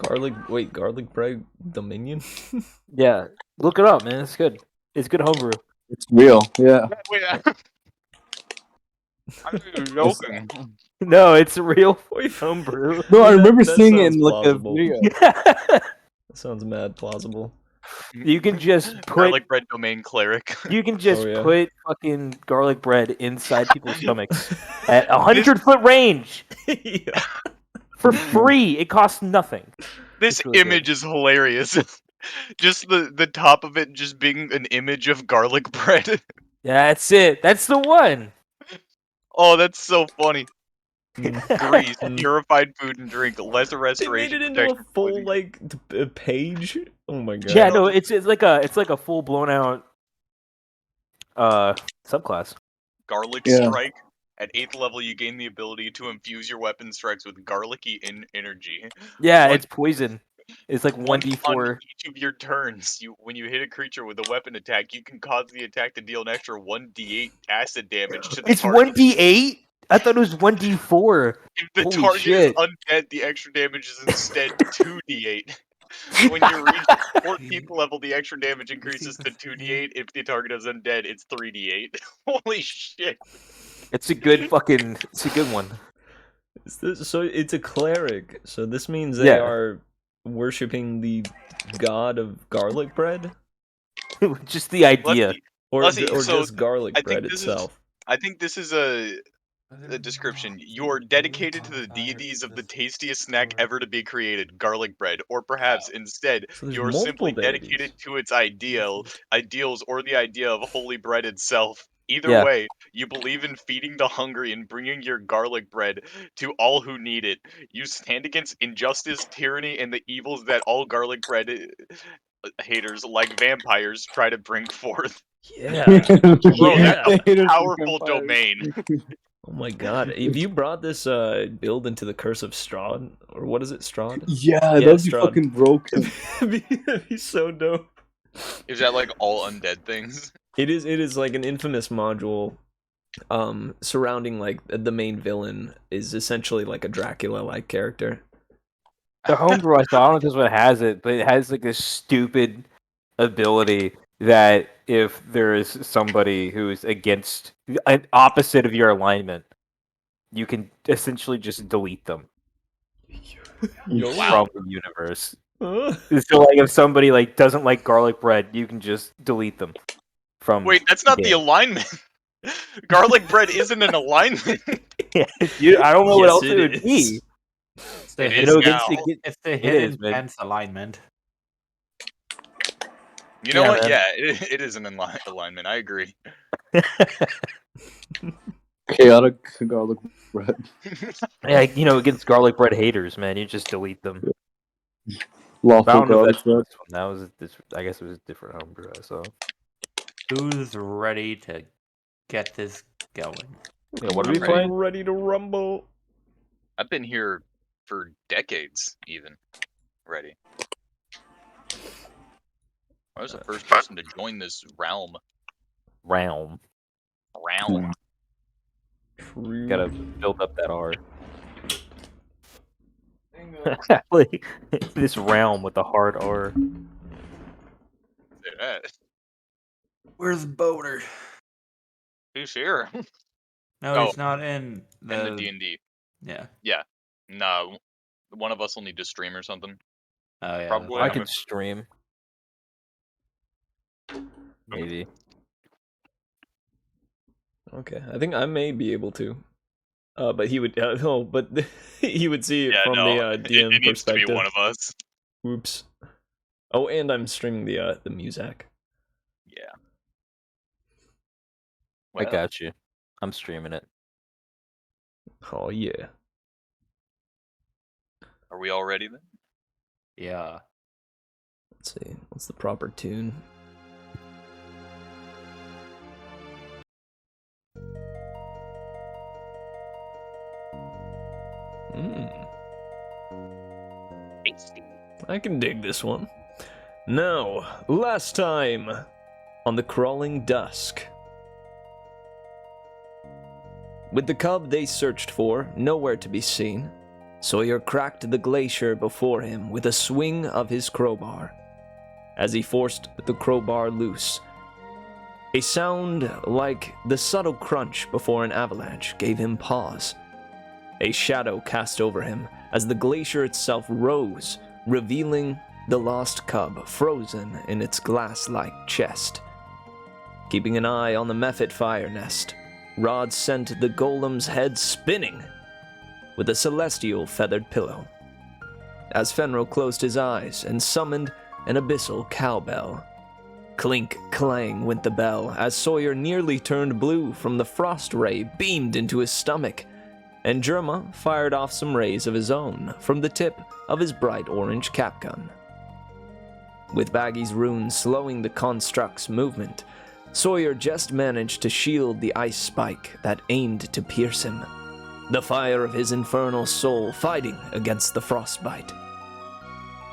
Garlic bread Dominion? Yeah, look it up, man. It's good. It's good homebrew. It's real, yeah. Wait, I'm joking. No, it's real homebrew. No, I remember that seeing it sounds in like a plausible. video. That sounds mad plausible. You can just put Garlic bread domain cleric. you can just Oh, yeah. put fucking garlic bread inside people's stomachs at 100-foot range Yeah. for free. It costs nothing. This It's really image is hilarious. Just the top of it just being an image of garlic bread. That's it. That's the one. Oh, that's so funny. Mm. Grease, purified food and drink, lesser They restoration. made it into a protection, full poison. like page. Oh my god. Yeah, no, it's like a full blown out subclass. Garlic Yeah. strike. At 8th level, you gain the ability to infuse your weapon strikes with garlicky energy. Yeah, One- it's poison. It's like On 1d4. each of your turns, when you hit a creature with a weapon attack, you can cause the attack to deal an extra 1d8 acid damage to the It's target. 1d8? I thought it was 1d4. If the Holy target shit. is undead, the extra damage is instead 2d8. When you reach 14th level, the extra damage increases to 2d8. If the target is undead, it's 3d8. Holy shit. It's a good one. So it's a cleric. So this means they Yeah. are worshipping the god of garlic bread, Just the idea. or Let's see, or so just garlic I think bread this is- itself. I think this is a description. You're dedicated to the deities of the tastiest snack ever to be created, garlic bread, or perhaps instead So there's you're multiple simply deities. dedicated to its ideals, or the idea of holy bread itself. Either Yeah. way, you believe in feeding the hungry and bringing your garlic bread to all who need it. You stand against injustice, tyranny, and the evils that all garlic bread haters, like vampires, try to bring forth. Yeah. Bro, Yeah. that's a Haters and powerful vampires. domain. Oh my god. If you brought this build into the Curse of Strahd, or what is it, Strahd? Yeah, Yeah, that'd be Strahd. fucking broken. That'd be so dope. Is that like all undead things? It is like an infamous module surrounding like the main villain is essentially like a Dracula-like character. The homebrew I saw, I don't know if this one has it, but it has like this stupid ability that if there is somebody who's against an opposite of your alignment, you can essentially just delete them Wow. from the universe. So like if somebody like doesn't like garlic bread, you can just delete them from. Wait, that's not the game. alignment. Garlic bread isn't an alignment. I don't know what Yes, else it it would is. be. It's the It hidden, is No, now. it's the It hidden is, man. fence alignment. You know Yeah, what? man. Yeah, it is an alignment. I agree. Chaotic garlic bread. Yeah, against garlic bread haters, man, you just delete them. I Lawful don't know if garlic that's bread. this one. That was this. I guess it was a different homebrew I saw. Who's ready to get this going? Yeah, what are we Ready. playing? Ready to rumble. I've been here for decades, even. Ready. I was the first person to join this realm. Realm. Realm. True. Gotta build up that R. Like, this realm with the hard R. Yeah. Where's Boner? Who's here? No, Oh, he's not in the. In the D&D. Yeah. No. One of us will need to stream or something. Oh yeah. Probably. I I'm can stream. Maybe. Okay, I think I may be able to. But he would. But he would see it Yeah, from no. the DM it needs to perspective. be one of us. Oops. Oh, and I'm streaming the music. Yeah. I Well, got you. I'm streaming it. Oh yeah. Are we all ready then? Yeah. Let's see. What's the proper tune? I can dig this one. Now, last time on the crawling Dusk. With the cub they searched for nowhere to be seen, Sawyer cracked the glacier before him with a swing of his crowbar. As he forced the crowbar loose, a sound like the subtle crunch before an avalanche gave him pause. A shadow cast over him as the glacier itself rose, revealing the lost cub frozen in its glass-like chest. Keeping an eye on the mephit fire nest, Rod sent the golem's head spinning with a celestial feathered pillow. As Fenro closed his eyes and summoned an abyssal cowbell. Clink, clang went the bell as Sawyer nearly turned blue from the frost ray beamed into his stomach, and Jerma fired off some rays of his own from the tip of his bright orange capgun. With Baggi's runes slowing the construct's movement, Sawyer just managed to shield the ice spike that aimed to pierce him, the fire of his infernal soul fighting against the frostbite.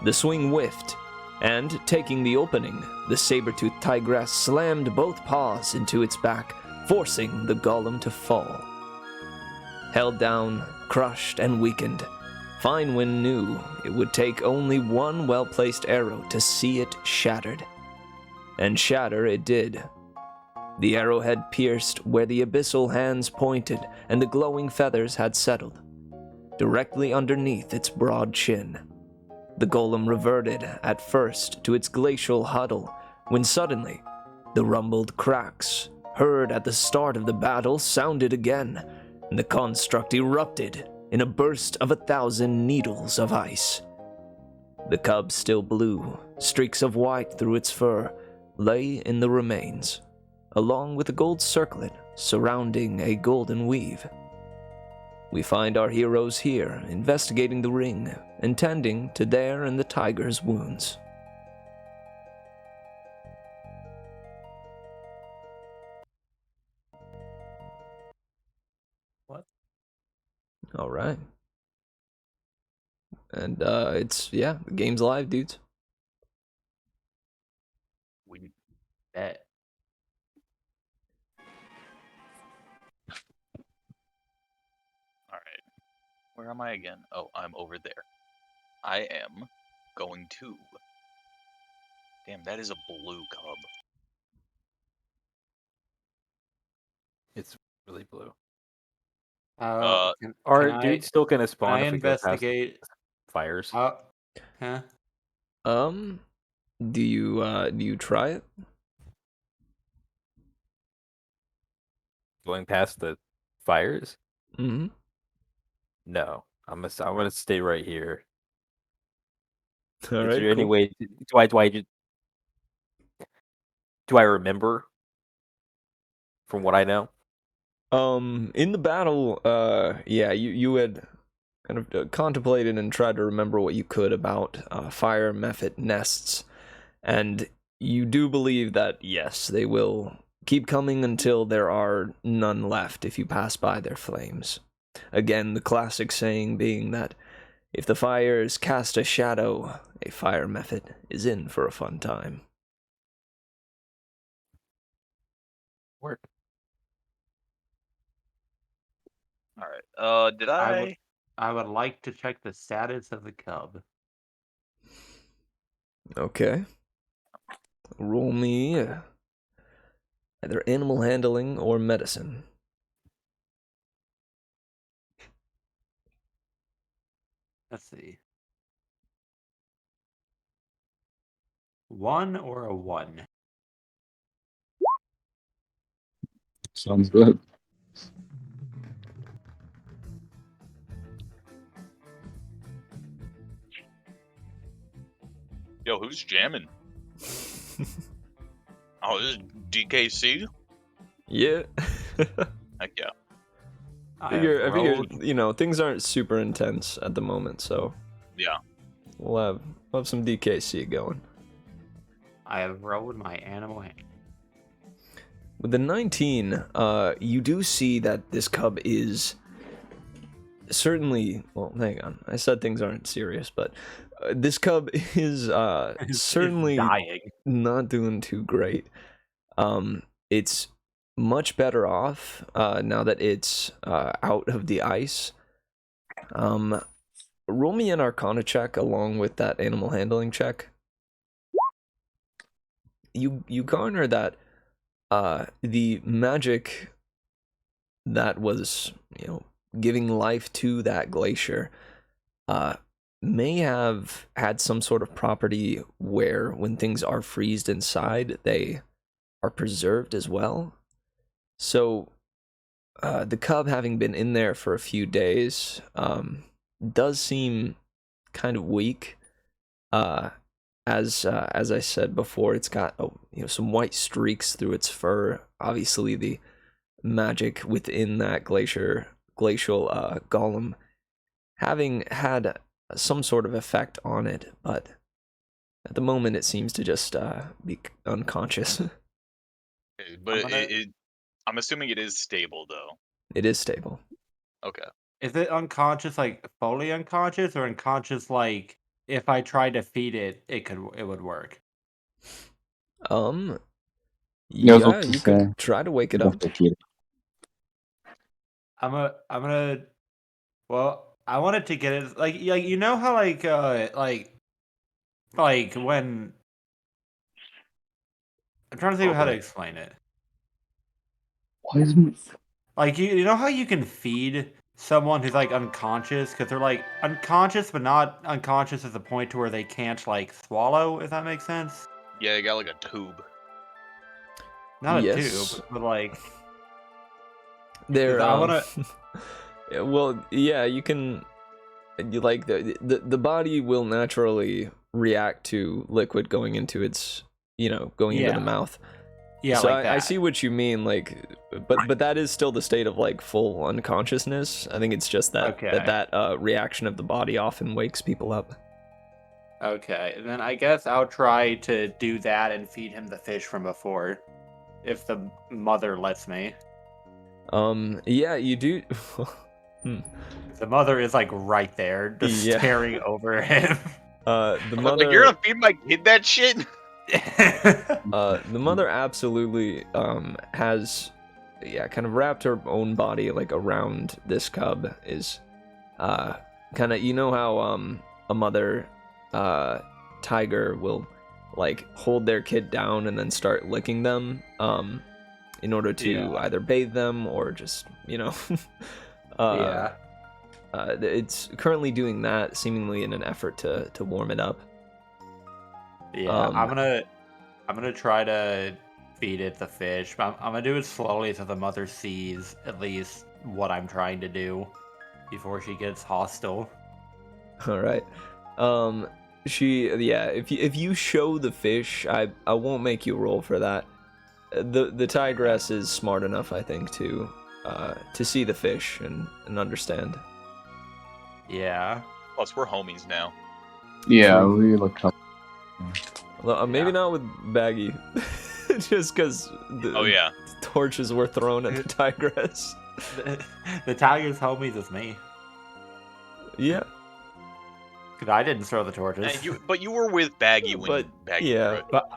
The swing whiffed, and taking the opening, the Saber Tooth Tigress slammed both paws into its back, forcing the golem to fall. Held down, crushed, and weakened, Finewynn knew it would take only one well-placed arrow to see it shattered. And shatter it did. The arrowhead pierced where the abyssal hands pointed and the glowing feathers had settled, directly underneath its broad chin. The golem reverted at first to its glacial huddle, when suddenly the rumbled cracks heard at the start of the battle sounded again, and the construct erupted in a burst of 1,000 needles of ice. The cub still blue, streaks of white through its fur, lay in the remains, along with a gold circlet surrounding a golden weave. We find our heroes here, investigating the ring and tending to their and the tiger's wounds. What? All right. And the game's live, dudes. We bet. Alright. Where am I again? Oh, I'm over there. I am going to... Damn, that is a blue cub. It's really blue. Can Our I- dude's still gonna can spawn I if we go past investigate? fires. Huh? Do you try it? Going past the fires? Mm-hmm. No, I'm gonna stay right here. All Is right. there any Cool. way? Do I remember from what I know? In the battle, you had kind of contemplated and tried to remember what you could about fire mephit nests, and you do believe that yes, they will keep coming until there are none left if you pass by their flames. Again, the classic saying being that if the fires cast a shadow, a fire mephit is in for a fun time. Work. Alright, did I would like to check the status of the cub. Okay. Roll me either animal handling or medicine. Let's see. 1 or a 1? Sounds good. Yo, who's jamming? Oh, this is DKC? Yeah. Heck yeah. I figure, things aren't super intense at the moment, so Yeah. we'll have some DKC going. I have rolled my animal hand. With the 19, you do see that this cub is certainly, well, hang on. I said things aren't serious, but this cub is certainly dying. not doing too great. It's much better off now that it's out of the ice. roll me an Arcana check along with that animal handling check. You garner that the magic that was, giving life to that glacier may have had some sort of property where when things are freezed inside, they are preserved as well. So the cub, having been in there for a few days, does seem kind of weak. As I said before, it's got some white streaks through its fur. Obviously, the magic within that glacial golem having had some sort of effect on it, but at the moment it seems to just be unconscious. But I'm assuming it is stable, though. It is stable. Okay. Is it unconscious, like fully unconscious, or unconscious, like if I tried to feed it, it would work? Knows Yeah, what to you say. could try to wake it up. I'm gonna. Well, I wanted to get it like you know how like when I'm trying to think of how to explain it. Why isn't Like you know how you can feed someone who's like unconscious because they're like unconscious but not unconscious at the point to where they can't like swallow, if that makes sense. Yeah, you got like a tube. Not a Yes. tube, but like There, I wanna. well, yeah, you can. You like the body will naturally react to liquid going into its, going into the Yeah. mouth. Yeah, So like that. I see what you mean, like, but that is still the state of like full unconsciousness. I think it's just that Okay. that reaction of the body often wakes people up. Okay, then I guess I'll try to do that and feed him the fish from before, if the mother lets me. Yeah, you do. The mother is like right there, just Yeah. staring over him. The I'm mother. like, you're gonna feed my kid that shit? The mother absolutely has, kind of wrapped her own body like around this cub. Is kind of, how a mother tiger will like hold their kid down and then start licking them in order to either bathe them or just Yeah. it's currently doing that, seemingly in an effort to warm it up. Yeah, I'm gonna try to feed it the fish, but I'm gonna do it slowly so the mother sees at least what I'm trying to do before she gets hostile. All right. If you show the fish, I won't make you roll for that. The tigress is smart enough, I think, to see the fish and understand. Yeah. Plus, we're homies now. Yeah, we look up. Well, maybe not with Baggi, just because Oh yeah. torches were thrown at the tigress. The tiger's homies with me. Yeah. Because I didn't throw the torches. But you were with Baggi when But, Baggi yeah. threw it. But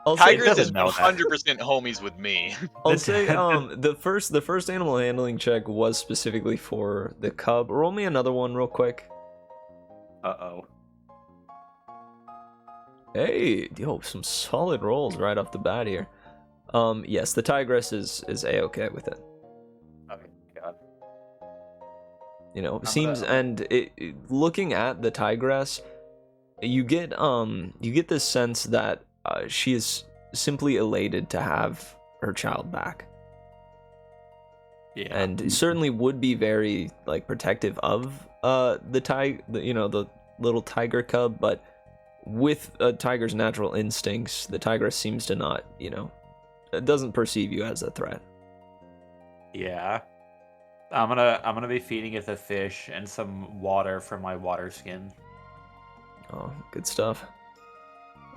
I'll say, Tigress is doesn't know that. 100% homies with me. I'll say the first animal handling check was specifically for the cub. Roll me another one real quick. Uh-oh. Hey, some solid rolls right off the bat here. Yes, the tigress is a-okay with it. Okay, God. Seems looking at the tigress, you get this sense that she is simply elated to have her child back. Yeah. And certainly would be very like protective of the little tiger cub, but with a tiger's natural instincts, the tigress seems to not, doesn't perceive you as a threat. Yeah. I'm gonna be feeding it the fish and some water from my water skin. Oh, good stuff.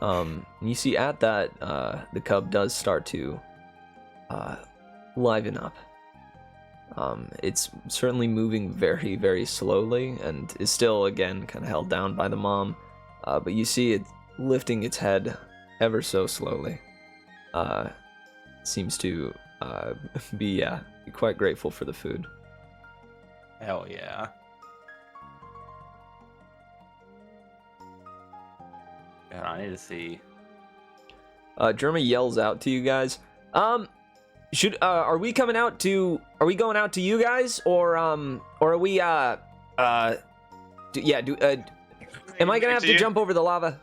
You see at that, the cub does start to liven up. It's certainly moving very, very slowly and is still, again, kind of held down by the mom. But you see it lifting its head ever so slowly. Seems to be quite grateful for the food. Hell yeah. God, I need to see. Jerma yells out to you guys. Are we going out to you guys, or are we, am I gonna have to jump over the lava?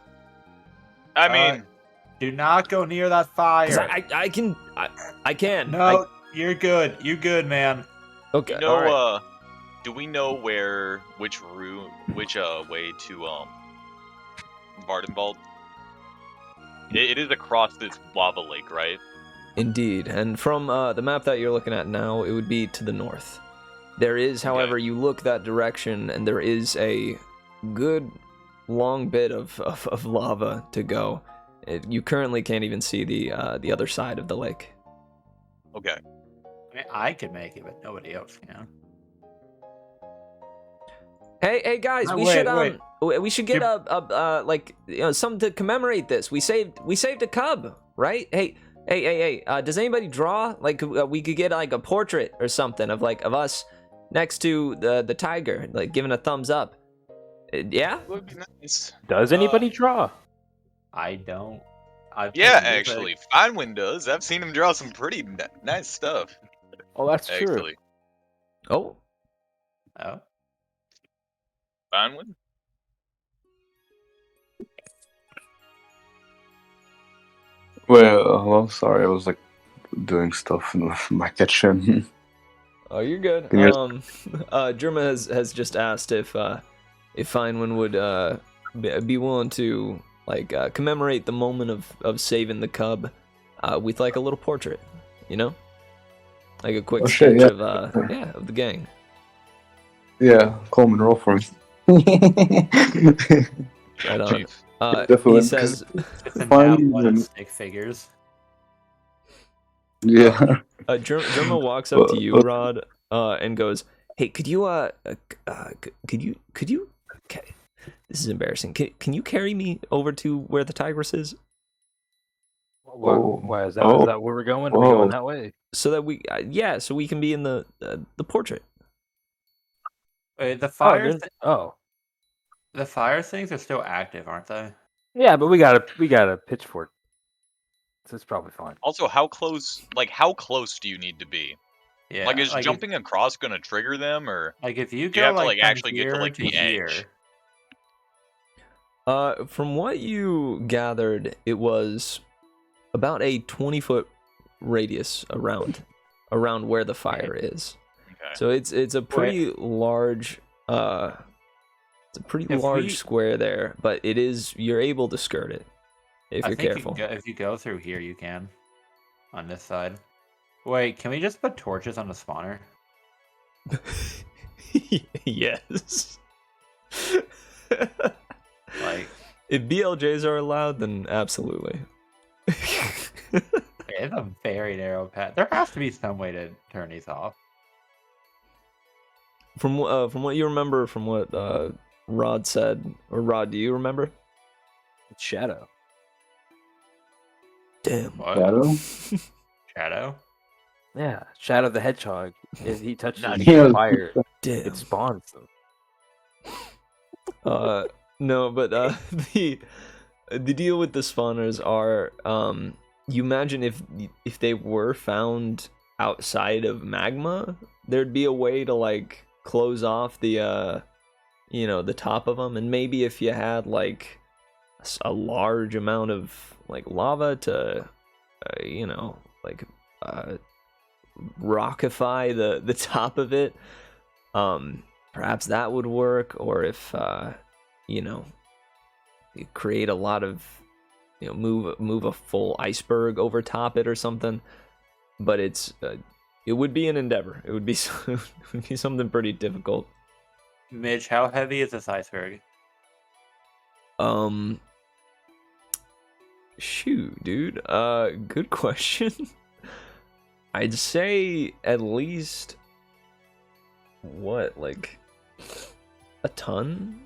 I mean, do not go near that fire. I can. No, you're good. You good, man. Okay. do Alright. we know which way to Vardenwald? It is across this lava lake, right? Indeed, and from the map that you're looking at now, it would be to the north. There is, however, you look that direction, and there is a good long bit of lava to go. You currently can't even see the other side of the lake. Okay. I mean, I can make it, but nobody else can. Hey guys, we should get something to commemorate this. We saved a cub, right? Hey, does anybody draw? Like, we could get like a portrait or something of us next to the tiger, like giving a thumbs up. Yeah. Would be nice. Does anybody draw? I don't. Yeah, actually, Finewynn does. I've seen him draw some pretty nice stuff. Oh, that's true. Actually, Oh. Finewynn. Well, hello. Sorry, I was like doing stuff in my kitchen. Oh, you're good. Can you- Jerma has just asked if Finewynn would be willing to commemorate the moment of saving the cub with like a little portrait, you know, like a quick sketch of the gang. Yeah, Coleman, roll for me. Right on. Definitely, He says, It's in that one of stick figures. Yeah. Jerma walks up to you, Rod, and goes, "Hey, could you this is embarrassing. Can you carry me over to where the tigress is? Why is that? Is that where we're going? Are we going that way? So that so we can be in the portrait." Wait, the fire. The fire things are still active, aren't they? Yeah, but we got a pitchfork. So it's probably fine. Also, how close do you need to be? Yeah. Like, is jumping across gonna trigger them, or like if you do you go have to actually get to here the here, edge? From what you gathered, it was about a 20-foot radius around where the fire is. Okay. So it's a pretty large square there, but you're able to skirt it if you're careful. If you go through here, you can. On this side. Wait, can we just put torches on the spawner? Yes. Like, if BLJs are allowed, then absolutely. it's a very narrow path. There has to be some way to turn these off. From what you remember, from what Rod said, or Rod, do you remember? It's Shadow. Damn. What? Shadow? Shadow? Yeah, Shadow the Hedgehog. If he touches Yeah. fire, Damn. it spawns them. No, but the deal with the spawners are, you imagine if they were found outside of magma, there'd be a way to like close off the the top of them, and maybe if you had like a large amount of like lava to rockify the top of it, perhaps that would work. Or if you create a lot of move a full iceberg over top it or something. But it would be an endeavor. It would be something pretty difficult. Mitch, how heavy is this iceberg? Shoot, dude. Good question. I'd say at least like a ton,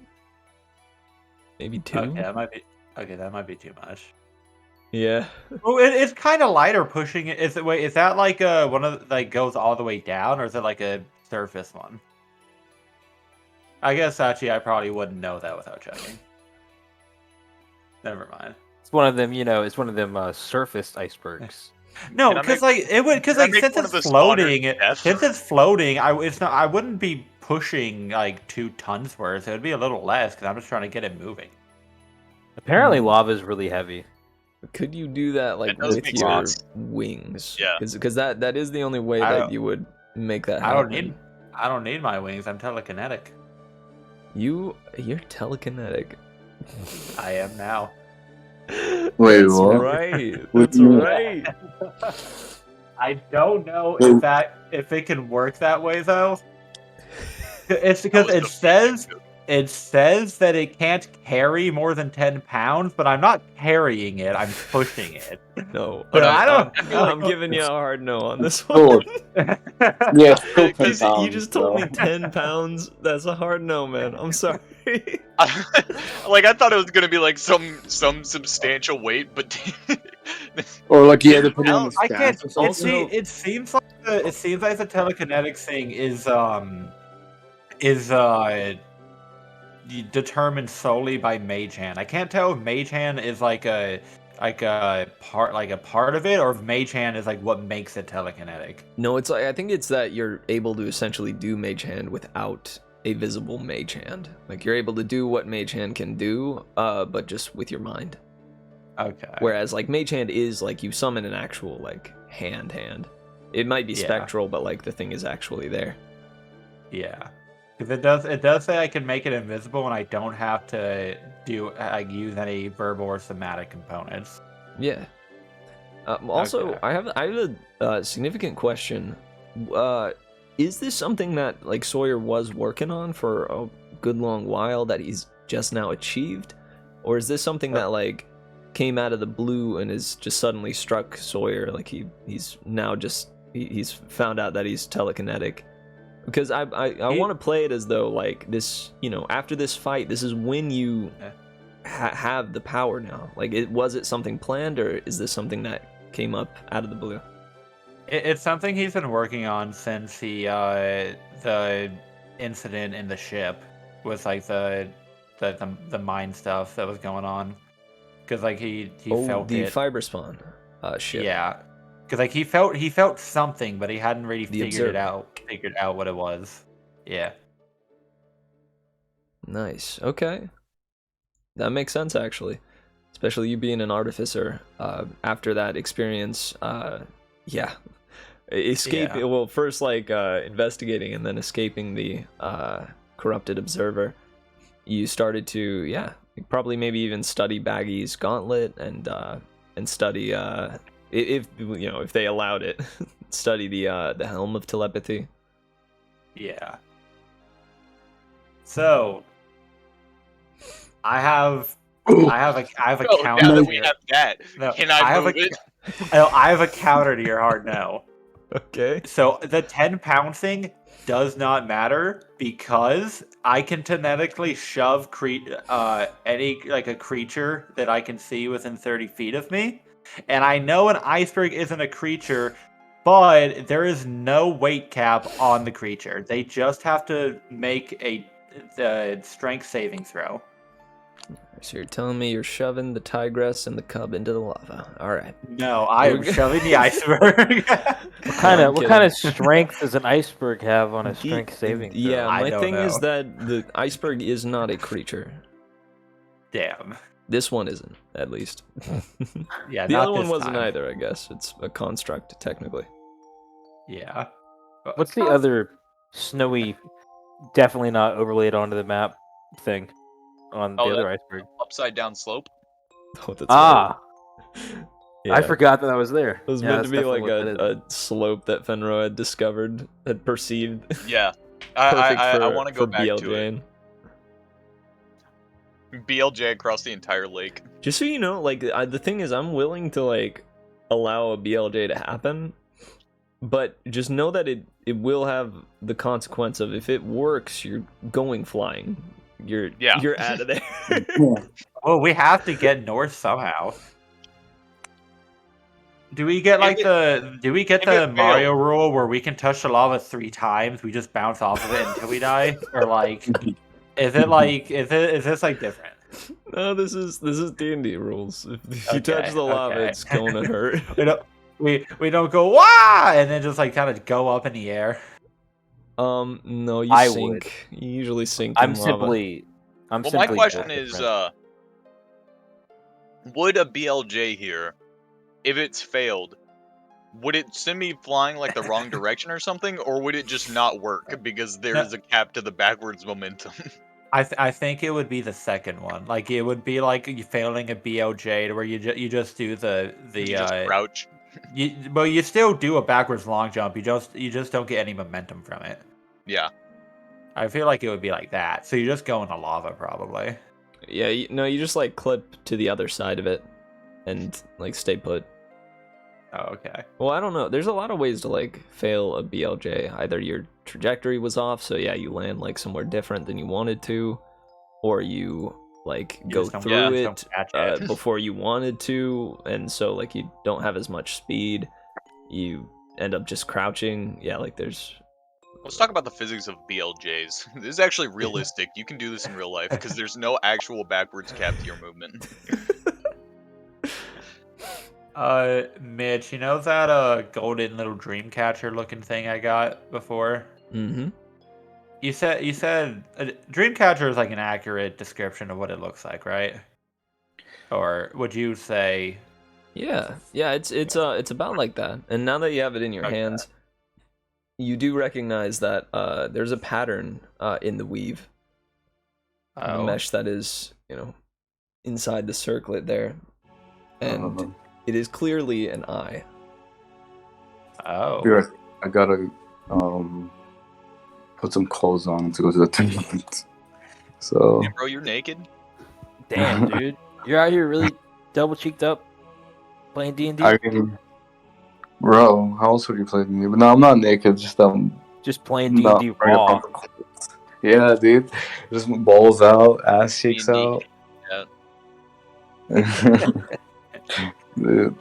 maybe 2. Okay, that might be too much. Yeah. Oh, it's kind of lighter pushing it. Is that like one of goes all the way down, or is it like a surface one? I guess actually I probably wouldn't know that without checking. Never mind. It's one of them, it's one of them surface icebergs. No, Can I because make- since one of it's the floating, slaughtered deaths? since it's floating, I wouldn't be pushing like 2 tons worth. It would be a little less because I'm just trying to get it moving. Apparently, lava is really heavy. Could you do that like That does with make your sense. wings? Yeah. Because that is the only way I that don't- you would make that I happen. don't need my wings. I'm telekinetic. You're telekinetic. I am now. Wait, That's what? right. What That's do you mean? right. I don't know Wait. if it can work that way though. It's because That it was says that it can't carry more than 10 pounds, but I'm not carrying it. I'm pushing it. No. But I'm- I don't. I'm giving you a hard no on this one. Good. Yeah, still 10 Because you pounds, just told so. me 10 pounds. That's a hard no, man. I'm sorry. Like I thought it was gonna be like some substantial weight, but Or like, yeah, depending on the I can't. stance or something. It seems like the telekinetic thing is determined solely by mage hand. I can't tell if mage hand is like a part of it, or if mage hand is like what makes it telekinetic. No, it's like I think it's that you're able to essentially do mage hand without a visible mage hand. Like you're able to do what mage hand can do, but just with your mind. Okay. Whereas like mage hand is like you summon an actual like hand. It might be Yeah. spectral, but like the thing is actually there. Yeah. Because it does say I can make it invisible, and I don't have to use any verbal or somatic components. Yeah. Also, Okay. I have a significant question. Is this something that like Sawyer was working on for a good long while that he's just now achieved, or is this something that like came out of the blue and is just suddenly struck Sawyer? Like he's now just he's found out that he's telekinetic. Because I want to play it as though like this, after this fight, this is when you have the power now. Like, was it something planned, or is this something that came up out of the blue? It's something he's been working on since the incident in the ship with like the mine stuff that was going on. Because like he felt the it. fiber spawn ship. Yeah. Because like he felt something, but he hadn't really figured out what it was. Yeah. Nice. Okay. That makes sense, actually. Especially you being an artificer. After that experience, yeah. Escape. Yeah. Well, first like investigating and then escaping the corrupted observer. You started to, probably maybe even study Baggi's gauntlet and study if they allowed it, study the helm of telepathy. Yeah. So I have a Oh, counter. now that to we your- have that, No, can I move it? I have a counter to your hard no. Okay. So the 10-pound thing does not matter because I can kinetically shove any like a creature that I can see within 30 feet of me, and I know an iceberg isn't a creature, but there is no weight cap on the creature. They just have to make the strength saving throw. So you're telling me you're shoving the tigress and the cub into the lava. All right. No, I am shoving the iceberg. What kind of strength does an iceberg have on a strength saving throw? Yeah, I my don't thing is know. that the iceberg is not a creature. Damn. This one isn't, at least. Yeah, The not other one this wasn't time. either, I guess. It's a construct, technically. Yeah. What's the other snowy, definitely not overlaid onto the map thing on the Oh, other iceberg? Upside down slope. Oh, that's Ah, right. I Yeah. forgot that was there. It was Yeah, meant that's to be like definitely what that is. a slope that Fenro had discovered, had perceived. Yeah. Perfect I for, want to go for back to it. BLJ. BLJ across the entire lake. Just so you know, like, the thing is, I'm willing to, like, allow a BLJ to happen, but just know that it will have the consequence of, if it works, you're going flying. You're out of there. Well, we have to get north somehow. Do we get like the Mario rule where we can touch the lava 3 times, we just bounce off of it until we die? Or like is this like different? No, this is D&D rules. If you touch Okay, the lava, okay. it's going to hurt. we don't go wah and then just like kind of go up in the air. No, you I sink. You usually sink I'm in lava. simply. I'm Well, simply my question built is, different. would a BLJ here, if it's failed, would it send me flying like the wrong direction or something, or would it just not work because there is a cap to the backwards momentum? I think it would be the second one. Like it would be like you failing a BLJ, where you just do the You just crouch. But you still do a backwards long jump. You just don't get any momentum from it. Yeah. I feel like it would be like that. So you just go in the lava probably. Yeah, no, you just like clip to the other side of it and like stay put. Oh, okay. Well, I don't know. There's a lot of ways to like fail a BLJ. Either your trajectory was off, so yeah, you land like somewhere different than you wanted to, or you like You go just don't- through yeah, it just don't catch it. before you wanted to, and so like you don't have as much speed. You end up just crouching. Yeah, like there's. Let's talk about the physics of BLJs. This is actually realistic. You can do this in real life because there's no actual backwards cap to your movement. Mitch, you know that golden little dream catcher looking thing I got before? Mm-hmm. You said dream catcher is like an accurate description of what it looks like, right? Or would you say? Yeah, it's about like that. And now that you have it in your Okay. hands, you do recognize that there's a pattern in the weave, the Oh, mesh that is inside the circlet there, and it is clearly an eye. oh. Be right. I gotta put some clothes on to go to the tournament. So Hey, bro, you're naked? Damn, dude, you're out here really double cheeked up, playing D&D. I mean, bro, how else would you play me? But no, I'm not naked. Just Just playing not D&D wearing a raw. proper clothes. Yeah, dude. Just balls out, ass cheeks D&D. out. Yeah. Dude,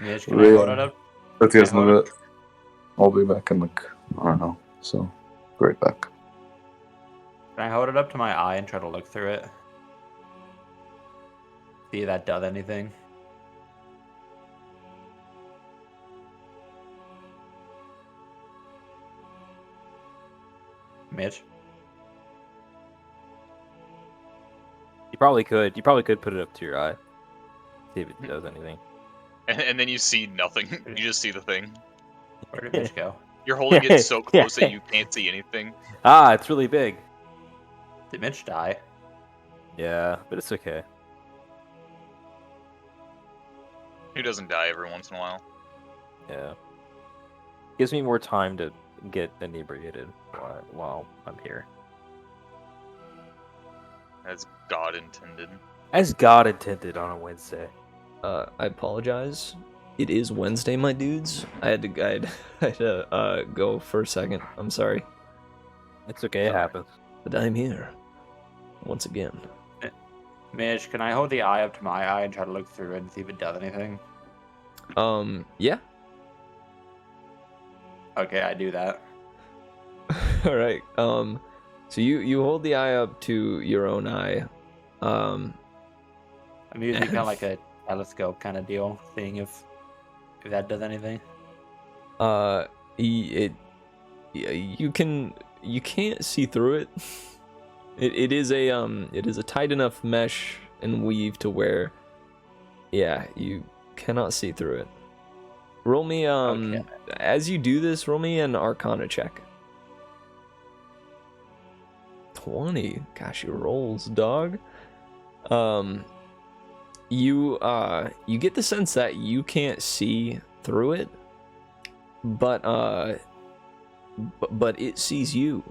Mitch, can I really? hold it up? let's Can I get some hold of it. I'll be back in like, I don't know. So, be right back. Can I hold it up to my eye and try to look through it? See if that does anything. Mitch? You probably could. You probably could put it up to your eye. See if it does anything. And then you see nothing. You just see the thing. Where did Mitch go? You're holding it so close that you can't see anything. Ah, it's really big. Did Mitch die? Yeah, but it's okay. Who doesn't die every once in a while? Yeah. Gives me more time to get inebriated while I'm here. As God intended. As God intended on a Wednesday. I apologize. It is Wednesday, my dudes. I had to go for a second. I'm sorry, It's okay, it happens. but I'm here once again. Mitch, can I hold the eye up to my eye and try to look through it and see if it does anything? Yeah. Okay, I do that. All right. So you hold the eye up to your own eye. I'm using kind of like a telescope kind of deal, seeing if that does anything. You can't see through it. It is a tight enough mesh and weave to where, yeah, you cannot see through it. Roll me Okay. as you do this, roll me an Arcana check. 20. Gosh, your rolls, dog. You get the sense that you can't see through it, but it sees you.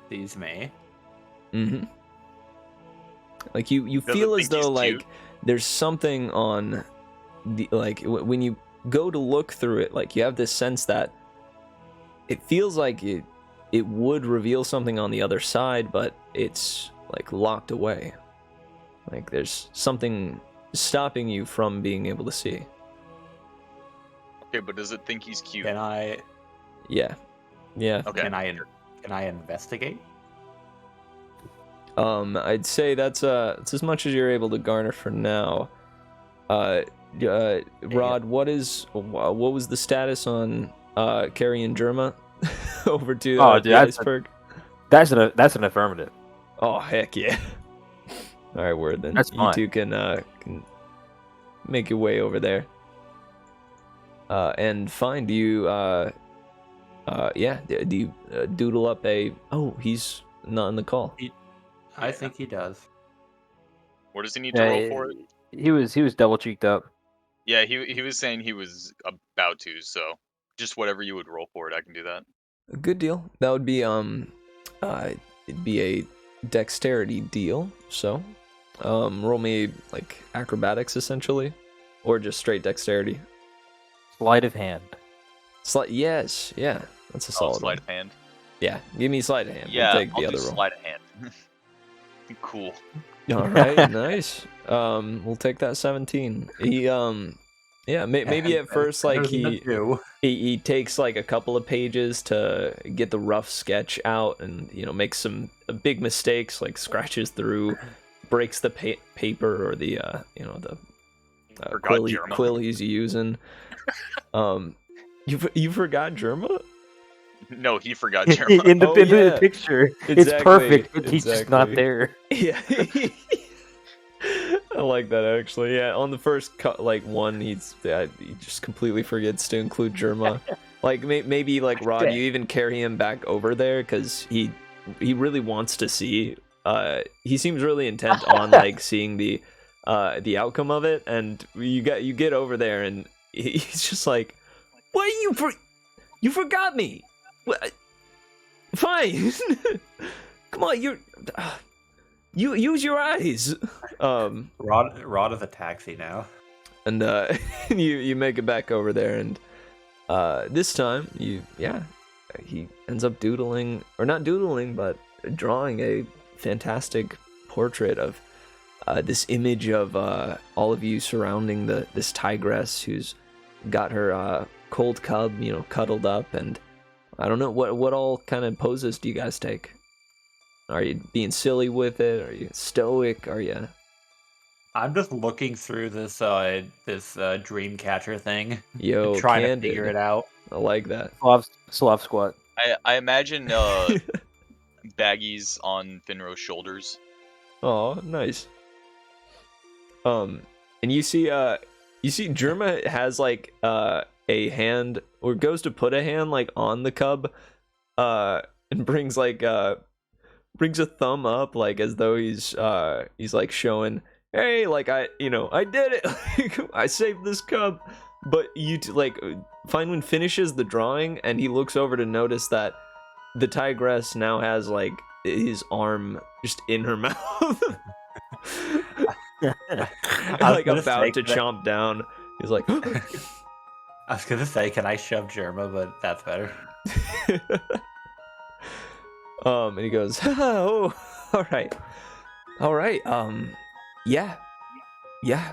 Sees me. Mm-hmm. Like you Does it feel as think he's though like cute? there's something on the when you go to look through it, like you have this sense that it feels like it would reveal something on the other side, but it's like locked away. Like there's something stopping you from being able to see. Okay, but does it think he's cute? Can I? Yeah. Okay. Can I investigate? I'd say that's as much as you're able to garner for now. Rod, what was the status on carrying Jerma over to the iceberg? That's an affirmative. Oh heck yeah! All right, word then. That's fine. You two can make your way over there. And find you. Do you doodle up a? Oh, he's not in the call. I think he does. What does he need to roll for it? He was double cheeked up. Yeah, he was saying he was about to, so just whatever you would roll for it, I can do that. A good deal. That would be it'd be a dexterity deal. So, roll me like acrobatics essentially, or just straight dexterity. Sleight of hand. Yes, yeah, that's a solid sleight one. of hand. Yeah, give me sleight of hand. Yeah, we'll take I'll the do other roll. sleight of hand. Cool. All right, nice. We'll take that 17. He maybe at first like he takes like a couple of pages to get the rough sketch out, and makes some big mistakes, like scratches through, breaks the paper or the quill he's using. You forgot Jerma? No, he forgot Jerma. in the picture. Exactly, it's perfect, but he's just not there. Yeah. I like that actually. Yeah, on the first cut, like one, he just completely forgets to include Jerma. Like maybe like Rod, you even carry him back over there because he really wants to see. He seems really intent on like seeing the outcome of it, and you get over there, and he's just like, "What you forgot me? What? Fine, come on, you use your eyes." Rod is a taxi now. And you make it back over there, and this time he ends up doodling, or not doodling, but drawing a fantastic portrait of this image of all of you surrounding this tigress who's got her cold cub, cuddled up, and I don't know what all kind of poses do you guys take? Are you being silly with it? Are you stoic? Are you? I'm just looking through this dream catcher thing. Yo, trying candid. to figure it out. I like that. Slav squat. I imagine Baggies on Fenro's shoulders. Oh, nice. And you see Jerma has like a hand, or goes to put a hand like on the cub, and brings a thumb up, like as though he's like showing, hey, like I did it, like, I saved this cub. But Finewynn finishes the drawing, and he looks over to notice that the tigress now has like his arm just in her mouth. Like about to chomp down. He's like, I was gonna say, can I shove Jerma? But that's better. And he goes, oh, all right. Yeah,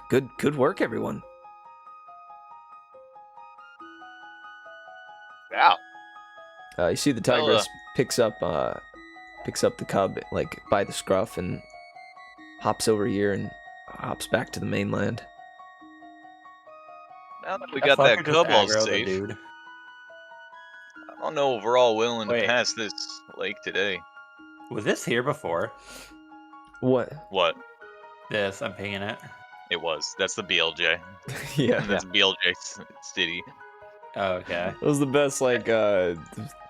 good work, everyone. Wow. You see the tigress picks up the cub like by the scruff and hops over here and hops back to the mainland. Now that we got that cub all safe, dude. I don't know if we're all willing to pass this lake today. Was this here before? What? This, I'm pinging it. It was. That's the BLJ. Yeah. That's BLJ City. Oh, okay. It was the best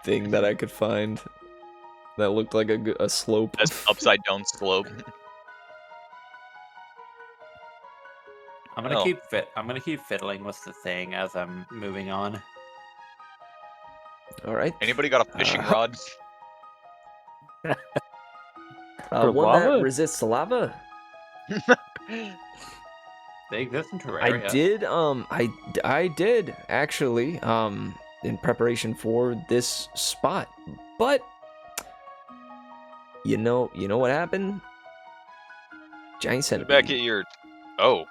thing that I could find that looked like a slope. That's upside down slope. I'm gonna keep fiddling with the thing as I'm moving on. All right. Anybody got a fishing rod? One lava? that resists the lava. They exist in Terraria. I did actually in preparation for this spot, but you know what happened? Giant centipede. Back at your. Oh,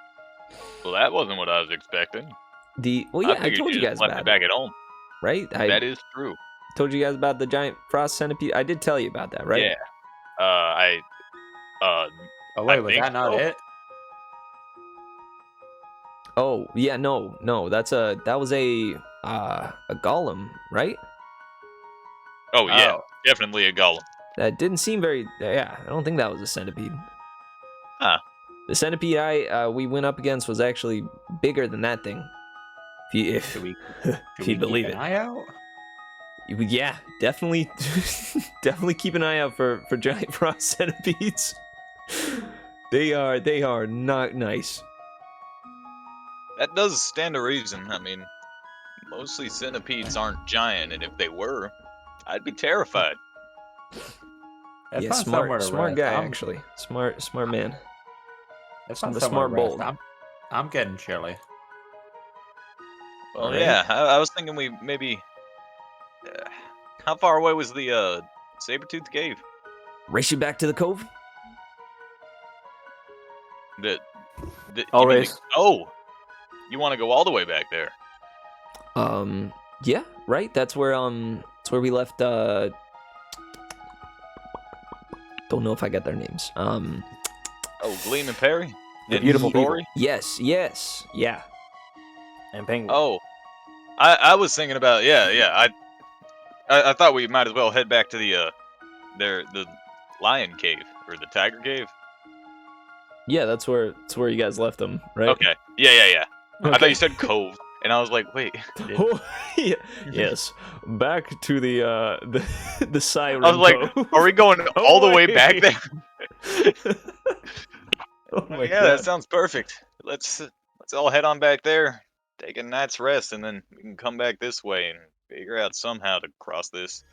well, that wasn't what I was expecting. I told you guys left about it back at home. Right? That is true. Told you guys about the giant frost centipede. I did tell you about that, right? Yeah. I Oh wait, I was think that not so. it? Oh yeah, no, that was a golem, right? Oh yeah, Oh. definitely a golem. That didn't seem very. Yeah, I don't think that was a centipede. Huh. The centipede we went up against was actually bigger than that thing. If Should we you believe keep it. an eye out? Yeah, definitely, definitely keep an eye out for giant frost centipedes. They are not nice. That does stand to reason. I mean, mostly centipedes aren't giant, and if they were, I'd be terrified. Let's Yeah, find somewhere to smart rest. guy actually. Smart man. Let's Some find of the somewhere to smart rest. bold. I'm getting chilly. Well, Right. yeah, I was thinking we maybe. How far away was the Saber Tooth Cave? Race you back to the cove. The I'll you mean race. oh, you want to go all the way back there? Yeah, right. That's where we left. Don't know if I got their names. Oh, Gleam and Perry. The And beautiful people. Rory? Yes, yeah. And penguin. Oh, I was thinking about yeah. I thought we might as well head back to the lion cave or the tiger cave. Yeah, that's where you guys left them, right? Okay. Yeah. I thought Okay. you said cove, and I was like, wait. Oh, yeah. Yes. Back to the siren. I was like, cove. are we going all the way back wait. there? Oh my Yeah, god. that sounds perfect. Let's all head on back there, take a night's rest, and then we can come back this way and figure out somehow to cross this.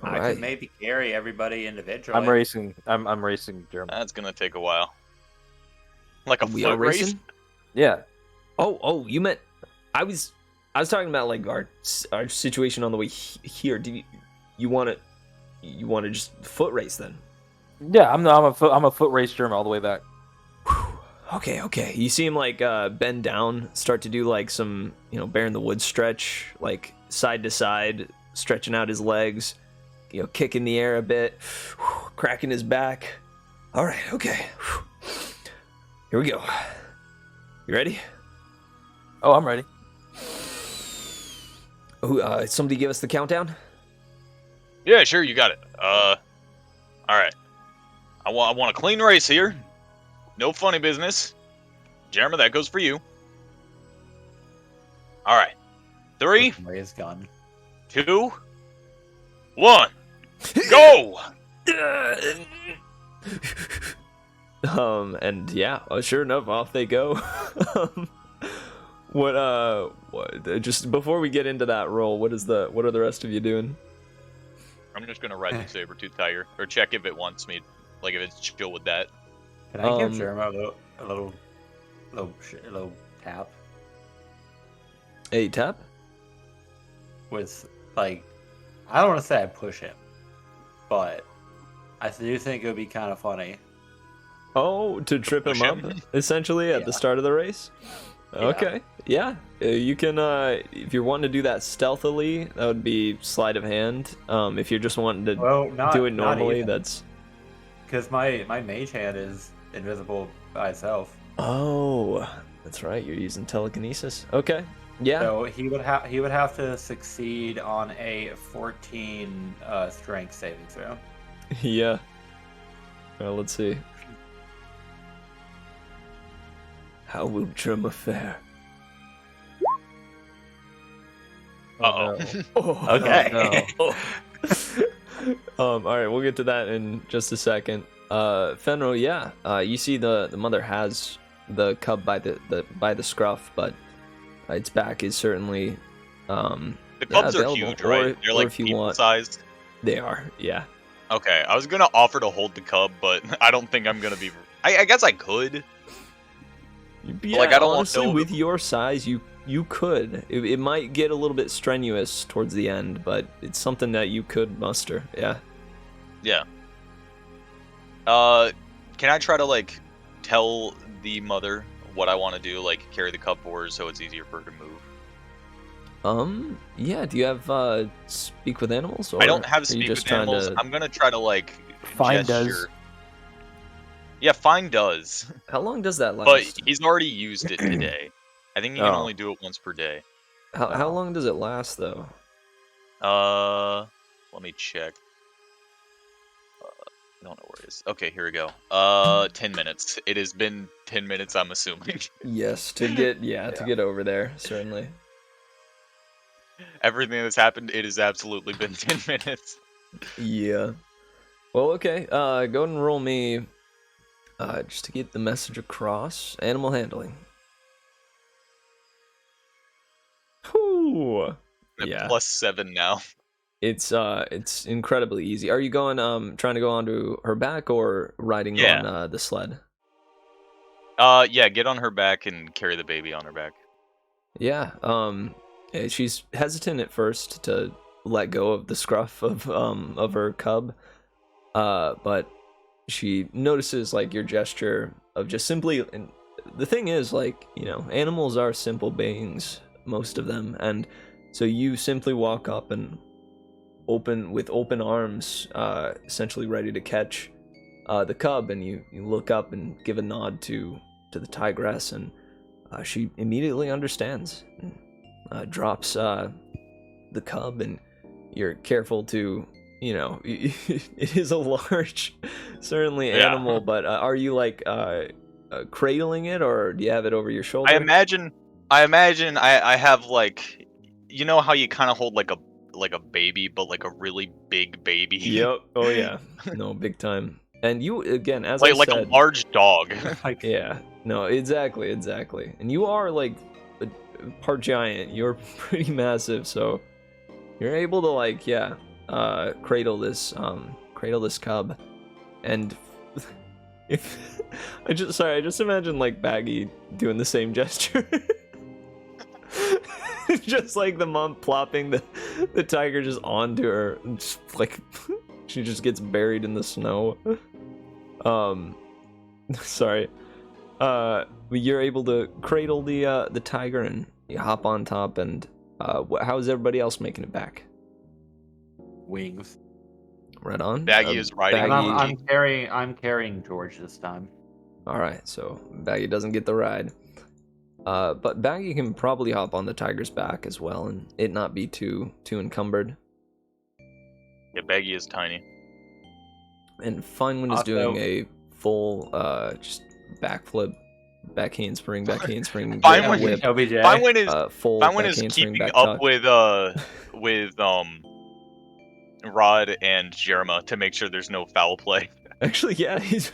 All I right. could maybe carry everybody individually. I'm racing. I'm racing Jerma. That's gonna take a while. Like a We are foot race? racing. Yeah. Oh, you meant I was talking about like our situation on the way here. Do you want to just foot race then? Yeah. I'm a foot race Jerma all the way back. Okay. You see him like bend down, start to do like some bear in the woods stretch, like side to side, stretching out his legs, kicking the air a bit, cracking his back. All right, okay. Here we go. You ready? Oh, I'm ready. Oh, somebody give us the countdown. Yeah, sure, you got it. All right. I want a clean race here. No funny business. Jerma, that goes for you. All right. 3, His gun. 2, 1, go! And yeah, sure enough, off they go. What? Just before we get into that roll, what are the rest of you doing? I'm just gonna ride the Saber Tooth Tiger, or check if it wants me, like if it's chill with that. Can I give Um, Jerma a little tap Hey, tap. with like? I don't want to say I push him, but I do think it would be kind of funny. Oh, to trip him Push up, him? essentially, at the Yeah. start of the race? Yeah. Okay, yeah. You can, if you're wanting to do that stealthily, that would be sleight of hand. If you're just wanting to Well, not do it not normally, even, that's... because my mage hand is invisible by itself. Oh, that's right, you're using telekinesis. Okay, yeah. So he would have to succeed on a 14 strength saving throw. Yeah. Well, let's see. How will Jerma fare? Uh-oh. Oh, Okay. no. All right, we'll get to that in just a second. Fenro, yeah, you see the mother has the cub by the scruff, but its back is certainly The cubs are available. huge, right? They're or like if you people want, sized. they are, yeah. Okay, I was gonna offer to hold the cub, but I don't think I'm gonna be. I guess I could. Yeah, Like, I don't want honestly, no- with your size, you could. It might get a little bit strenuous towards the end, but it's something that you could muster. Yeah. Yeah. Can I try to like tell the mother what I want to do, like carry the cub forward so it's easier for her to move? Yeah. Do you have speak with animals? Or I don't have are speak you just with trying animals. to... I'm gonna try to like Fine gesture. does. Yeah, fine does. How long does that But last? he's already used it today. I think you can only do it once per day. How long does it last though? Let me check. I don't know where it is. Okay, here we go. 10 minutes. It has been 10 minutes, I'm assuming. Yes, to get over there, certainly. Everything that's happened, it has absolutely been 10 minutes. Yeah. Well, okay. Go ahead and roll me, just to get the message across. Animal handling. Whew. I'm Yeah. at +7 now. It's incredibly easy. Are you going trying to go onto her back or riding on the sled? Yeah, get on her back and carry the baby on her back. Yeah. She's hesitant at first to let go of the scruff of her cub. But she notices like your gesture of just simply, and the thing is, like, you know, animals are simple beings, most of them, and so you simply walk up and with open arms, essentially ready to catch the cub, and you look up and give a nod to the tigress, and she immediately understands, and, drops the cub, and you're careful to, you know, it is a large, certainly animal, but are you like cradling it, or do you have it over your shoulder? I imagine I have, like, you know how you kind of hold like a baby, but like a really big baby. Yep. Oh yeah. No, big time. And you, again, as like I like said, a large dog. yeah. No, exactly. And you are like a part giant. You're pretty massive, so you're able to like, cradle this cub. And if I just imagine like Baggi doing the same gesture. Just like the mom plopping the tiger just onto her, and just, like, she just gets buried in the snow. Sorry. You're able to cradle the tiger, and you hop on top, and how is everybody else making it back? Wings. Right on. Baggi is riding. And Baggi... I'm carrying George this time. All right, so Baggi doesn't get the ride. But Baggi can probably hop on the tiger's back as well, and it not be too encumbered. Yeah, Baggi is tiny. And Finewynn is doing a full just backflip, back handspring, Finewynn whip. Finewynn is full Finewynn is handspring, keeping back up tuck. with Rod and Jerma to make sure there's no foul play. Actually, yeah, there's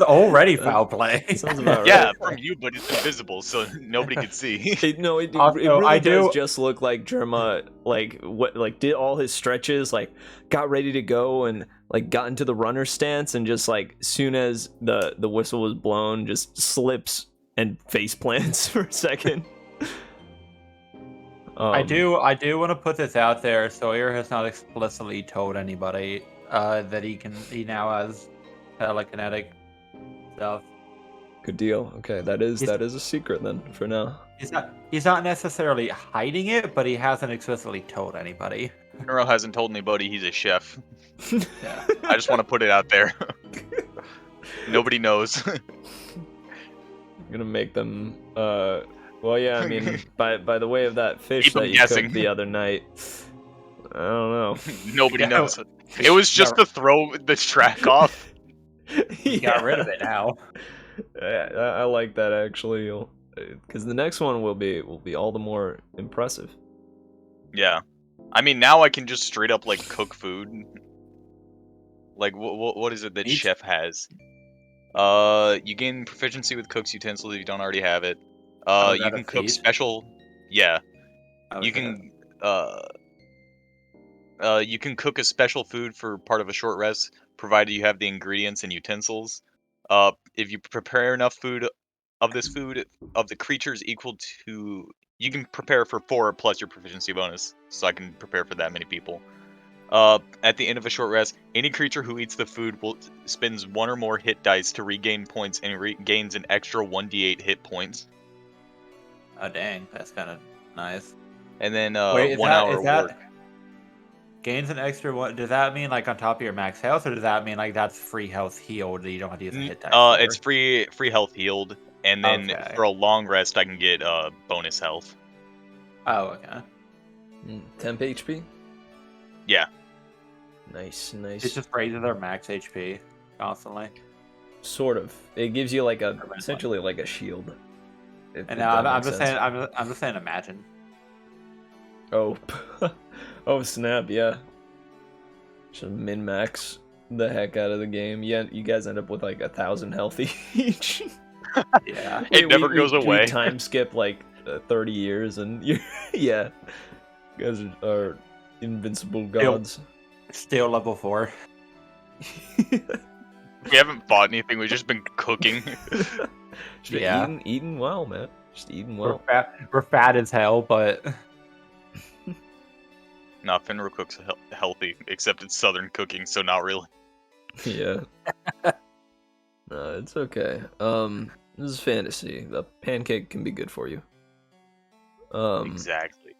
already foul play. Sounds about right. Yeah, from you, but it's invisible, so nobody can see. It Also, really does just look like Jerma, like did all his stretches, like got ready to go, and like got into the runner stance, and just like soon as the whistle was blown, just slips and face plants for a second. I do want to put this out there. Sawyer has not explicitly told anybody that he now has telekinetic stuff. Good deal. Okay, that is a secret then for now. He's not necessarily hiding it, but he hasn't explicitly told anybody. Fenro hasn't told anybody he's a chef. Yeah. I just want to put it out there. Nobody knows. I'm gonna make them. Well, yeah. I mean, by the way of that fish Keep that you guessing. cooked the other night, I don't know. Nobody knows. It was just to throw the track off. He got rid of it now. I like that actually, because the next one will be all the more impressive. Yeah, I mean now I can just straight up like cook food. Like what is it that chef has? You gain proficiency with cook's utensils if you don't already have it. You can cook special. Yeah, you can. You can cook a special food for part of a short rest, provided you have the ingredients and utensils. If you prepare enough food of the creatures equal to, you can prepare for 4 plus your proficiency bonus. So I can prepare for that many people. At the end of a short rest, any creature who eats the food spends 1 or more hit dice to regain points and gains an extra 1d8 hit points. Oh dang, that's kind of nice. And then Wait, 1 hour work. Gains an extra one. Does that mean like on top of your max health, or does that mean like that's free health healed that you don't have to use a hit dice? It's free health healed, and then for a long rest, I can get bonus health. Oh, okay. Temp HP. Yeah. Nice. It just raises their max HP constantly. Sort of. It gives you like essentially like a shield. And now I'm just saying. I'm just saying. Imagine. Oh, oh snap! Yeah. Just min max the heck out of the game. Yeah, you guys end up with like 1,000 health each. Yeah. It never goes away. We time skip like 30 years, and you yeah, you guys are invincible gods. Still level 4. We haven't fought anything. We've just been cooking. Just eating well, man. Just eating well. We're fat as hell, but Nah, Fenro cooks healthy, except it's southern cooking, so not really. Yeah. No, it's okay. This is fantasy. The pancake can be good for you. Exactly.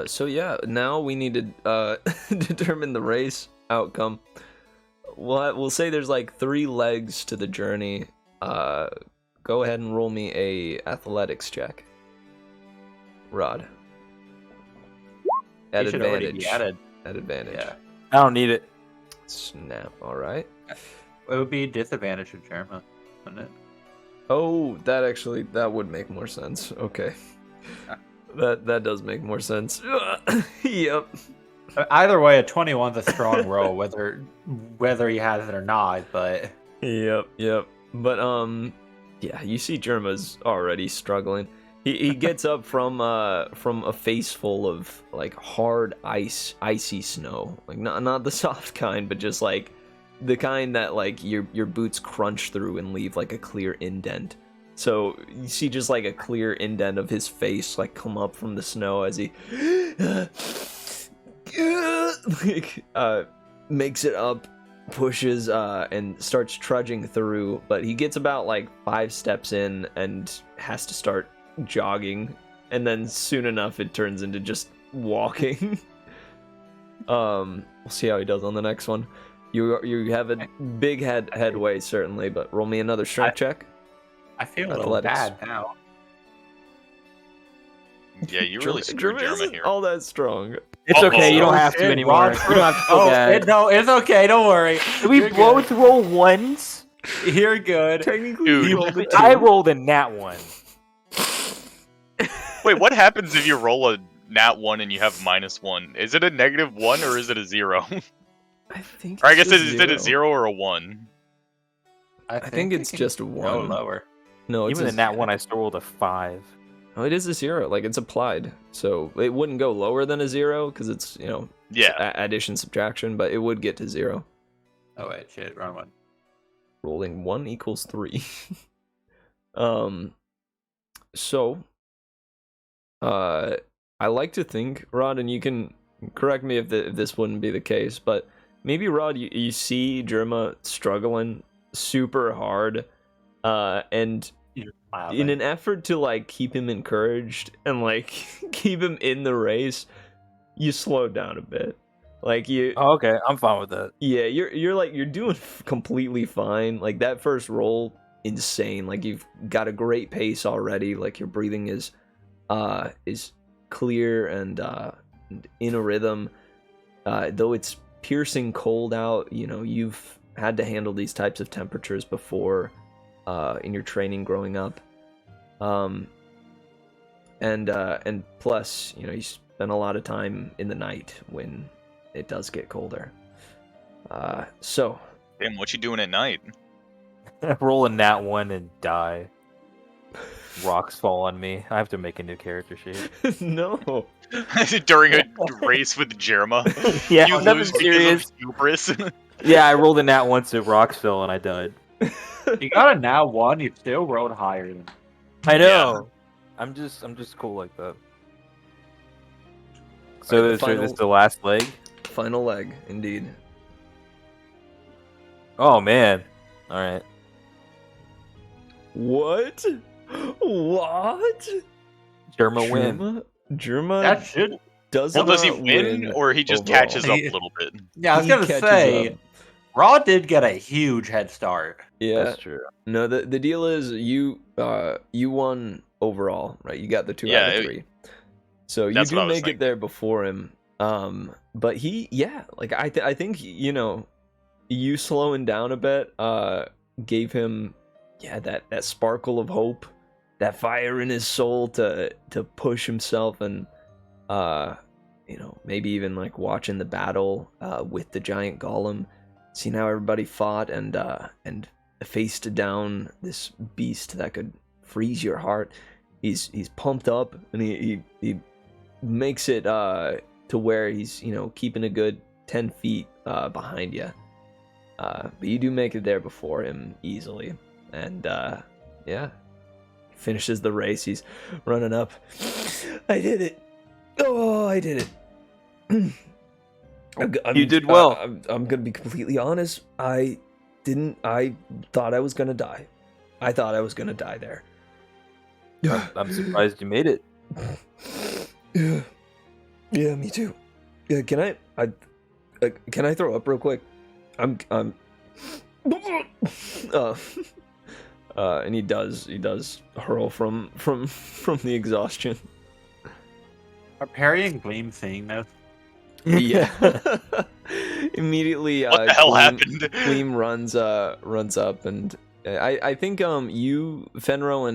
So yeah, now we need to determine the race outcome. We'll say there's like 3 legs to the journey. Go ahead and roll me a athletics check. Rod. At it should already advantage. be added. At advantage. Yeah. I don't need it. Snap. All right. It would be disadvantage of Jerma, wouldn't it? Oh, that would make more sense. Okay. That does make more sense. Yep. Either way, a 21's a strong roll, whether he has it or not. But Yep. But yeah, you see Jerma's already struggling. He gets up from a face full of like hard icy snow, like not the soft kind, but just like the kind that like your boots crunch through and leave like a clear indent. So you see just like a clear indent of his face like come up from the snow as he makes it up, pushes and starts trudging through, but he gets about like 5 steps in and has to start jogging, and then soon enough it turns into just walking. We'll see how he does on the next one. You have a big headway certainly, but roll me another strength check. I feel a little bad now. Yeah, you really screwed Jerma here. All that strong. It's okay. You don't have to anymore. You don't have to feel bad. No, it's okay. Don't worry. We both roll 1s. You're good. Technically, Dude, you rolled a 2. I rolled a nat 1. Wait, what happens if you roll a nat 1 and you have -1? Is it a -1 or is it a 0? I think. Or I guess is it a 0 or a 1? I think it's just a 1. Go lower. No, it's Even in that one, I still rolled a 5. Oh, it is a 0. Like it's applied, so it wouldn't go lower than a 0 because it's Yeah. addition subtraction, but it would get to 0. Oh wait, shit, wrong one. Rolling 1 equals 3. So, I like to think, Rod, and you can correct me if this wouldn't be the case, but maybe, Rod, you see Jerma struggling super hard, and in an effort to like keep him encouraged and like keep him in the race, you slow down a bit. Like you. Oh, okay, I'm fine with that. Yeah, you're doing completely fine. Like that first roll, insane. Like you've got a great pace already. Like your breathing is clear and in a rhythm. Though it's piercing cold out, you've had to handle these types of temperatures before in your training growing up. And plus, you spend a lot of time in the night when it does get colder. So. Damn, what you doing at night? Roll a nat 1 and die. Rocks fall on me. I have to make a new character sheet. No. During a race with Jerma. Yeah, you lose because of hubris. Yeah, I rolled a nat 1 so rocks fell and I died. You got a nat 1, you still rolled higher than. I know. Yeah. I'm just cool like that. So right, this is the last leg? Final leg, indeed. Oh man. Alright. What? Jerma win. Jerma? That should does Well, does he not win, or he just overall. catches up a little bit? Yeah, I was He gonna catches say, up. Raw did get a huge head start. Yeah, That's true. no. The deal is you won overall, right? You got the 2 out Yeah, of 3, so you that's do what I was make it thinking. there before him. But like I think you slowing down a bit gave him that sparkle of hope, that fire in his soul to push himself and maybe even like watching the battle with the giant golem, seeing how everybody fought and faced down this beast that could freeze your heart. He's pumped up, and he makes it to where he's keeping a good 10 feet behind you. But you do make it there before him easily, and he finishes the race. He's running up. I did it. Oh, I did it. You did well. I'm gonna be completely honest. I thought I was gonna die. I thought I was gonna die there. I'm surprised you made it. Yeah, me too. Yeah, can I throw up real quick? I'm and he does hurl from the exhaustion. Are Perry and Gleam seeing this? Yeah. Immediately What the hell Gleam, happened? Gleam runs up, and I think you, Fenro,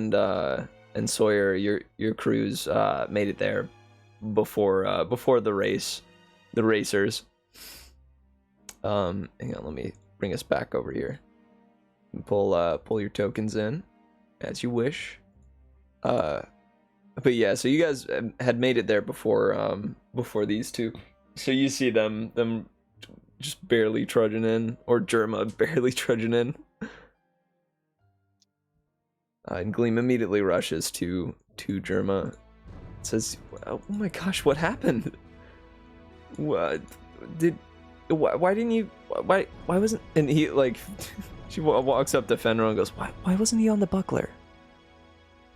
and Sawyer, your crews made it there before the racers. Hang on, let me bring us back over here. Pull your tokens in as you wish. But yeah, so you guys had made it there before these two. So you see them just barely trudging in, or Jerma barely trudging in. And Gleam immediately rushes to Jerma. Says, "Oh my gosh, what happened? What did? Why didn't you? Why wasn't?" And he like, she walks up to Fenro and goes, "Why wasn't he on the buckler?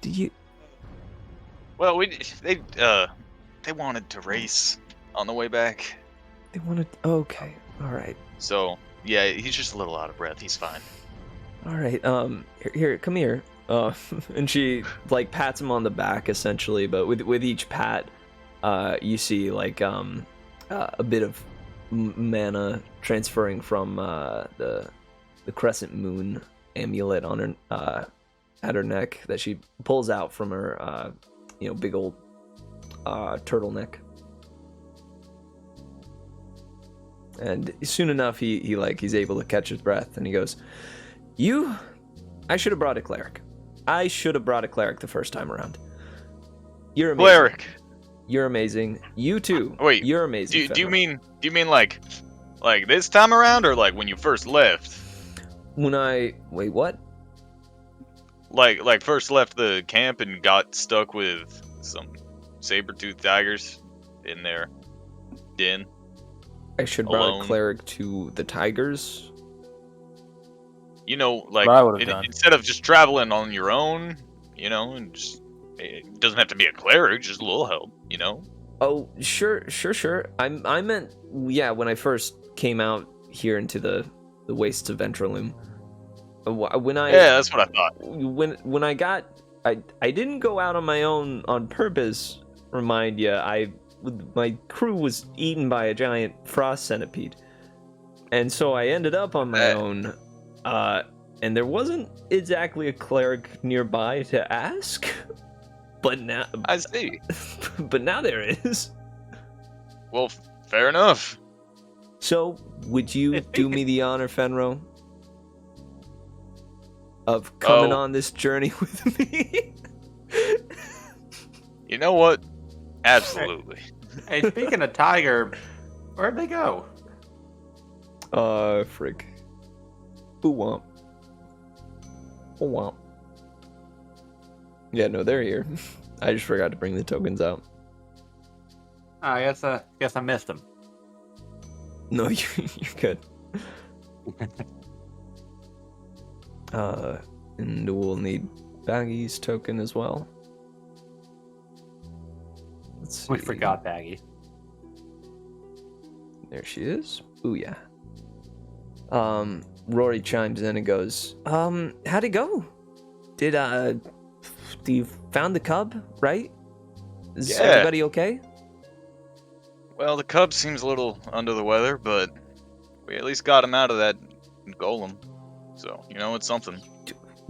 Did you?" Well, they wanted to race on the way back. They wanted. Okay, all right. So yeah, he's just a little out of breath. He's fine. All right. Here, come here. And she like pats him on the back essentially, but with each pat, you see like a bit of mana transferring from the crescent moon amulet on her at her neck that she pulls out from her big old turtleneck. And soon enough, he's able to catch his breath, and he goes, I should have brought a cleric. I should have brought a cleric the first time around. You're amazing. Cleric. You're amazing. You too. Wait, you're amazing. Do you mean like this time around, or like when you first left? Wait, what? Like first left the camp and got stuck with some Saber Tooth Tigers in their den. I should brought a cleric to the tigers. Like instead of just traveling on your own, and just it doesn't have to be a cleric, just a little help, Oh, sure. I meant, yeah, when I first came out here into the wastes of Ventraloom. Yeah, that's what I thought. When I didn't go out on my own on purpose. Remind you, my crew was eaten by a giant frost centipede, and so I ended up on my own. And there wasn't exactly a cleric nearby to ask, but now I see. But now there is. Well, fair enough. So, would you do me the honor, Fenro, of coming on this journey with me? You know what? Absolutely. Hey, speaking of tiger, where'd they go? Frick. Boo-womp. Boo-womp. Yeah, no, they're here. I just forgot to bring the tokens out. I guess I missed them. No, you're good. And we'll need Baggi's token as well. Let's see. We forgot Baggi. There she is. Booyah. Rory chimes in and goes, how'd it go? Do you found the cub, right? Is Yeah. everybody okay? Well, the cub seems a little under the weather, but we at least got him out of that golem. So, it's something.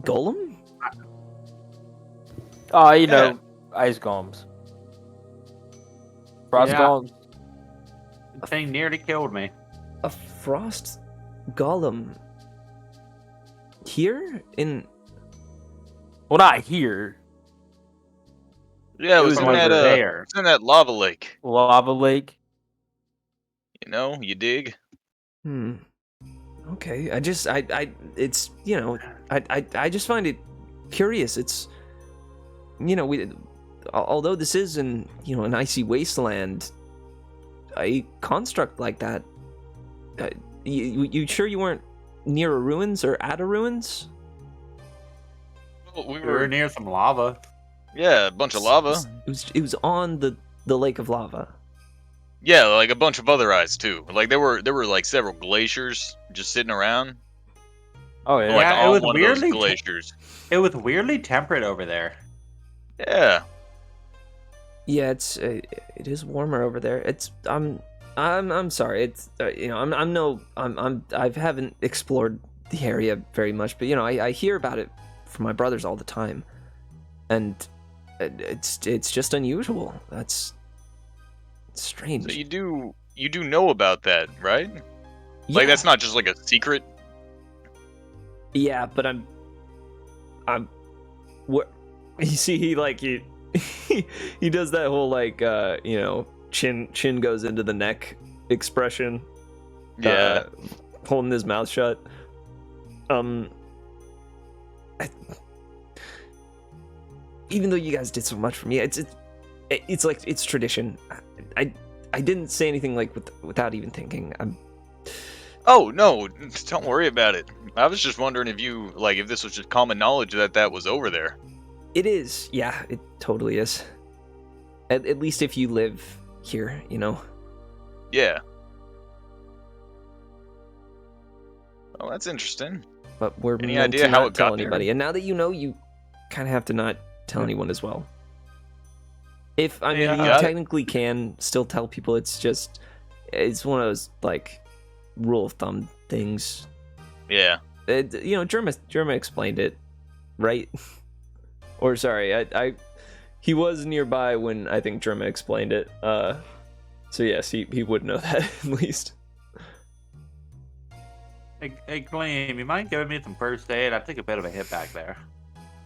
Golem? Oh, Yeah. ice golems. Frost Yeah. golems. The thing nearly killed me. A frost golem here in Well, not here. Yeah, it was from in that, over there. it's in that lava lake. Lava lake. You dig? Okay, I just find it curious. It's although this is an icy wasteland, a construct like that, you sure you weren't near a ruins or at a ruins? Well, We were near some lava. Yeah, a bunch of lava. It was on the lake of lava. Yeah, like a bunch of other eyes too. Like there were like several glaciers just sitting around. Oh yeah. Like Yeah, it on was one of those weirdly glaciers. It was weirdly temperate over there. Yeah. Yeah, it is warmer over there. It's I'm sorry. It's I haven't explored the area very much, but I hear about it from my brothers all the time, and it's just unusual. It's strange. So you do know about that, right? Yeah. Like that's not just like a secret. Yeah, but I'm what you see he does that whole chin goes into the neck expression. Yeah. Holding his mouth shut. Even though you guys did so much for me, it's like it's tradition. I didn't say anything without even thinking. Oh no, don't worry about it. I was just wondering if this was just common knowledge that was over there. It is. Yeah, it totally is. At least if you live here, Yeah. Oh, that's interesting. But we're Any meant idea to how not it tell got there? anybody. And now that you know, you kind of have to not tell anyone as well. You Got it. technically can still tell people. It's one of those rule of thumb things. Yeah. Jerma explained it, right? Or sorry, he was nearby when I think Jerma explained it. So yes, he would know that at least. Hey, Gleam, you mind giving me some first aid? I took a bit of a hit back there.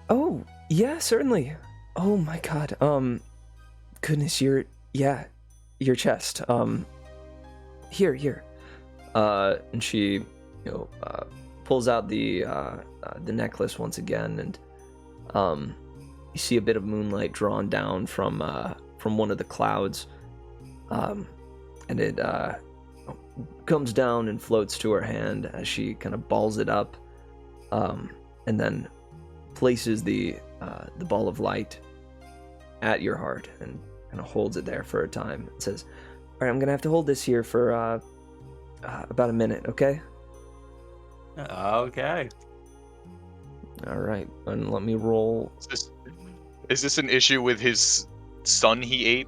Oh yeah, certainly. Oh my god. Goodness, your chest. Here. And she, pulls out the necklace once again, and you see a bit of moonlight drawn down from one of the clouds, and it comes down and floats to her hand as she kind of balls it up, and then places the ball of light at your heart and kind of holds it there for a time. It says, "All right, I'm gonna have to hold this here for about a minute, okay?" Okay. All right, and let me roll. Is this an issue with his son he ate?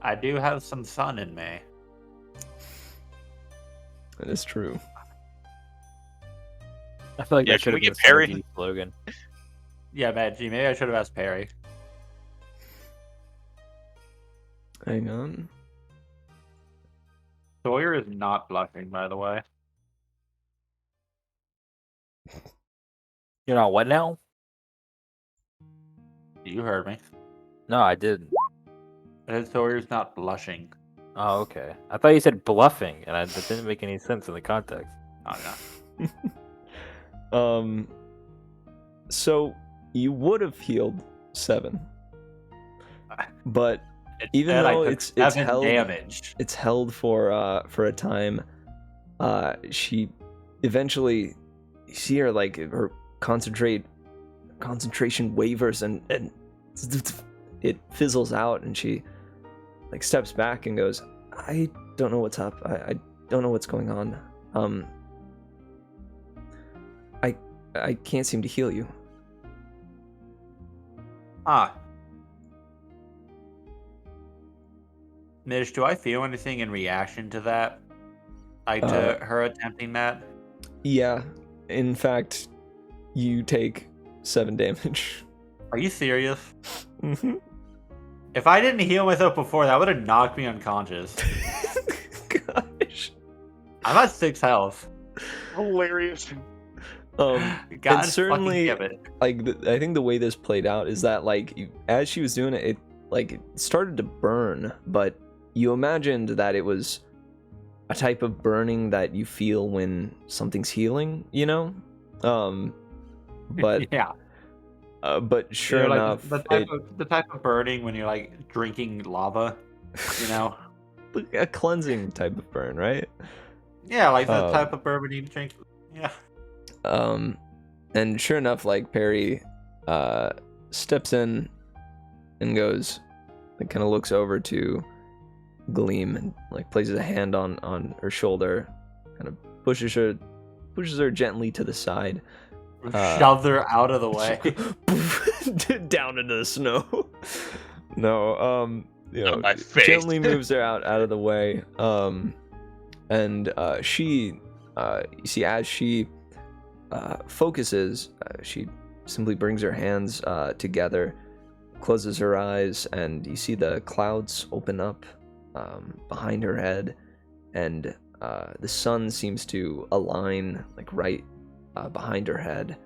I do have some sun in me. That is true. I feel like Yeah, that can should we have get been a Perry? synergy slogan. Yeah, Maggie, maybe I should have asked Perry. Hang on. Sawyer is not bluffing, by the way. You're not what now? You heard me. No, I didn't. I said Sawyer's not blushing. Oh, okay. I thought you said bluffing, and that didn't make any sense in the context. Oh, no. So you would have healed 7, but even Instead, I though took it's 7 held damage. it's held for a time, she eventually, you see her her concentration wavers and it fizzles out, and she like steps back and goes, I don't know what's up. I don't know what's going on. I can't seem to heal you. Mish, do I feel anything in reaction to that? Like to her attempting that? Yeah. In fact, you take 7 damage. Are you serious? Mm-hmm. If I didn't heal myself before, that would have knocked me unconscious. Gosh. I'm at 6 health. Hilarious. God and certainly, fucking give it. like, I think the way this played out is that, like, as she was doing it, it started to burn, but you imagined that it was a type of burning that you feel when something's healing, you know? But yeah. But sure enough, the type of burning when you're like drinking lava, you know, a cleansing type of burn, right? Yeah, like the type of bourbon you drink. Yeah. And sure enough, like Perry, steps in and goes, and kind of looks over to Gleam and like places a hand on her shoulder, kind of pushes her gently to the side. Shoves her out of the way. Down into the snow. No, you know, my face. Gently moves her out of the way. And she, you see, as she focuses, she simply brings her hands together, closes her eyes, and you see the clouds open up behind her head, and the sun seems to align like right behind her head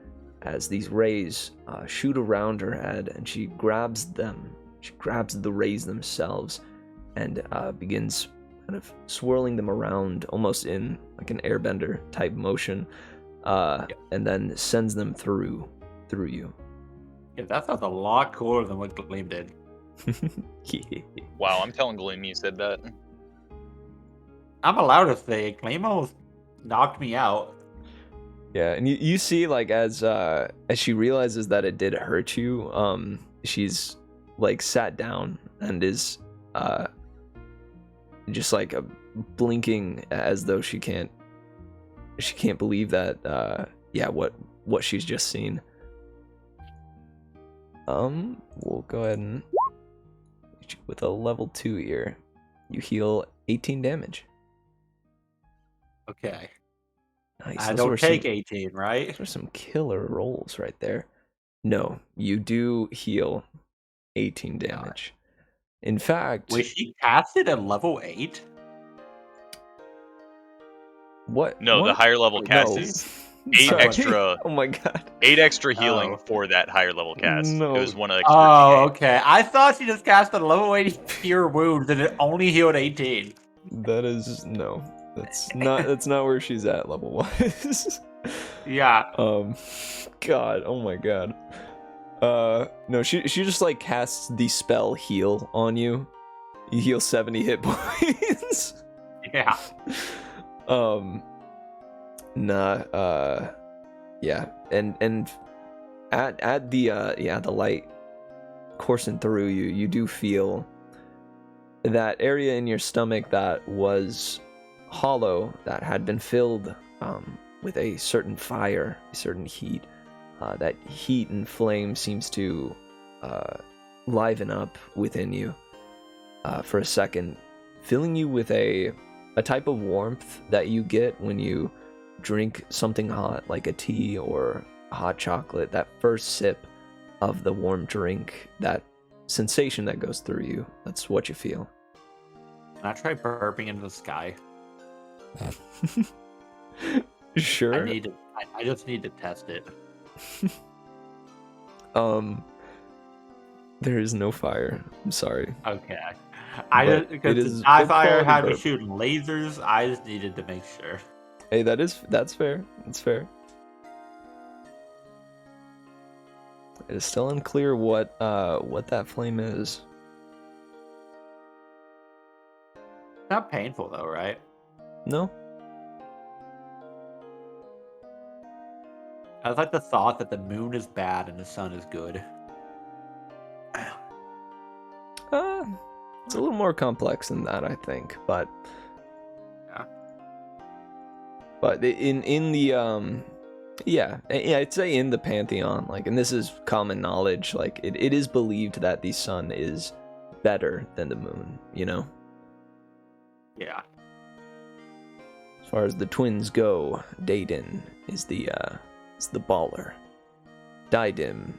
as these rays shoot around her head, and she grabs them. She grabs the rays themselves and begins kind of swirling them around almost in like an airbender type motion, and then sends them through you. Yeah, that sounds a lot cooler than what Gleam did. Yeah. Wow, I'm telling Gleam you said that. I'm allowed to say it. Gleam almost knocked me out. Yeah, and you see, like, as she realizes that it did hurt you, she's like sat down and is just like blinking as though she can't believe that what she's just seen. We'll go ahead and with a level 2 ear, you heal 18 damage. Okay. Nice. I don't take 18, right? Those are some killer rolls right there. No, you do heal 18 damage. In fact... Wait, she cast it at level 8? What? No, what? the higher level cast No. is 8 Sorry. extra. Oh my god. 8 extra healing Oh. for that higher level cast. No. It was one extra. Oh, okay. I thought she just cast a level 80 cure wounds and it only healed 18. That is... No. That's not where she's at level wise. Yeah. God, oh my god. No, she just like casts the spell heal on you. You heal 70 hit points. Yeah. Yeah, and at the light coursing through you, you do feel that area in your stomach that was hollow, that had been filled with a certain fire, a certain heat. That heat and flame seems to liven up within you for a second, filling you with a type of warmth that you get when you drink something hot, like a tea or hot chocolate. That first sip of the warm drink, that sensation that goes through you, that's what you feel. Can I try burping into the sky? Sure. I just need to test it. There is no fire. I'm sorry. Okay. But Because it the is Sky good Fire quality had me burp. shooting lasers, I just needed to make sure. Hey, that's fair. That's fair. It is still unclear what that flame is. Not painful though, right? No? I like the thought that the moon is bad and the sun is good. It's a little more complex than that, I think, but Yeah. But in the yeah, I'd say in the pantheon, like, and this is common knowledge, like it is believed that the sun is better than the moon, you know? Yeah. As far as the twins go, Daden is the baller. Diadem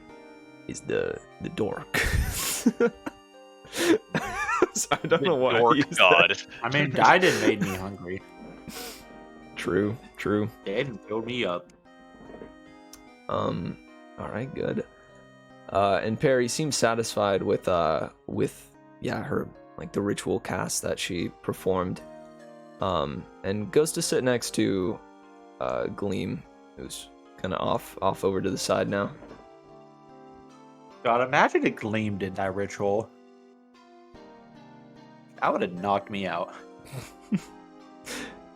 is the dork. I don't know why. Dork I used god. that. I mean, Dyden made me hungry. True. Dyden filled me up. All right, good. And Perry seems satisfied with her, like, the ritual cast that she performed. And goes to sit next to Gleam, who's kind of off over to the side now. God, imagine if Gleam did that ritual. That would have knocked me out.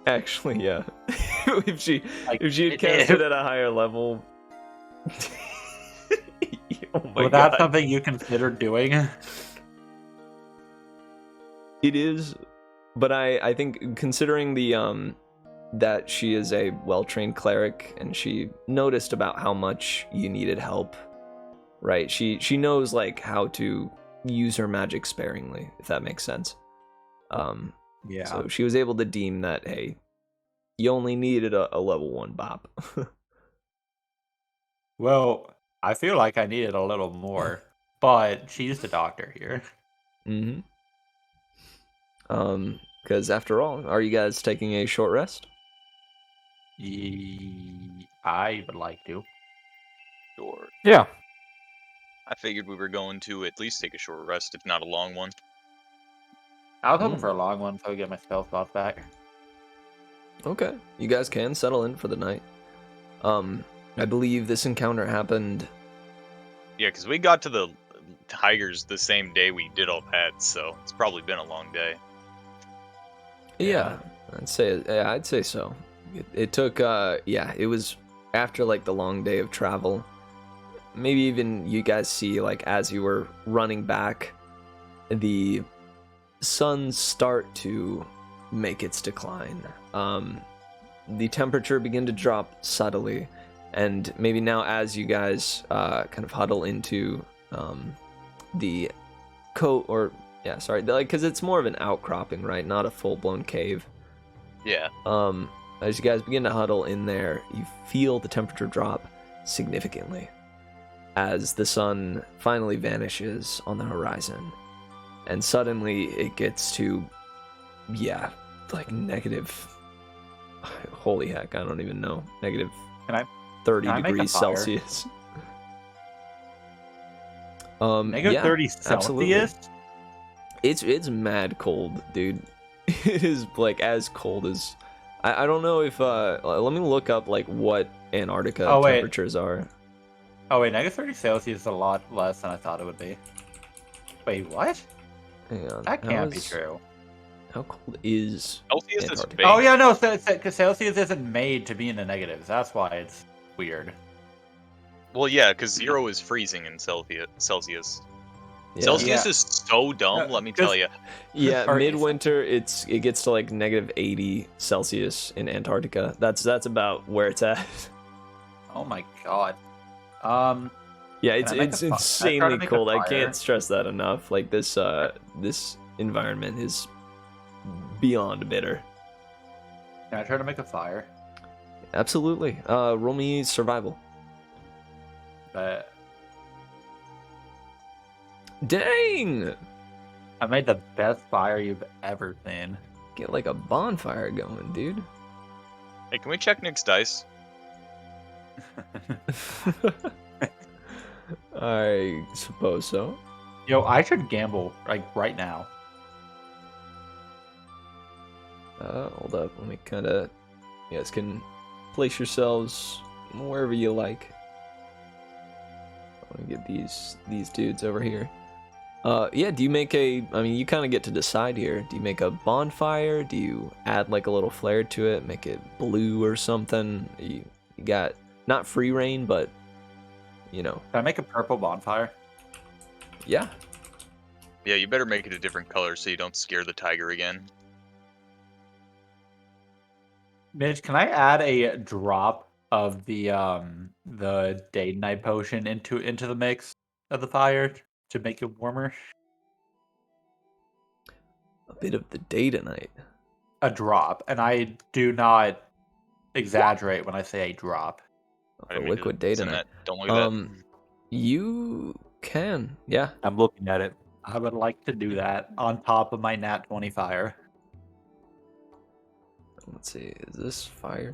Actually, yeah. if she had it- cast it at a higher level. Oh my Was that god. something you considered doing? It is, but I think considering the that she is a well-trained cleric and she noticed about how much you needed help, right? She knows, like, how to use her magic sparingly, if that makes sense. Yeah. So she was able to deem that, hey, you only needed a level 1 bop. Well, I feel like I needed a little more, but she's the doctor here. Mm-hmm. Because after all, are you guys taking a short rest? I would like to. Sure. Yeah. I figured we were going to at least take a short rest, if not a long one. I was hoping for a long one so I get my spell slots back. Okay, you guys can settle in for the night. I believe this encounter happened. Yeah, because we got to the tigers the same day we did all pets, so it's probably been a long day. Yeah, I'd say so. It took it was after, like, the long day of travel. Maybe even you guys see, like, as you were running back, the sun start to make its decline. The temperature began to drop subtly, and maybe now as you guys kind of huddle into the because it's more of an outcropping, right? Not a full-blown cave. Yeah. As you guys begin to huddle in there, you feel the temperature drop significantly as the sun finally vanishes on the horizon. And suddenly it gets to, like negative, holy heck, I don't even know, negative Can 30 I make a degrees fire? Celsius. Negative 30 Celsius? It's mad cold, dude. It is, like, as cold as... I don't know if... let me look up, like, what Antarctica temperatures are. Oh, wait, negative 30 Celsius is a lot less than I thought it would be. Wait, what? Hang on. That can't be true. How cold is Celsius is Antarctica? big. Oh, yeah, no, because Celsius isn't made to be in the negatives. That's why it's weird. Well, yeah, because 0 is freezing in Celsius. Yeah. Celsius Yeah. is so dumb, let me tell you. Yeah, Or- midwinter, it gets to, like, negative 80 Celsius in Antarctica. That's about where it's at. Oh my god. Yeah, Can I make it's a fi- can I try to insanely make a cold. I fire? can't stress that enough. Like, this environment is beyond bitter. Can I try to make a fire? Absolutely. Roll me survival. But Dang! I made the best fire you've ever seen. Get, like, a bonfire going, dude. Hey, can we check Nick's dice? I suppose so. Yo, I should gamble, like, right now. Hold up. Let me kind of... You guys can place yourselves wherever you like. I want to get these dudes over here. Yeah, do you make a... I mean, you kind of get to decide here. Do you make a bonfire? Do you add, like, a little flare to it? Make it blue or something? You got... Not free reign, but... You know. Can I make a purple bonfire? Yeah. Yeah, you better make it a different color so you don't scare the tiger again. Mitch, can I add a drop of the day and night potion into the mix of the fire to make it warmer? A bit of the day tonight. A drop, and I do not exaggerate when I say a drop. I For didn't mean to liquid day send tonight. that. Don't look at that. You can, yeah. I'm looking at it. I would like to do that on top of my nat 20 fire. Let's see, is this fire?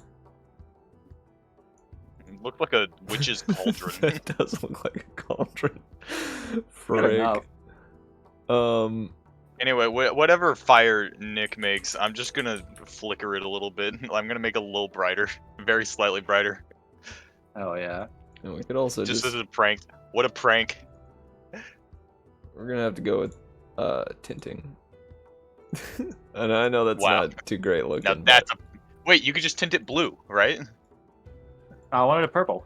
It looked like a witch's cauldron. That does look like a cauldron. Good Frick. enough. Anyway, whatever fire Nick makes, I'm just gonna flicker it a little bit. I'm gonna make it a little brighter, very slightly brighter, Oh yeah. And we could also just just as a prank. What a prank! we're gonna have to go with tinting. And I know that's Wow. not too great looking. Now that's a wait. You could just tint it blue, right? I wanted a purple.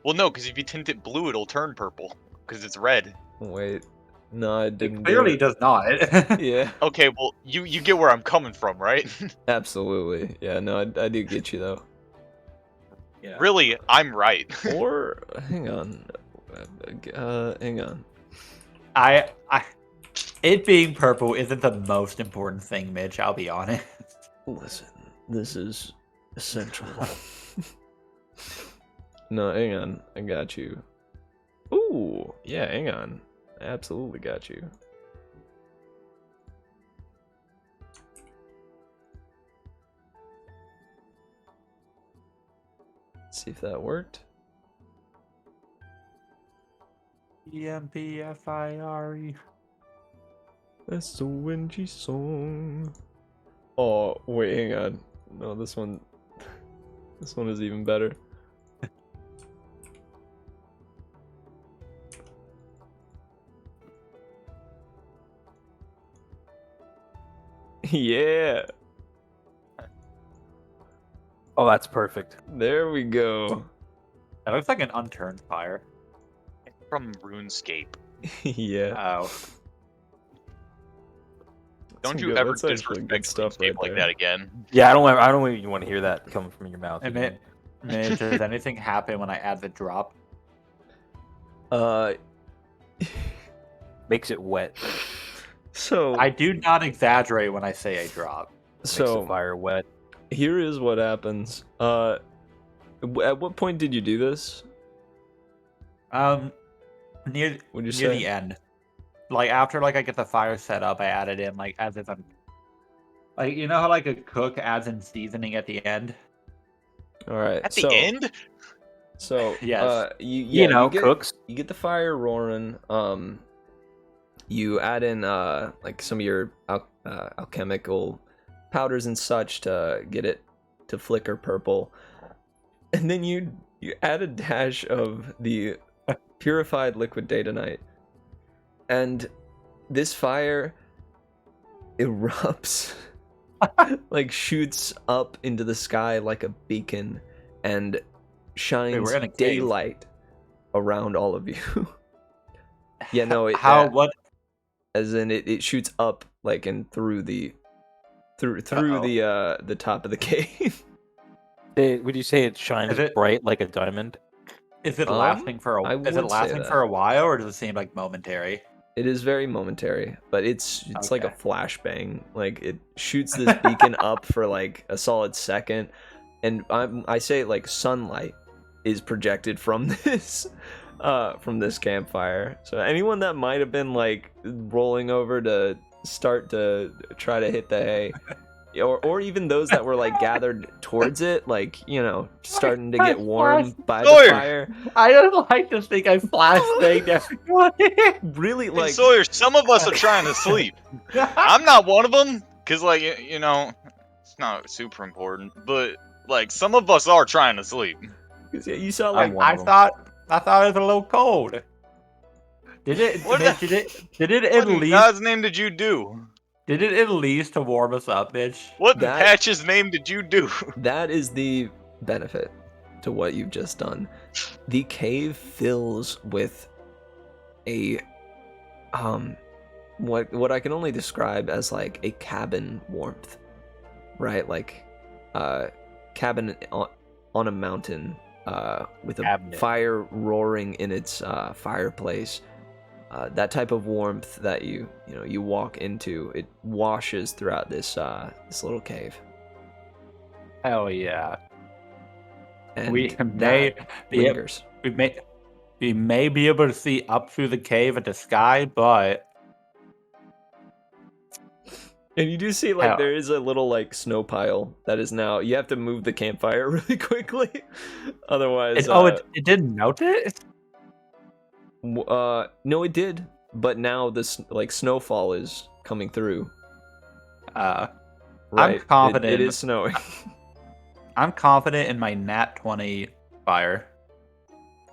Well, no, because if you tint it blue, it'll turn purple because it's red. Wait, no, I didn't. It clearly get does not. it. Yeah, Okay, well, you get where I'm coming from, right? absolutely. Yeah, no, I do get you though. Yeah. Really, I'm right. Or hang on, hang on. I it being purple isn't the most important thing, Mitch, I'll be honest. Listen, this is essential. No, hang on, I got you. Ooh, yeah, hang on, I absolutely got you. See if that worked. EMPFIRE. That's the windy song. Oh, wait, hang on. No, this one is even better. Yeah, Oh, that's perfect. there we go. That looks like an unturned fire. From RuneScape. Yeah. Oh. Don't Some you good- ever that's actually good disrespect stuff RuneScape right like there. that again? Yeah, I don't even want to hear that coming from your mouth. And Mitch, does anything happen when I add the drop? Makes it wet. So I do not exaggerate when I say a drop. Makes so the fire wet. here is what happens. At what point did you do this? Near Would you near say? the end. Like after like I get the fire set up, I add it in like as if I'm like, you know how like a cook adds in seasoning at the end? All right. At the so, end? So Yes. You know, get, cooks. You get the fire roaring. You add in like some of your alchemical powders and such to get it to flicker purple, and then you add a dash of the purified liquid datanite, and this fire erupts, like shoots up into the sky like a beacon, and shines we're in a cave. daylight around all of you. Yeah, no, What? as in it shoots up like and through the the top of the cave. Would you say it shines Is it- bright like a diamond? Is it Um, lasting for I a is would it say lasting that. for a while or does it seem like momentary? It is very momentary, but it's like a Okay. flashbang. Like it shoots this beacon up for like a solid second, and I say like sunlight is projected from this campfire. So anyone that might have been like rolling over to start to try to hit the hay, or even those that were like gathered towards it, like, you know, starting to get warm by the Sawyer! fire. I don't like to think I flashbanged everybody. Really, Hey, like, Sawyer, some of us are trying to sleep. I'm not one of them, because, like, you know, it's not super important, but, like, some of us are trying to sleep. you saw like I'm one I of them. thought it was a little cold. Did it? What Mitch, the- did it at What in least? God's name did you do? Did it at least to warm us up, Mitch? What in That- Patch's name did you do? that is the benefit to what you've just done. The cave fills with a what I can only describe as like a cabin warmth, right? Like cabin on a mountain with a Cabinet. fire roaring in its fireplace. That type of warmth that you walk into, it washes throughout this little cave. Hell yeah. And We that may be lingers. we may be able to see up through the cave at the sky, but And you do see like How? there is a little like snow pile that is now. You have to move the campfire really quickly, otherwise. it didn't melt it. No, it did, but now this like snowfall is coming through. I'm Right, confident. It is snowing. I'm confident in my nat 20 fire.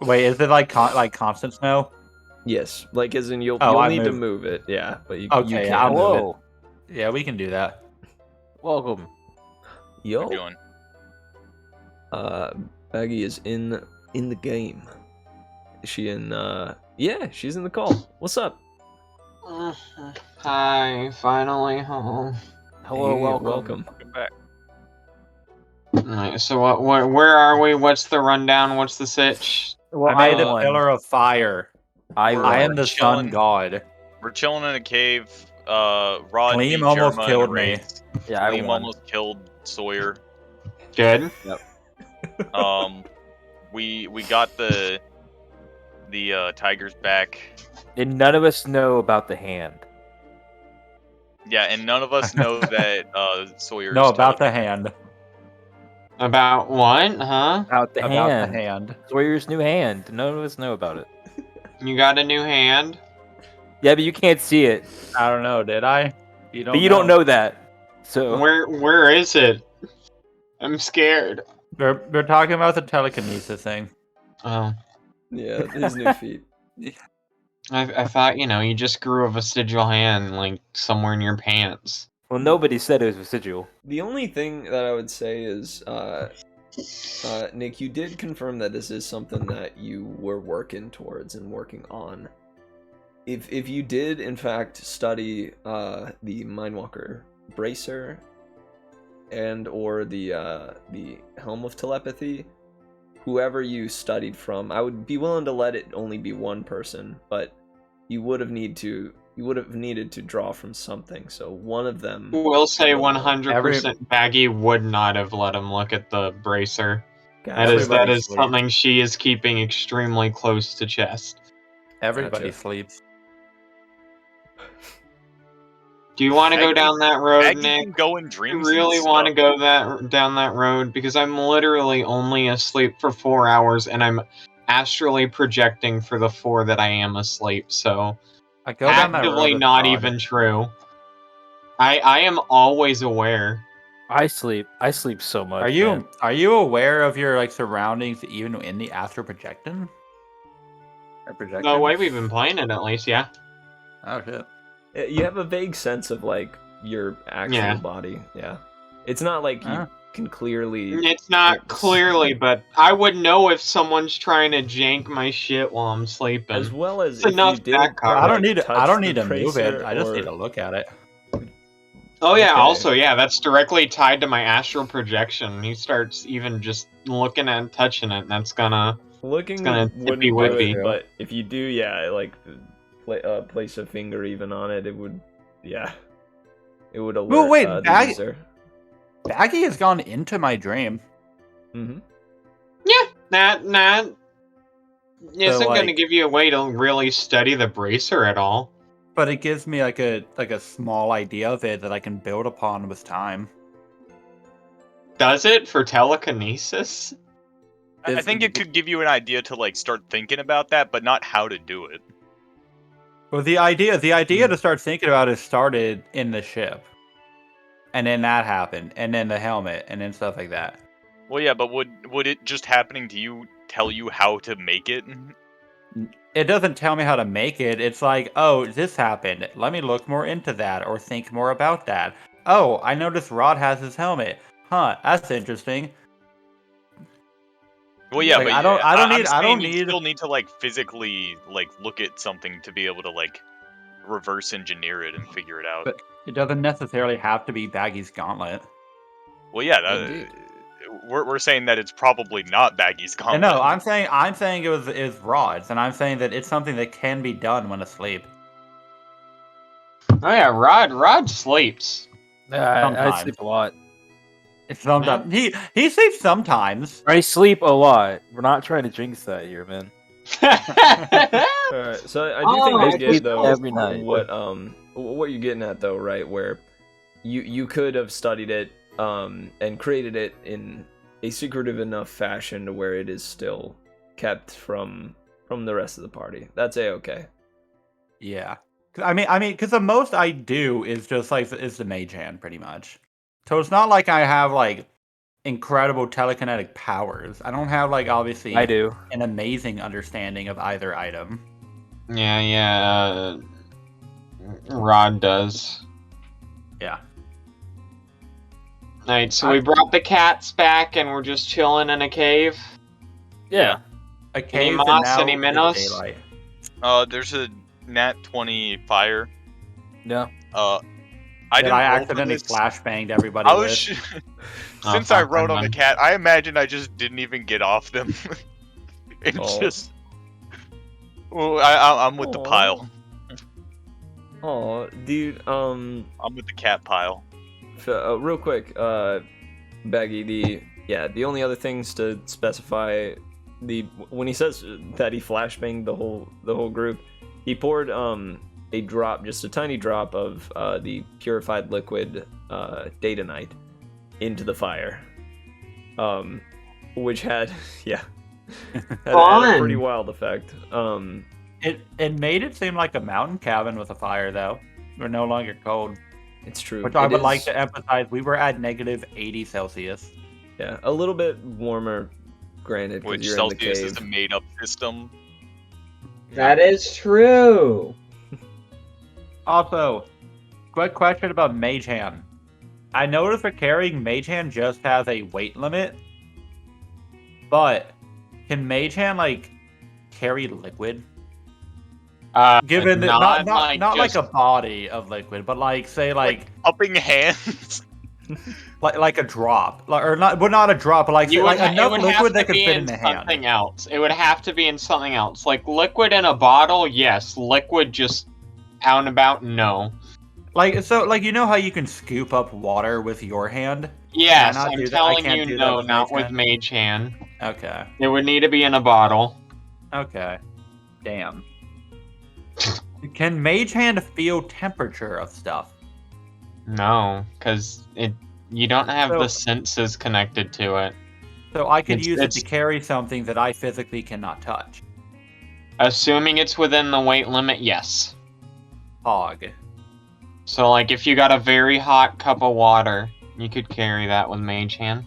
Wait, is it like constant snow? Yes, like as in you'll I need to moved. move it. Yeah, but you Okay, can't I'll move move it. Yeah, we can do that. Welcome. it. Yo, What are you doing? Baggi is in the game. Is she in? Yeah, she's in the call. What's up? Hi, finally home. Hello, Hey, welcome. welcome. Welcome back. Alright, so where are we? What's the rundown? What's the sitch? Well, I made a won. pillar of fire. I We're- I won. am the chilling. sun god. We're chilling in a cave. Rod Gleam beat almost Jerma in killed a me. race. Yeah, I Gleam won. almost killed Sawyer. Good. We got the tigers back. And none of us know about the hand. Yeah, and none of us know that Sawyer. No, about the hand. About what? Huh? About the About hand. the hand. Sawyer's new hand. None of us know about it. You got a new hand? Yeah, but you can't see it. I don't know. Did I? You don't. But you don't know that. So Where is it? I'm scared. We're talking about the telekinesis thing. Oh. Yeah, his new feet. I thought, you just grew a vestigial hand, like, somewhere in your pants. well, nobody said it was residual. The only thing that I would say is, Nick, you did confirm that this is something that you were working towards and working on. If you did, in fact, study the Mindwalker Bracer and or the Helm of Telepathy, whoever you studied from, I would be willing to let it only be one person, but you would have needed to draw from something. So one of them. We'll say Every- 100% Baggy would not have let him look at the bracer. That Gotcha. is something she is keeping extremely close to chest. Everybody Gotcha. sleeps. Do you want to go Baggy- down that road, Baggy Nick? can go in You dreams. really and want to stuff. go down that road? Because I'm literally only asleep for 4 hours, and I'm astrally projecting for the 4 that I am asleep. So I go down that road. actively with not God. even true. I am always aware. I sleep so much. Are you aware of your surroundings even in the astral projection? Or projection? The way we've been playing it, at least, yeah. Oh shit. You have a vague sense of like your actual Yeah. body. Yeah, it's not like you Huh. can clearly. It's not It's- clearly, but I would know if someone's trying to jank my shit while I'm sleeping. As well as It's if enough you did. background. I don't like, need touch to the move it. bracer I just or- need to look at it. Oh yeah, Okay. also, yeah, that's directly tied to my astral projection. He starts even just looking at and touching it, and that's gonna... Looking It's gonna wouldn't tippy do whippy. it, but if you do, yeah, like place a finger even on it, it would, yeah, it would alert wait, the Bag- user. Baggy has gone into my dream. Mm-hmm. That isn't gonna like- give you a way to really study the bracer at all. But it gives me like a small idea of it that I can build upon with time. Does it for telekinesis? I think it could give you an idea to start thinking about that, but not how to do it. Well, the idea to start thinking about it started in the ship, and then that happened, and then the helmet, and then stuff like that. Well, yeah, but would it just happening to you tell you how to make it? It doesn't tell me how to make it. It's like, oh, this happened. Let me look more into that or think more about that. Oh, I noticed Rod has his helmet. Huh, that's interesting. Well, yeah, Like, but I don't I'm need- I saying don't you need- still need to physically look at something to be able to reverse engineer it and figure it out. But it doesn't necessarily have to be Baggi's gauntlet. Well, yeah, Indeed. we're saying that it's probably not Baggi's gauntlet. No, I'm saying it's rods, and I'm saying that it's something that can be done when asleep. Oh yeah, Rod sleeps. I sleep a lot. It's sometimes he sleeps sometimes. I sleep a lot. We're not trying to jinx that here, man. Alright, so I do think I get though every night. what you're getting at though, right? Where you could have studied it and created it in a secretive enough fashion to where it is still kept from the rest of the party. That's a-okay. Yeah. I mean, because the most I do is just like is the mage hand, pretty much. So it's not like I have like incredible telekinetic powers. I don't have like obviously I do. an amazing understanding of either item. Yeah. Rod does. Yeah. Alright, so we brought the cats back and we're just chilling in a cave. Yeah. A cave Mas, and now any is Minos? daylight. There's a nat 20 fire. No. I didn't roll for accidentally this. flashbanged everybody I with. was Oh, since I fuck, rode on man. the cat, I imagine I just didn't even get off them. It's Oh. just. Well, I'm with the Aw. pile. Oh, dude. I'm with the cat pile. Real quick, Baggy. The only other things to specify when he says that he flashbanged the whole group, he poured a drop, just a tiny drop of the purified liquid datanite into the fire, which had had a pretty wild effect. It made it seem like a mountain cabin with a fire, though. We're no longer cold. It's true. Which I It would like is- to emphasize, we were at negative 80 Celsius. Yeah, a little bit warmer, granted, because Which you're in the Celsius cave. is a made-up system. That is true. Also, quick question about Mage Hand. I noticed for carrying Mage Hand just has a weight limit, but can Mage Hand like carry liquid? Given that not like a body of liquid, but like say like Upping hands. like a drop, or not, but not a drop, but like, say, like enough liquid that could fit in the hand. Something else. It would have to be in something else, like liquid in a bottle. Yes, liquid just out and about. No. Like so, like you know how you can scoop up water with your hand? Yes, Can I not I'm do that? I telling can't you, do that no, with not Mage with Hand? Mage Hand. Okay. It would need to be in a bottle. Okay. Damn. Can Mage Hand feel temperature of stuff? No, because you don't have So- the senses connected to it. So I could It's- use it it's- to carry something that I physically cannot touch. Assuming it's within the weight limit, yes. Hog. So, like, if you got a very hot cup of water, you could carry that with Mage Hand.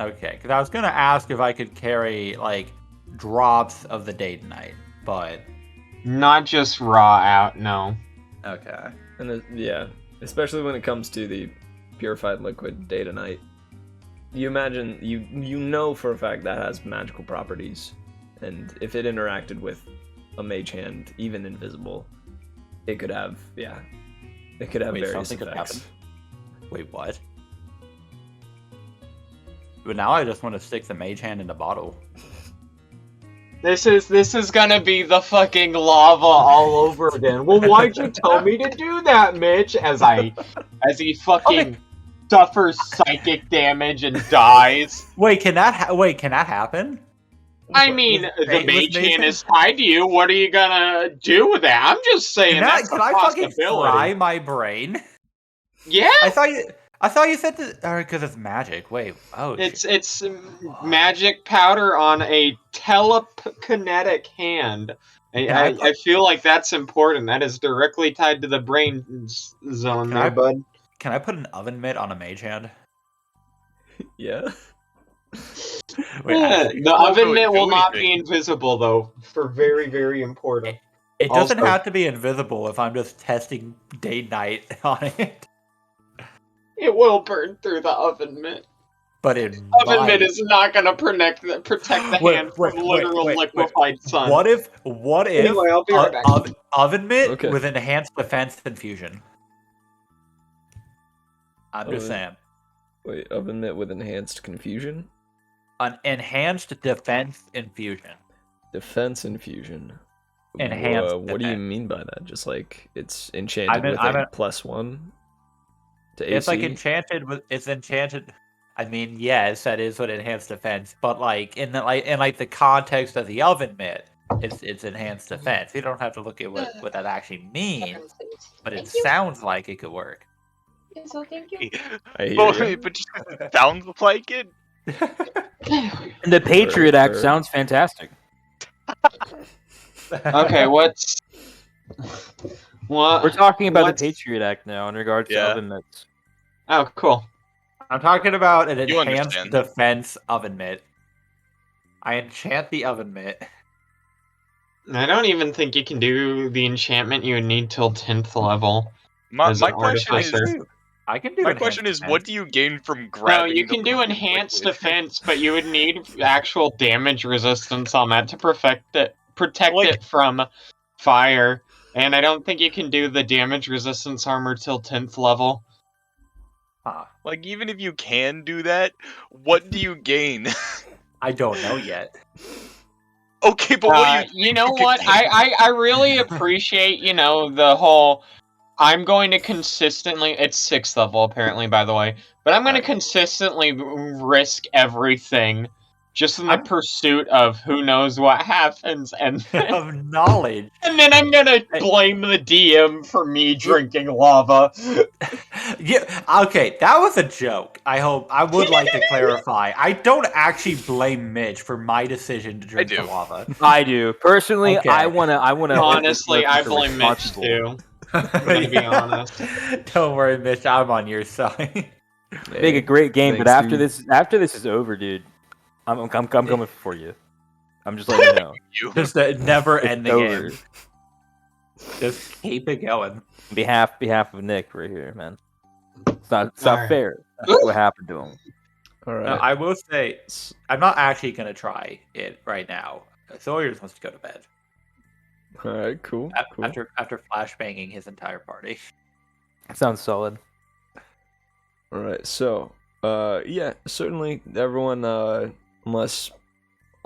Okay, because I was gonna ask if I could carry like drops of the Datanite, but Not just raw out, no. okay. And especially when it comes to the purified liquid datanite. You imagine, you know for a fact that has magical properties, and if it interacted with a mage hand, even invisible, it could have various something could effects. Wait, what? But now I just want to stick the Mage Hand in the bottle. This is gonna be the fucking lava all over again. Well, why'd you tell me to do that, Mitch? As he fucking suffers psychic damage and dies. Wait, can that happen? I mean, the Mage Hand is tied to you. What are you gonna do with that? I'm just saying that's a Can I fucking possibility. fry my brain? Yeah, I thought you said that because it's magic. Wait, oh, it's magic powder on a telekinetic hand. I feel like that's important. That is directly tied to the brain zone Can there, I- bud. Can I put an oven mitt on a Mage Hand? Yeah. Wait, actually, The Won't oven do mitt will not be anything. invisible, though, for very, very important. it doesn't also- have to be invisible if I'm just testing day night on it. It will burn through the oven mitt. But in Oven mitt is not gonna protect the hand from literal liquefied sun. What if Anyway, I'll be right back. oven mitt Okay. with enhanced defense infusion? I'm just saying. Wait, oven mitt with enhanced confusion? An enhanced defense infusion. Defense infusion. Enhanced What do you defense. mean by that? Just like it's enchanted with a +1 to AC? It's like enchanted with it's enchanted. I mean, yes, that is what enhanced defense, but like in the context of the oven mitt, it's enhanced defense. You don't have to look at what that actually means, but it sounds like it could work. So thank you. I hear you. But just sounds like it. And the Patriot Act Sure. sounds fantastic. Okay, what? We're talking about what's- the Patriot Act now in regards to Yeah. oven mitts. Oh, cool. I'm talking about an You enhanced understand. defense oven mitt. I enchant the oven mitt. I don't even think you can do the enchantment you would need till 10th level. My As an question is, artificer. I can do. my enhanced question is, defense. what do you gain from No, grabbing? you the can do food enhanced quickly? defense, but you would need actual damage resistance on that to protect it Like- it from fire. And I don't think you can do the damage resistance armor till 10th level. Like, even if you can do that, what do you gain? I don't know yet. Okay, but what do You know you can what? gain? I really appreciate, the whole I'm going to consistently it's 6th level apparently, by the way, but I'm going to consistently risk everything just in the pursuit of who knows what happens, and Of knowledge. and then I'm gonna blame the DM for me drinking lava. Yeah. Okay, that was a joke. I would like to clarify. I don't actually blame Mitch for my decision to drink the do. lava. I do personally. Okay. I wanna. Honestly, I blame Mitch too. I'm gonna be honest. Don't worry, Mitch. I'm on your side. Make a great game, but Thanks, after this is over, dude, I'm coming for you. I'm just letting you know. Just a never-ending over. game. Just keep it going. On behalf of Nick right here, man. It's not Alright. fair. That's what happened to him. All right. No, I will say, I'm not actually going to try it right now. Sawyer just wants to go to bed All right. Cool. Cool. after flashbanging his entire party. That sounds solid. All right. So, yeah, certainly everyone. Unless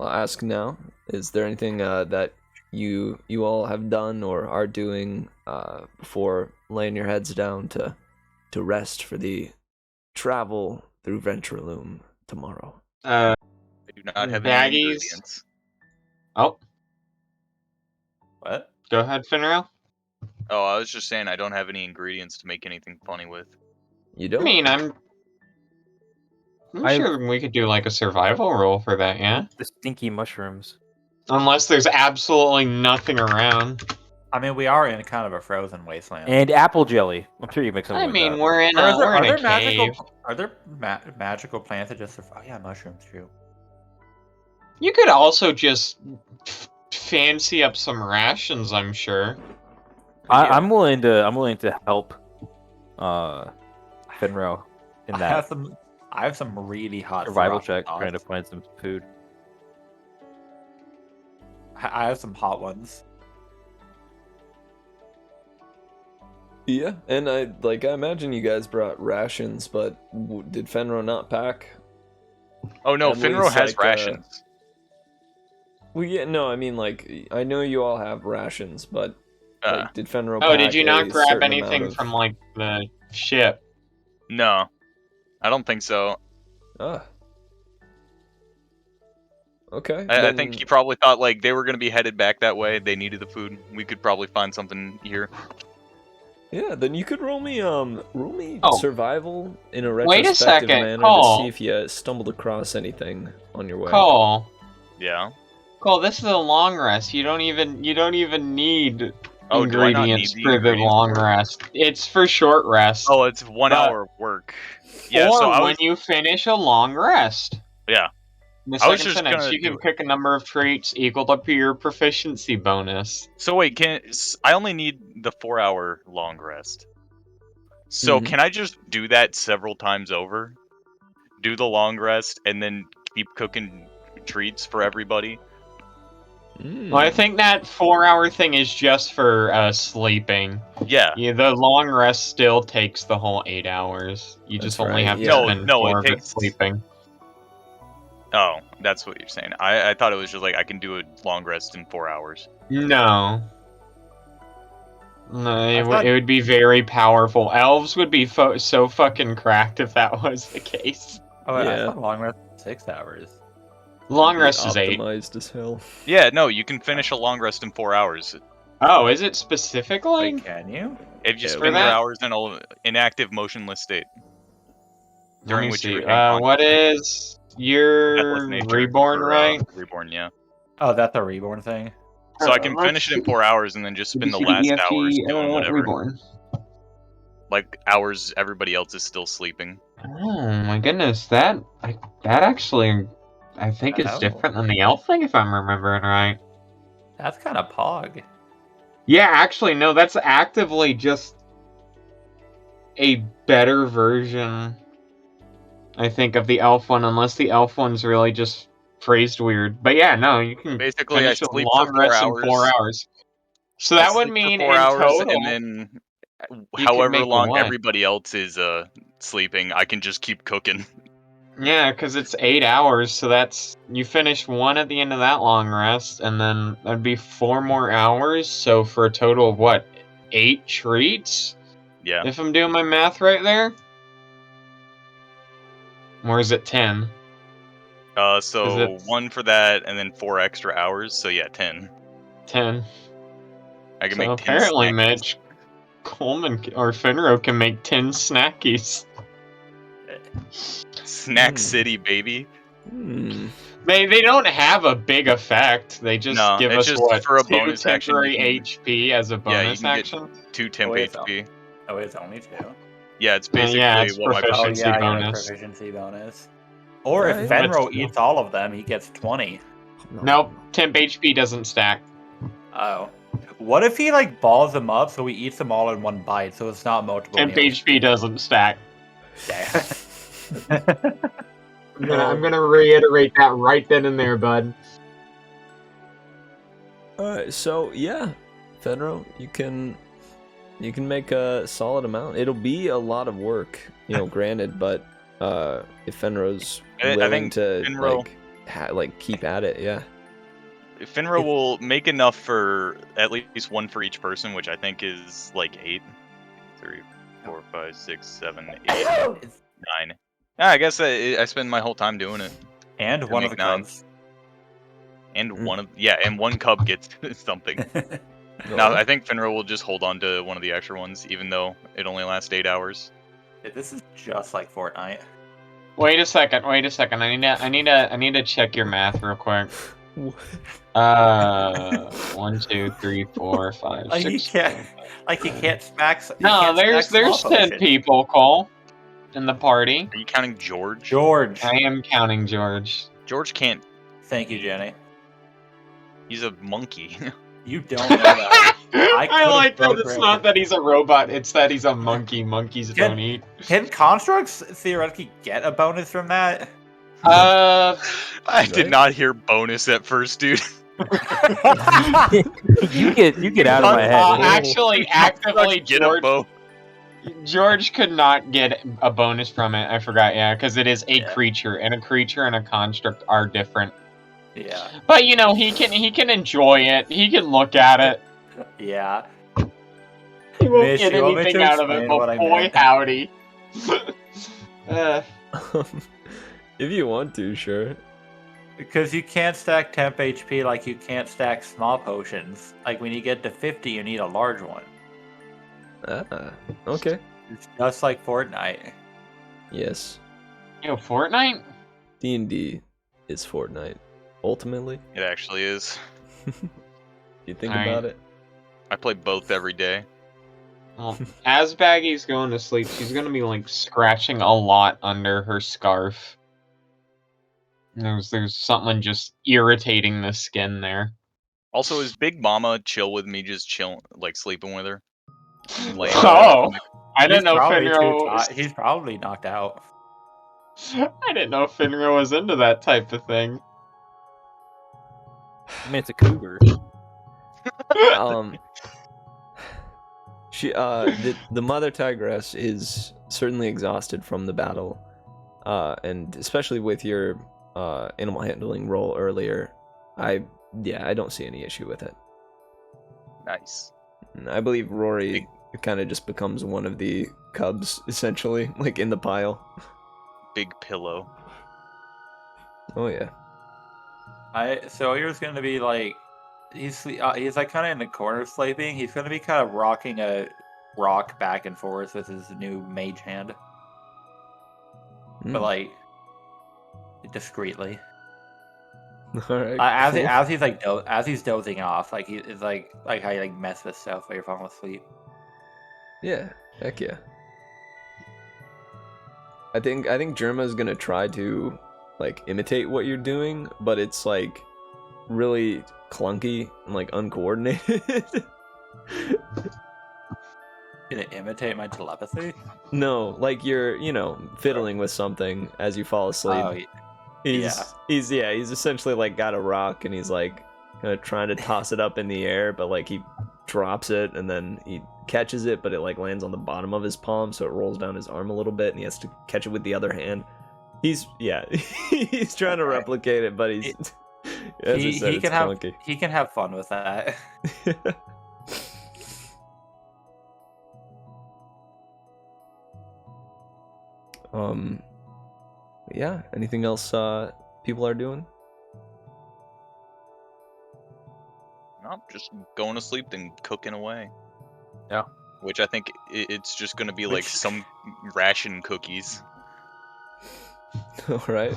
I'll ask now, is there anything that you all have done or are doing before laying your heads down to rest for the travel through Ventraloom tomorrow? I do not have any Baggies. ingredients. Oh, What? go ahead, Fenro. Oh, I was just saying I don't have any ingredients to make anything funny with. You I don't? mean, I'm sure we could do like a survival roll for that, yeah? The stinky mushrooms. Unless there's absolutely nothing around. I mean, we are in kind of a frozen wasteland. And apple jelly. I'm sure you can make something I like mean, that. we're in Are a there cave. magical plants that just survive? Oh, yeah, mushrooms too. You could also just fancy up some rations, I'm sure. I'm willing to help Fenro in that I have some really hot survival frosted check thoughts. trying to find some food. I have some hot ones. Yeah, and I imagine you guys brought rations, but did Fenro not pack? Oh no, At Finro least, has like, rations. Well, yeah, no, I mean, like, I know you all have rations, but like, did Fenro Oh, pack did you a not grab certain anything amount of... from like the ship? No, I don't think so. Ah. Okay. I then- think he probably thought like they were gonna be headed back that way. They needed the food. We could probably find something here. Yeah, then you could roll me Oh. survival in a Wait a retrospective second, manner Cole. to see if you stumbled across anything on your way. Cole, Yeah. this is a long rest. You don't even need Oh, do I not need ingredients the for the ingredients long for it? rest. It's for short rest. Oh, it's 1 But- hour of work. Yeah. or So I when was. you finish a long rest. Yeah. In the I was second just sentence, gonna you can do it. pick a number of traits equal to your proficiency bonus. So wait, I only need the 4 hour long rest. So Mhm. can I just do that several times over? do the long rest, and then keep cooking treats for everybody. Well, I think that 4-hour thing is just for sleeping. Yeah. The long rest still takes the whole 8 hours. You just That's only right, have to yeah. spend No, 4 it of it takes- sleeping. Oh, that's what you're saying. I thought it was just like I can do a long rest in 4 hours. No. No, it thought- would be very powerful. Elves would be so fucking cracked if that was the case. Oh, wait, I Yeah. thought long rest was 6 hours. Long Be rest is 8. optimized as hell. Yeah, no, you can finish a long rest in 4 hours. Oh, is it specifically? Wait, can you? If you Yeah, spend for your that- hours in an inactive, motionless state. Let During me which see. you retain What is your Deathless nature reborn, for, right? Reborn, yeah. Oh, that's a reborn thing. So I can finish it in 4 hours and then just spend the last hours doing whatever. Reborn. Like hours everybody else is still sleeping. Oh my goodness, that actually I think is Oh. different than the elf thing, if I'm remembering right. That's kind of pog. Yeah, actually, no, that's actively just a better version, I think, of the elf one, unless the elf one's really just phrased weird. But yeah, no, you can Basically, I finish a sleep long for 4 rest in hours. 4 hours. So I that would sleep for mean 4 in hours, total, and then you however could make long one. everybody else is sleeping, I can just keep cooking. Yeah, because it's 8 hours, so that's you finish one at the end of that long rest, and then that'd be 4 more hours. So for a total of what, 8 treats? Yeah. If I'm doing my math right there, or is it 10? So it's- 1 for that, and then 4 extra hours. So yeah, 10. 10. I can So make 10 apparently, snackies. Mitch, Coleman or Fenro can make 10 snackies. Snack City, baby. Hmm. They don't have a big effect. They just No, give it's us just what, for a 2 bonus action, you temporary can- HP as a Yeah, you bonus can get action. 2 temp Oh, wait, HP. Oh, it's only 2. Yeah, it's basically it's what my Oh, proficiency yeah, you're a bonus. proficiency bonus. Or if Right. Fenro That's- eats all of them, he gets 20. Nope, temp HP doesn't stack. Oh. What if he, like, balls them up so he eats them all in one bite, so it's not multiple Temp meals? HP doesn't stack. Damn. I'm gonna reiterate that right then and there, bud. Alright, so yeah, Fenro, you can make a solid amount. It'll be a lot of work, granted, but if Fenro's I willing think to Fenro- keep at it, yeah. Finro will make enough for at least 1 for each person, which I think is like 8. 3, 4, 5, 6, 7, 8, 9. Yeah, I guess I spend my whole time doing it. And To one of make the 9. cubs. And and 1 cub gets something. No, I think Finro will just hold on to one of the extra ones, even though it only lasts 8 hours. This is just like Fortnite. Wait a second. I need to check your math real quick. 1, 2, 3, 4, 5, Like, 6. you can't smack. No, there's 10 people, Cole, in the party. Are you counting George? George. I am counting George. George can't. Thank you, Jenny. He's a monkey. You don't know that. I could've like that it's programmed not it. that he's a robot, it's that he's a monkey. Monkeys don't eat. Can constructs theoretically get a bonus from that? I did not hear bonus at first, dude. You get out of my head. Actually, actively, Get a bow. George could not get a bonus from it. I forgot, yeah, because it is a creature, and a creature and a construct are different. Yeah. But he can enjoy it. He can look at it. Yeah. He won't Mitch, get you want me anything to out of it, explain but what I boy, meant? howdy. If you want to, sure. Because you can't stack temp HP like you can't stack small potions. Like when you get to 50, you need a large one. Okay. It's just like Fortnite. Yes. Yo, Fortnite? D&D is Fortnite. Ultimately. It actually is. You think Alright. about it? I play both every day. Well, as Baggy's going to sleep, she's gonna be like scratching a lot under her scarf. There's something just irritating the skin there. Also, is Big Mama chill with me just chilling, like sleeping with her? Laying Oh, I He's don't know, probably Fenro. He's probably knocked out. I didn't know Fenro was into that type of thing. I mean, it's a cougar. The mother tigress is certainly exhausted from the battle, and especially with your animal handling roll earlier, I don't see any issue with it. Nice. I believe Rory kind of just becomes one of the cubs, essentially, like in the pile. Big pillow. Oh yeah. Sawyer's gonna be like, he's like kind of in the corner sleeping. He's gonna be kind of rocking a rock back and forth with his new mage hand, but like discreetly. All right. As he's dozing off, like it's like how you like mess with stuff while you're falling asleep. Yeah. Heck yeah. I think Jerma's gonna try to like imitate what you're doing, but it's like really clunky and like uncoordinated. Gonna imitate my telepathy? No, like you're, fiddling with something as you fall asleep. Oh, He's essentially like got a rock and he's like kind of trying to toss it up in the air, but like he drops it and then he catches it, but it like lands on the bottom of his palm, so it rolls down his arm a little bit and he has to catch it with the other hand. He's trying to replicate it, but he's he can have fun with that. Yeah, anything else people are doing? No, just going to sleep and cooking away. Yeah. Which I think it's just gonna be like some ration cookies. All right,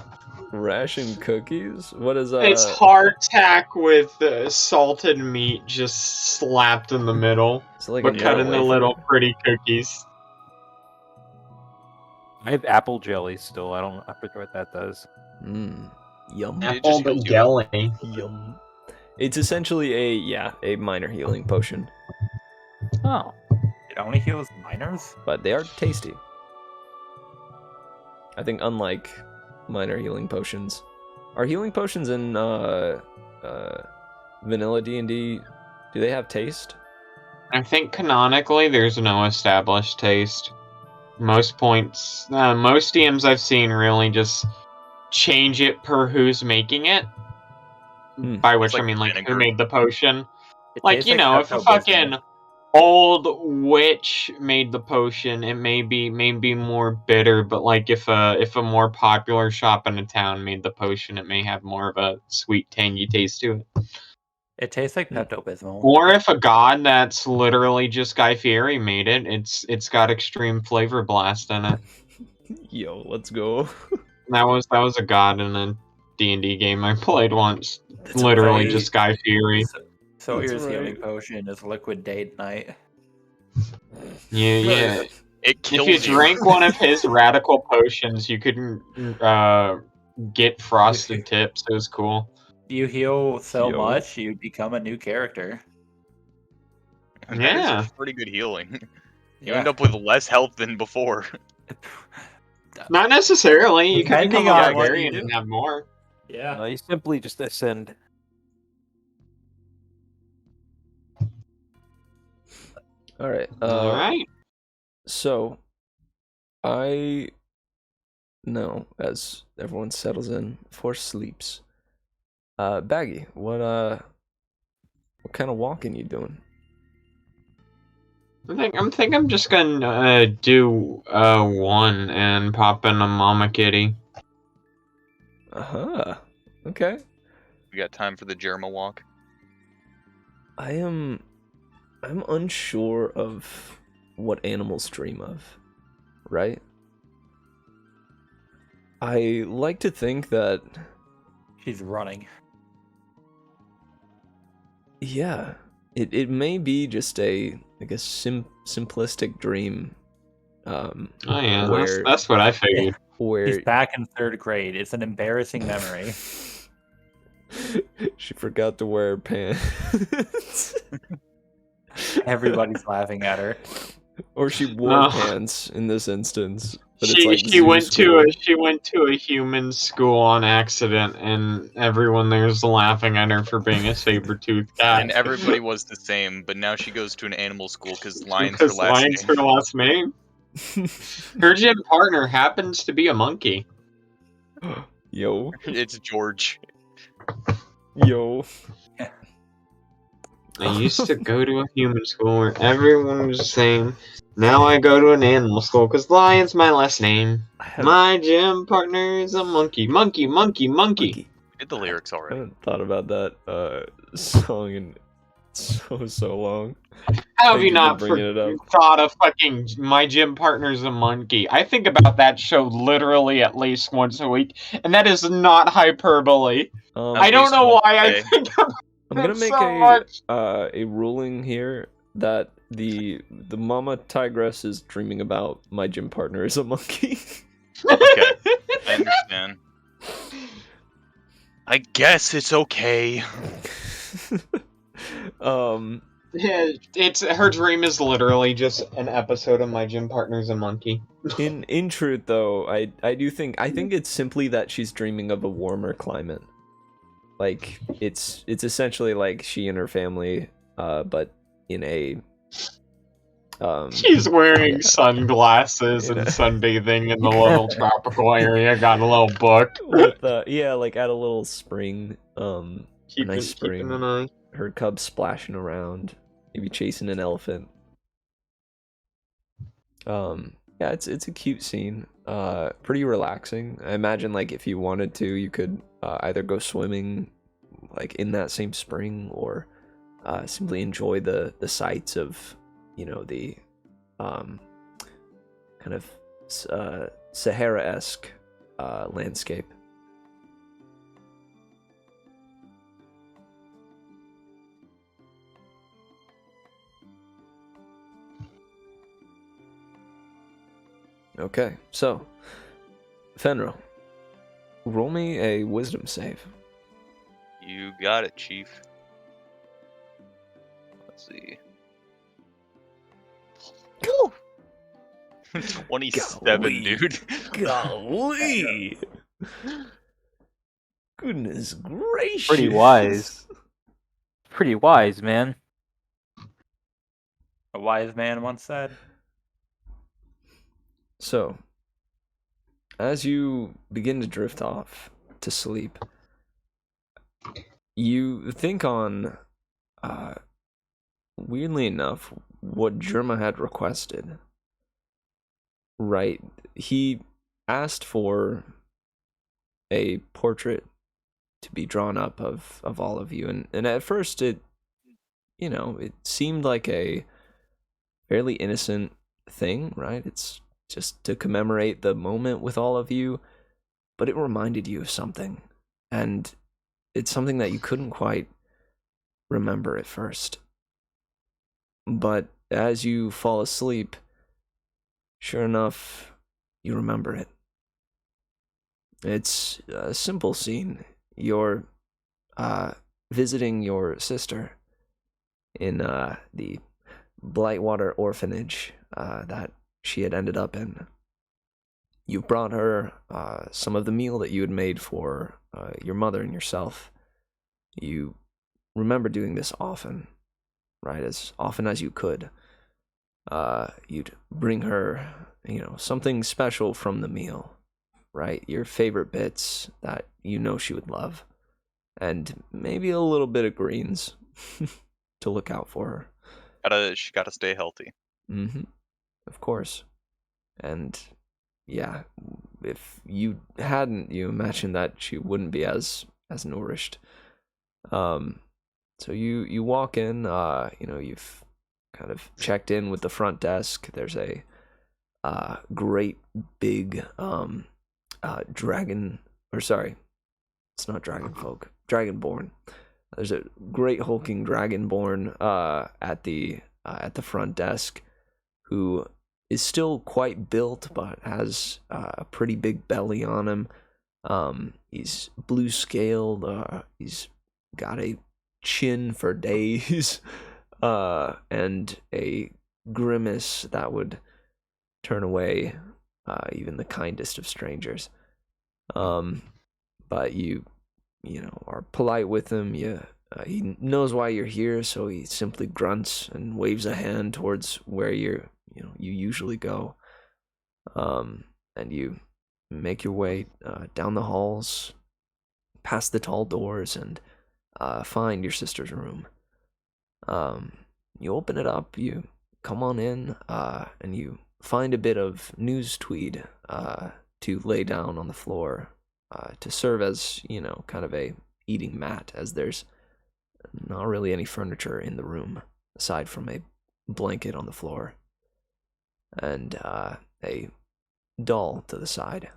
ration cookies. What is It's hardtack with salted meat just slapped in the middle, like but cut into little pretty cookies. I have apple jelly still. I forget what that does. Yum. Apple but jelly. Yum. It's essentially a minor healing potion. Oh. It only heals minors? But they are tasty. I think unlike minor healing potions. Are healing potions in vanilla D&D, do they have taste? I think canonically there's no established taste. Most DMs I've seen really just change it per who's making it. By which I mean like vinegar. who made the potion. It Like, tastes if a Pepto-Bismol. fucking old witch made the potion, it may be more bitter, but like if a more popular shop in a town made the potion, it may have more of a sweet, tangy taste to it. It tastes like Pepto-Bismol. Or if a god that's literally just Guy Fieri made it, it's got extreme flavor blast in it. Yo, let's go. That was a god in a D&D game I played once. Literally right. just Guy Fieri. Sawyer's right. healing potion is liquid date night. Yeah. It kills If you drank one of his radical potions, you could get frosted tips. It was cool. You heal so Yo. much, you become a new character. And Yeah. that is pretty good healing. You Yeah. end up with less health than before. Not necessarily. You could Depending become a on what you barbarian do. and have more. Yeah. You simply just ascend. All right. All right. So, I know as everyone settles in for sleeps. Baggi, what kind of walking you doing? I think I'm just gonna do one and pop in a mama kitty. Okay. We got time for the Jerma walk. I'm unsure of what animals dream of, right? I like to think that, She's running. yeah, it may be just a simplistic dream. Oh yeah, where that's what I figured. He's back in 3rd grade. It's an embarrassing memory. She forgot to wear pants. Everybody's laughing at her. Or she wore pants in this instance. but it's like she went school. to a human school on accident, and everyone there's laughing at her for being a saber tooth cat. And everybody was the same, but now she goes to an animal school because lions Because lions her last name. Her gym partner happens to be a monkey. Yo. It's George. Yo. I used to go to a human school where everyone was the same. Now I go to an animal school because lion's my last name. My gym partner is a monkey. Monkey. Did the lyrics I already. haven't thought about that song in so long. How have Thank you you not for bringing it up. thought of fucking my gym partner's a monkey? I think about that show literally at least once a week, and that is not hyperbole. I don't know why I think about I'm gonna it make so much. a ruling here that the mama tigress is dreaming about my gym partner is a monkey. Okay, I understand. I guess it's okay. Yeah, it's her dream is literally just an episode of my gym partner's a monkey. in truth though, I think it's simply that she's dreaming of a warmer climate. Like it's essentially like she and her family, but in a She's wearing sunglasses and sunbathing in the little tropical area. Got a little book. with yeah, like at a little spring, Keeping nice spring. an eye. Her cubs splashing around, maybe chasing an elephant. Yeah, it's a cute scene. Pretty relaxing. I imagine like if you wanted to, you could either go swimming like in that same spring or simply enjoy the sights of, you know, the kind of Sahara-esque landscape. Okay, so Fenro, roll me a wisdom save. You got it, Chief. Let's see. Woo! 27, Golly. dude. Golly! Goodness gracious! Pretty wise. Pretty wise, man. A wise man once said. So, as you begin to drift off to sleep, you think on, weirdly enough, what Jerma had requested. Right? He asked for a portrait to be drawn up of all of you, and at first it, you know, it seemed like a fairly innocent thing, right? It's just to commemorate the moment with all of you, but it reminded you of something, and it's something that you couldn't quite remember at first. But as you fall asleep, sure enough, you remember it. It's a simple scene. You're visiting your sister in the Blightwater orphanage that she had ended up in. You brought her some of the meal that you had made for your mother and yourself. You remember doing this often, right? As often as you could. You'd bring her, you know, something special from the meal, right? Your favorite bits that you know she would love. And maybe a little bit of greens to look out for her. She gotta stay healthy. Mm-hmm. Of course. And yeah, if you hadn't, you imagine that she wouldn't be as nourished. So you walk in, you know, you've kind of checked in with the front desk. There's a great big dragon, or sorry, it's not dragon folk, dragonborn. There's a great hulking dragonborn at the front desk, who is still quite built, but has a pretty big belly on him. He's blue scaled. He's got a chin for days, and a grimace that would turn away even the kindest of strangers. But you are polite with him. He knows why you're here, so he simply grunts and waves a hand towards where you usually go. And you make your way down the halls, past the tall doors, and find your sister's room. You open it up, you come on in, and you find a bit of news tweed to lay down on the floor to serve as, kind of a eating mat, as there's not really any furniture in the room aside from a blanket on the floor and a doll to the side.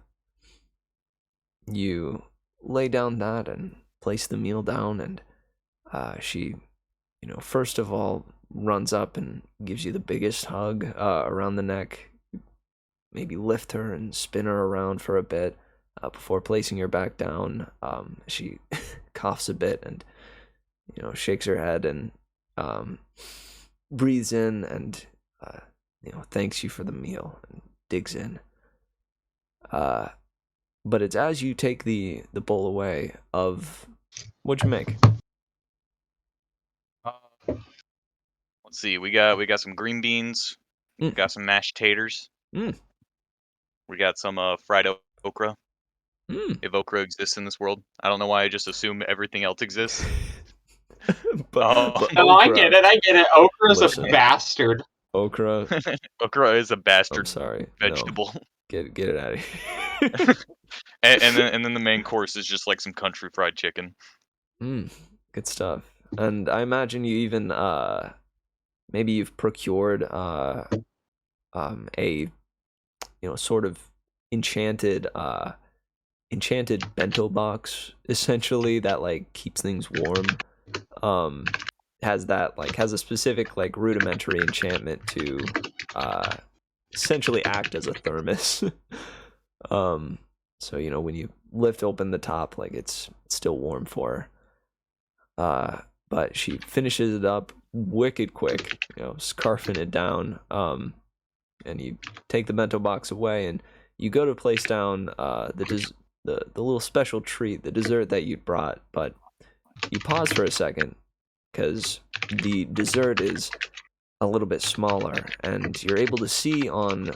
You lay down that and place the meal down, and she, first of all runs up and gives you the biggest hug around the neck. Maybe lift her and spin her around for a bit before placing her back down. She coughs a bit and shakes her head and breathes in and thanks you for the meal and digs in. But it's as you take the bowl away of what'd you make? Let's see. We got some green beans. We got some mashed taters. We got some fried okra. If okra exists in this world, I don't know why I just assume everything else exists. but I get it. Okra's a bastard. Okra is a bastard. I'm sorry. Vegetable. No. Get it out of here. and then the main course is just like some country fried chicken. Good stuff. And I imagine you even maybe you've procured a sort of enchanted bento box, essentially, that like keeps things warm. Has a specific like rudimentary enchantment to essentially act as a thermos. So when you lift open the top, like it's still warm for her. But she finishes it up wicked quick, scarfing it down. And you take the bento box away, and you go to place down the little special treat, the dessert that you'd brought. But you pause for a second because the dessert is a little bit smaller, and you're able to see on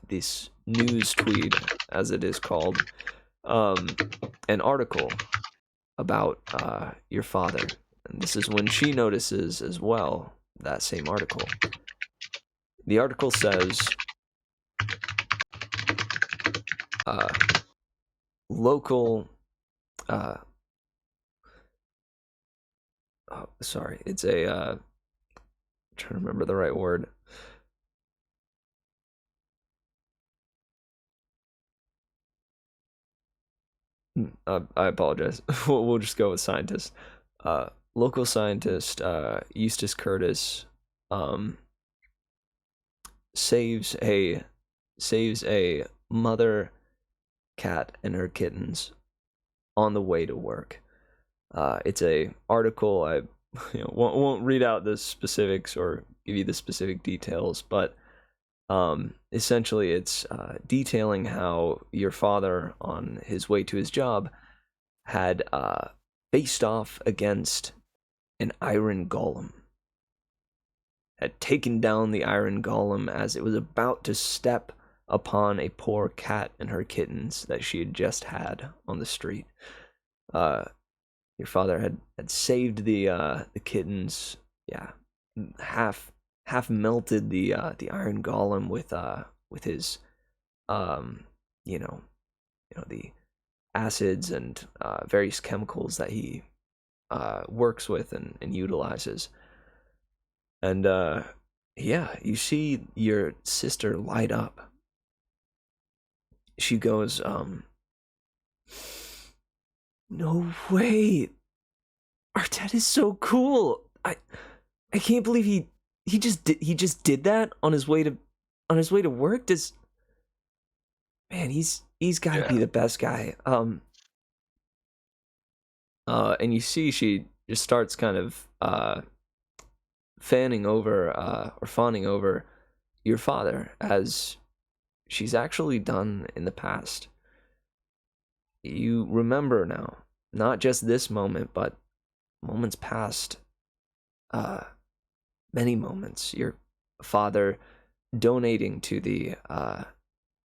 this news tweed, as it is called, an article about your father. And this is when she notices as well that same article. The article says, local, it's a, I'm trying to remember the right word. I apologize. We'll just go with scientist. Local scientist, Eustace Curtis, saves a mother cat and her kittens on the way to work. It's a article. I won't read out the specifics or give you the specific details, but essentially it's detailing how your father, on his way to his job, had faced off against an iron golem. Had taken down the iron golem as it was about to step upon a poor cat and her kittens that she had just had on the street. Your father had saved the kittens. Yeah, half melted the iron golem with his the acids and various chemicals that he works with and utilizes. And you see your sister light up. She goes, no way. Our dad is so cool. I can't believe he just did that on his way to work. He's got to be the best guy. And you see she just starts kind of fawning over your father as she's actually done in the past. You remember now, not just this moment, but moments past, many moments. Your father donating to the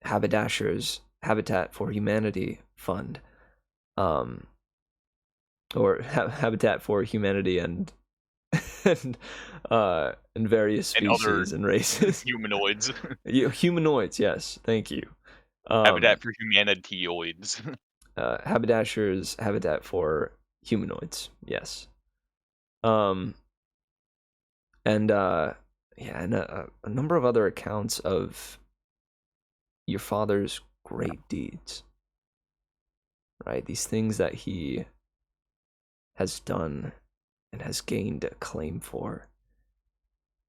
Haberdashers Habitat for Humanity Fund, or Habitat for Humanity and and various species and races. Humanoids. Humanoids, yes, thank you. Habitat for humanityoids. Haberdashers Habitat for Humanoids, yes. And a number of other accounts of your father's great deeds. Right? These things that he has done and has gained a claim for.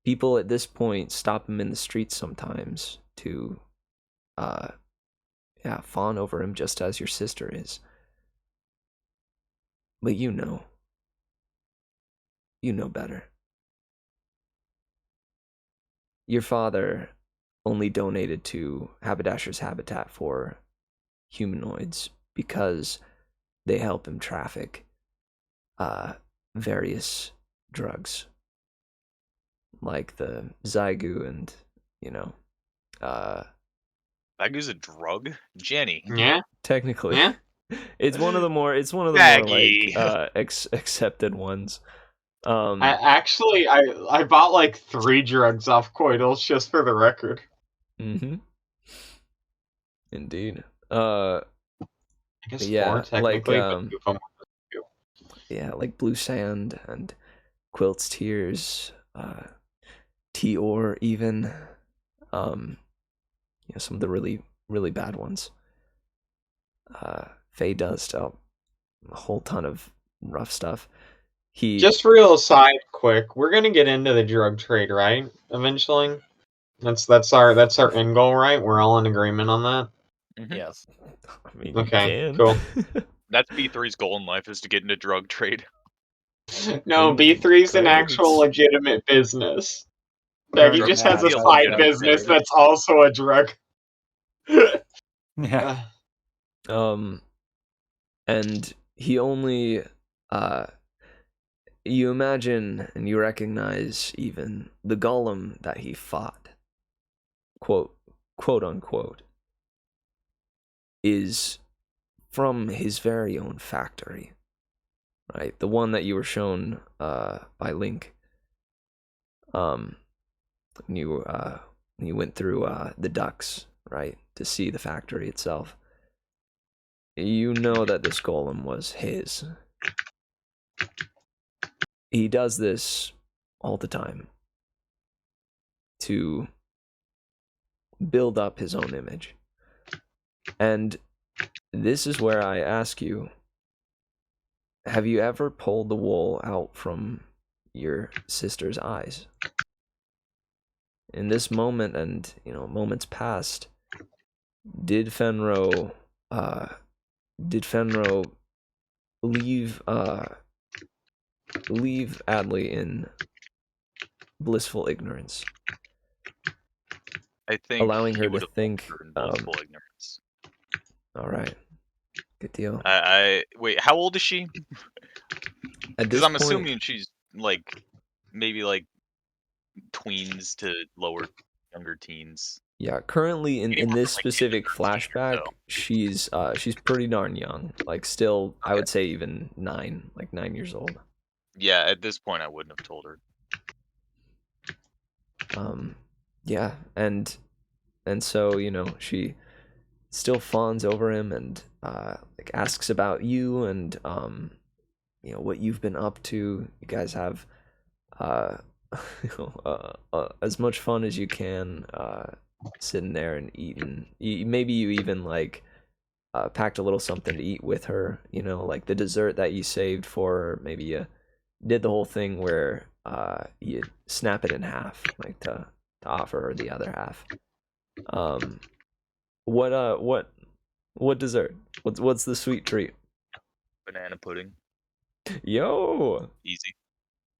People at this point stop him in the streets sometimes to fawn over him just as your sister is. But you know better. Your father only donated to Haberdasher's Habitat for Humanoids because they help him traffic various drugs, like the Zygu and, Baggi's a drug? Jenny. Yeah. Technically. Yeah. It's one of the more Baggi. accepted ones. I bought like 3 drugs off Coitals just for the record. Mm-hmm. Indeed. I guess yeah, 4 technically, like, but 2 of them. Yeah, like Blue Sand and Quilt's Tears, T-Or even, some of the really, really bad ones. Fey Dust, a whole ton of rough stuff. Just real aside, quick, we're gonna get into the drug trade, right? Eventually, that's our end goal, right? We're all in agreement on that. Mm-hmm. Yes. I mean, Okay, you can. cool. That's B3's goal in life, is to get into drug trade. No, B3's an actual legitimate business. Baggi just has a side business that's also a drug. Yeah. And he only, you imagine and you recognize even the golem that he fought, quote unquote, is from his very own factory, right? The one that you were shown by Link. You went through the ducks, right, to see the factory itself. You know that this golem was his. He does this all the time to build up his own image. And this is where I ask you, have you ever pulled the wool out from your sister's eyes? In this moment and, moments past, did Fenro leave Adley in blissful ignorance, I think allowing he her to would've think? left her in blissful ignorance. All right, good deal. I wait. How old is she? At this Because I'm point, assuming she's like maybe like tweens to younger teens. yeah, currently in Anywhere this from, like, specific 10 to 13 or flashback, she's pretty darn young. Like, still, I Okay. would say even 9 years old. Yeah, at this point I wouldn't have told her. Yeah, and so, she still fawns over him and like asks about you and what you've been up to. You guys have as much fun as you can sitting there and eating. Maybe you even like packed a little something to eat with her, like the dessert that you saved for her. Maybe you did the whole thing where you snap it in half, like to offer her the other half. What dessert? What's the sweet treat? Banana pudding. Yo, Easy.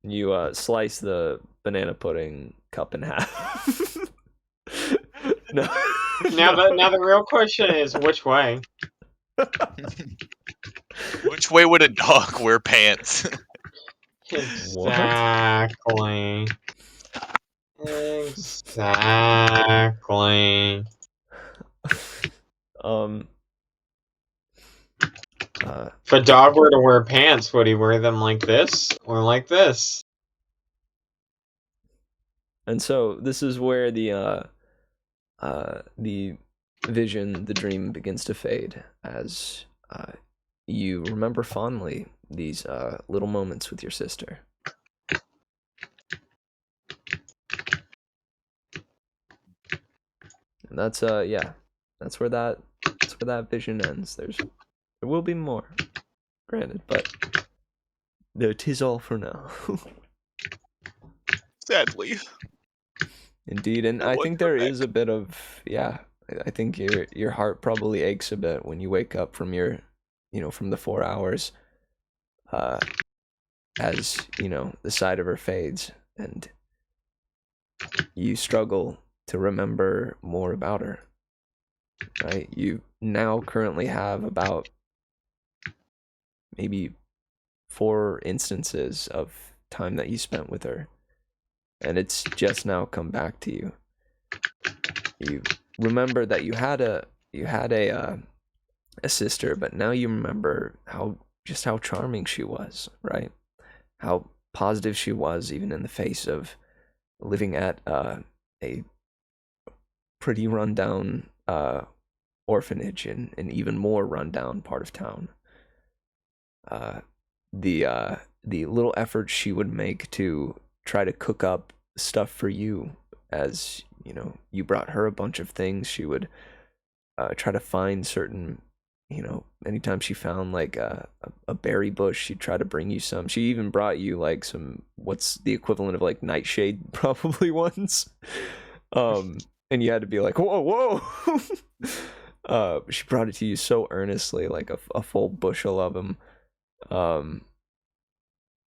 you slice the banana pudding cup in half. No. Now the real question is which way? Which way would a dog wear pants? Exactly. Exactly. If a dog were to wear pants, would he wear them like this or like this? And so this is where the vision, the dream begins to fade as you remember fondly these little moments with your sister. And that's that's where that vision ends. There will be more, granted, but it is all for now. Sadly. Indeed, and I think there is a bit of I think your heart probably aches a bit when you wake up from your from the 4 hours as the side of her fades and you struggle to remember more about her. Right? You now currently have about maybe 4 instances of time that you spent with her, and it's just now come back to you. You remember that you had a sister, but now you remember how charming she was, right? How positive she was, even in the face of living at a pretty rundown orphanage in an even more rundown part of town. The little effort she would make to try to cook up stuff for you, as you brought her a bunch of things. She would try to find certain, anytime she found like a berry bush, she'd try to bring you some. She even brought you like some, what's the equivalent of like nightshade probably once. And you had to be like, whoa. She brought it to you so earnestly, like a full bushel of them.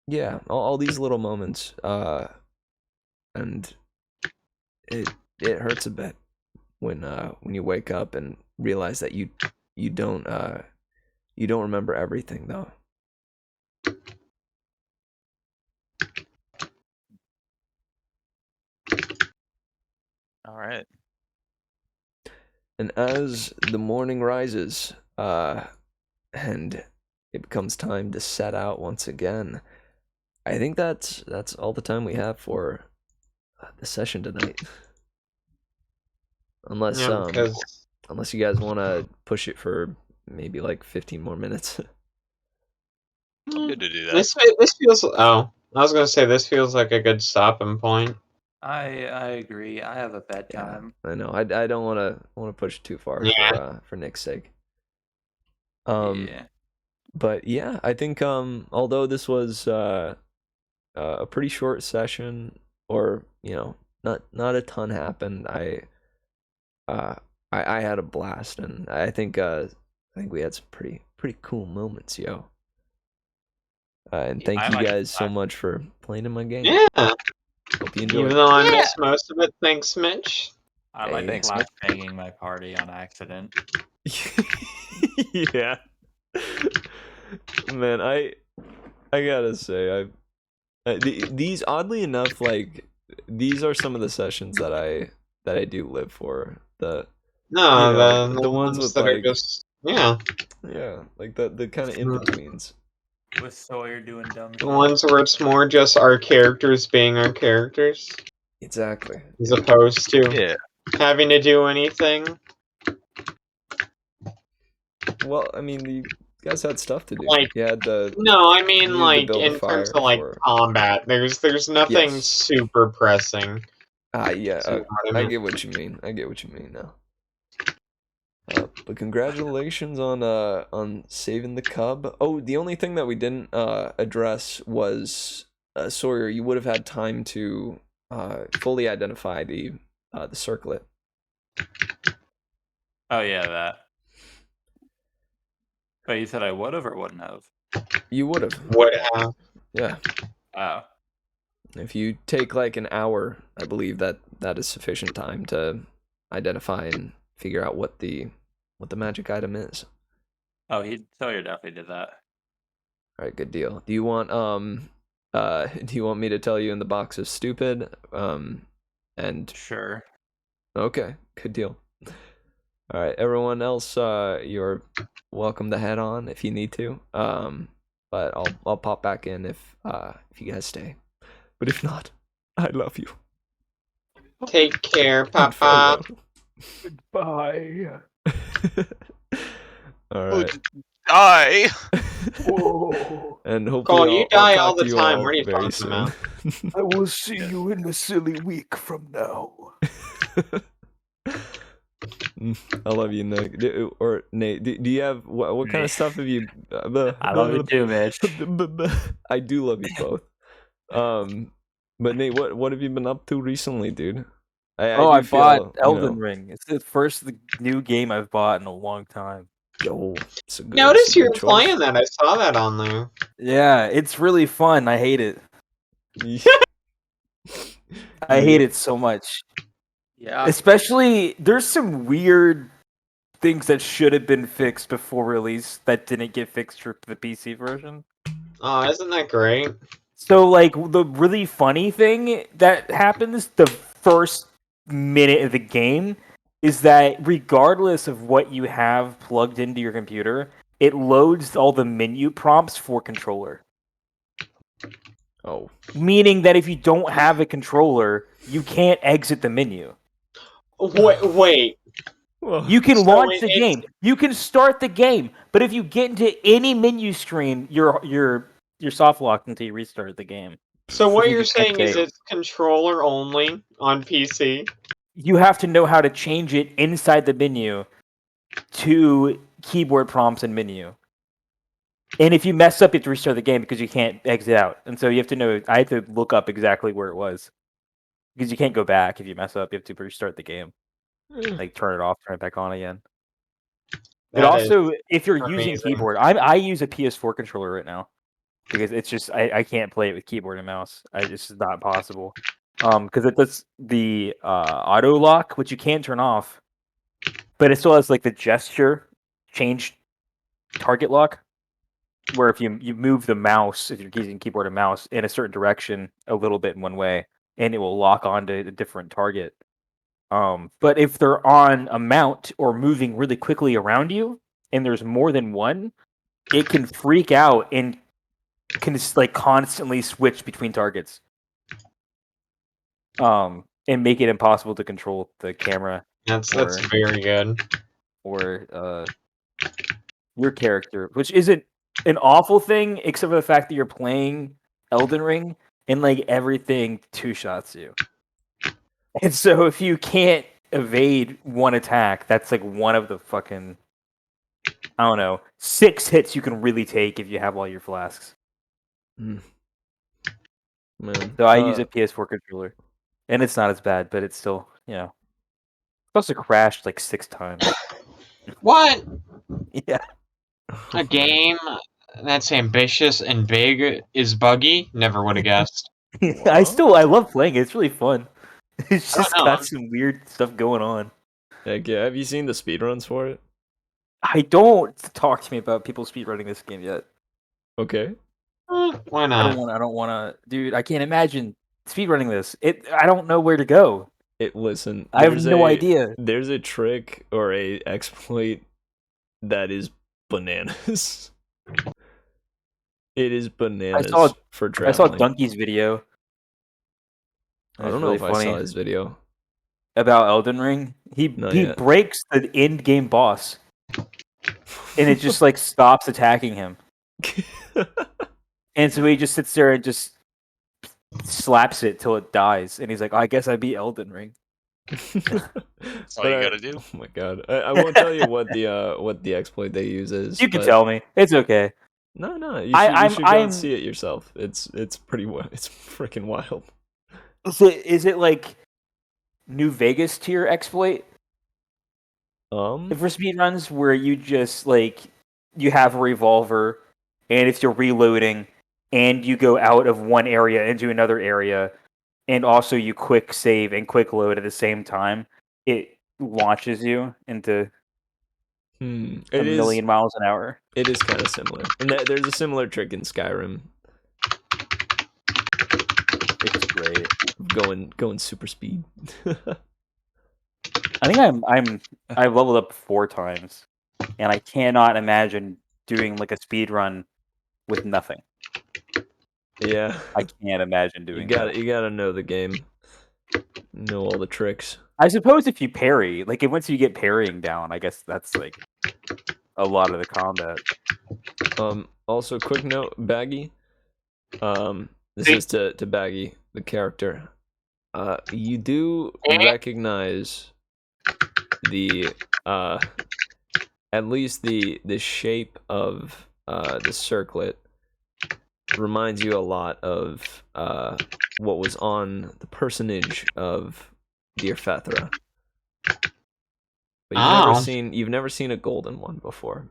Yeah, all these little moments, and it hurts a bit when you wake up and realize that you don't remember everything though. All right. And as the morning rises, and it becomes time to set out once again, I think that's all the time we have for the session tonight. Unless unless you guys want to push it for maybe like 15 more minutes. I'm good to do that. This feels. Oh, I was gonna say this feels like a good stopping point. I agree. I have a bedtime. I know. I don't want to push it too far for Nick's sake. Yeah. But yeah, I think although this was a pretty short session, or not a ton happened, I had a blast, and I think we had some pretty cool moments, yo. And thank you guys so much for playing in my game. Yeah. Hope you enjoyed. Even though I missed most of it, thanks, Mitch. I like banging my party on accident. Yeah. Man, I gotta say, these oddly enough, like these are some of the sessions that I do live for. The ones with that like are just yeah, like the kind of in betweens. With Sawyer doing dumb the ones where it's more just our characters being our characters. Exactly. As opposed to having to do anything. Well, I mean, you guys had stuff to do. Like, you had the no, I mean like in terms of like combat. There's nothing super pressing. Yeah, I get what you mean. I get what you mean now. But congratulations on saving the cub. Oh, the only thing that we didn't address was Sawyer. You would have had time to fully identify the circlet. Oh yeah, that. But you said I would have or wouldn't have? You would have. Would have. Yeah. Oh. If you take like an hour, I believe that is sufficient time to identify and figure out what the magic item is. Oh, Sawyer definitely did that. All right, good deal. Do you want do you want me to tell you in the box of stupid? And Sure. okay, good deal. All right, everyone else, you're welcome to head on if you need to. But I'll pop back in if you guys stay. But if not, I love you. Take care, And Papa. farewell. Bye. All right. Die! And hopefully Cole, you I'll die talk all the to you time. all What are you very talking soon. about? I will see you in a silly week from now. I love you, Nick. Or Nate, do you have what kind of stuff have you? I love you too, Mitch. I do love you both. But Nate, what have you been up to recently, dude? I I do feel, bought you Elden know, Ring. It's the first new game I've bought in a long time. Yo, it's a good. Notice it's a you good were choice. playing that. I saw that on there. Yeah, it's really fun. I hate it. I Yeah. hate it so much. Yeah. Especially, there's some weird things that should have been fixed before release that didn't get fixed for the PC version. Oh, isn't that great? So, like, the really funny thing that happens the first minute of the game is that regardless of what you have plugged into your computer, it loads all the menu prompts for controller. Oh. Meaning that if you don't have a controller, you can't exit the menu. Wait. Well, You can So launch the it's- game. You can start the game, but if you get into any menu screen, you're soft locked until you restart the game. So what You you're just can't saying is save. it's controller only on PC? You have to know how to change it inside the menu to keyboard prompts and menu. And if you mess up, you have to restart the game because you can't exit out. And so you have to know. I had to look up exactly where it was because you can't go back if you mess up. You have to restart the game, like turn it off, turn it back on again. But That is also, if you're using amazing. keyboard, I use a PS4 controller right now because it's just I can't play it with keyboard and mouse. It's just not possible. Because it does the auto lock, which you can turn off, but it still has like the gesture change target lock, where if you move the mouse, if you're using keyboard and mouse in a certain direction a little bit in one way, and it will lock onto a different target. But if they're on a mount or moving really quickly around you, and there's more than one, it can freak out and can just like constantly switch between targets. And make it impossible to control the camera That's or very good. or your character, which isn't an awful thing, except for the fact that you're playing Elden Ring and like everything two shots you. And so if you can't evade one attack, that's like one of the fucking, I don't know, 6 hits you can really take if you have all your flasks. Man. So I use a PS4 controller. And it's not as bad, but it's still, you know. It's also crashed like 6 times. What? Yeah. A game that's ambitious and big is Baggi? Never would have guessed. I love playing it. It's really fun. It's just know. got some weird stuff going on. Heck yeah. Have you seen the speedruns for it? I don't talk to me about people speedrunning this game yet. Okay. Why I not? don't want to, dude. I can't imagine speedrunning this. I don't know where to go. Listen. I have no idea. There's a trick or a exploit that is bananas. It is bananas for I traveling. saw Donkey's video. I don't know if I saw his video. About Elden Ring. He yet. breaks the end game boss, and it just like stops attacking him. And so he just sits there and just slaps it till it dies, and he's like, "I guess I beat Elden Ring." That's all you gotta do. Oh my god! I won't tell you what the exploit they use is. You can tell me. It's okay. No, you should go and see it yourself. It's pretty it's freaking wild. So is it like New Vegas tier exploit? For speedruns where you just like you have a revolver, and if you're reloading, and you go out of one area into another area, and also you quick save and quick load at the same time, it launches you into a It is million miles an hour. It is kind of similar, and there's a similar trick in Skyrim. It's great. Going super speed. I think I've leveled up 4 times, and I cannot imagine doing like a speed run with nothing. Yeah, I can't imagine doing that. You gotta know the game, know all the tricks. I suppose if you parry, like once you get parrying down, I guess that's like a lot of the combat. Also, quick note, Baggi. This is to Baggi, the character. You do recognize the at least the shape of the circlet reminds you a lot of what was on the personage of Dear Fethra. But you've never seen a golden one before.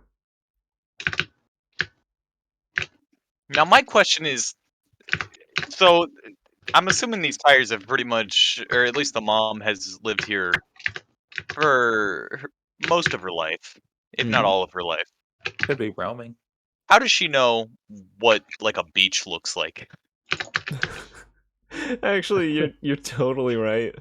Now my question is, so I'm assuming these tires have pretty much, or at least the mom has lived here for most of her life, if not all of her life. Could be roaming. How does she know what like a beach looks like? Actually, you're totally right.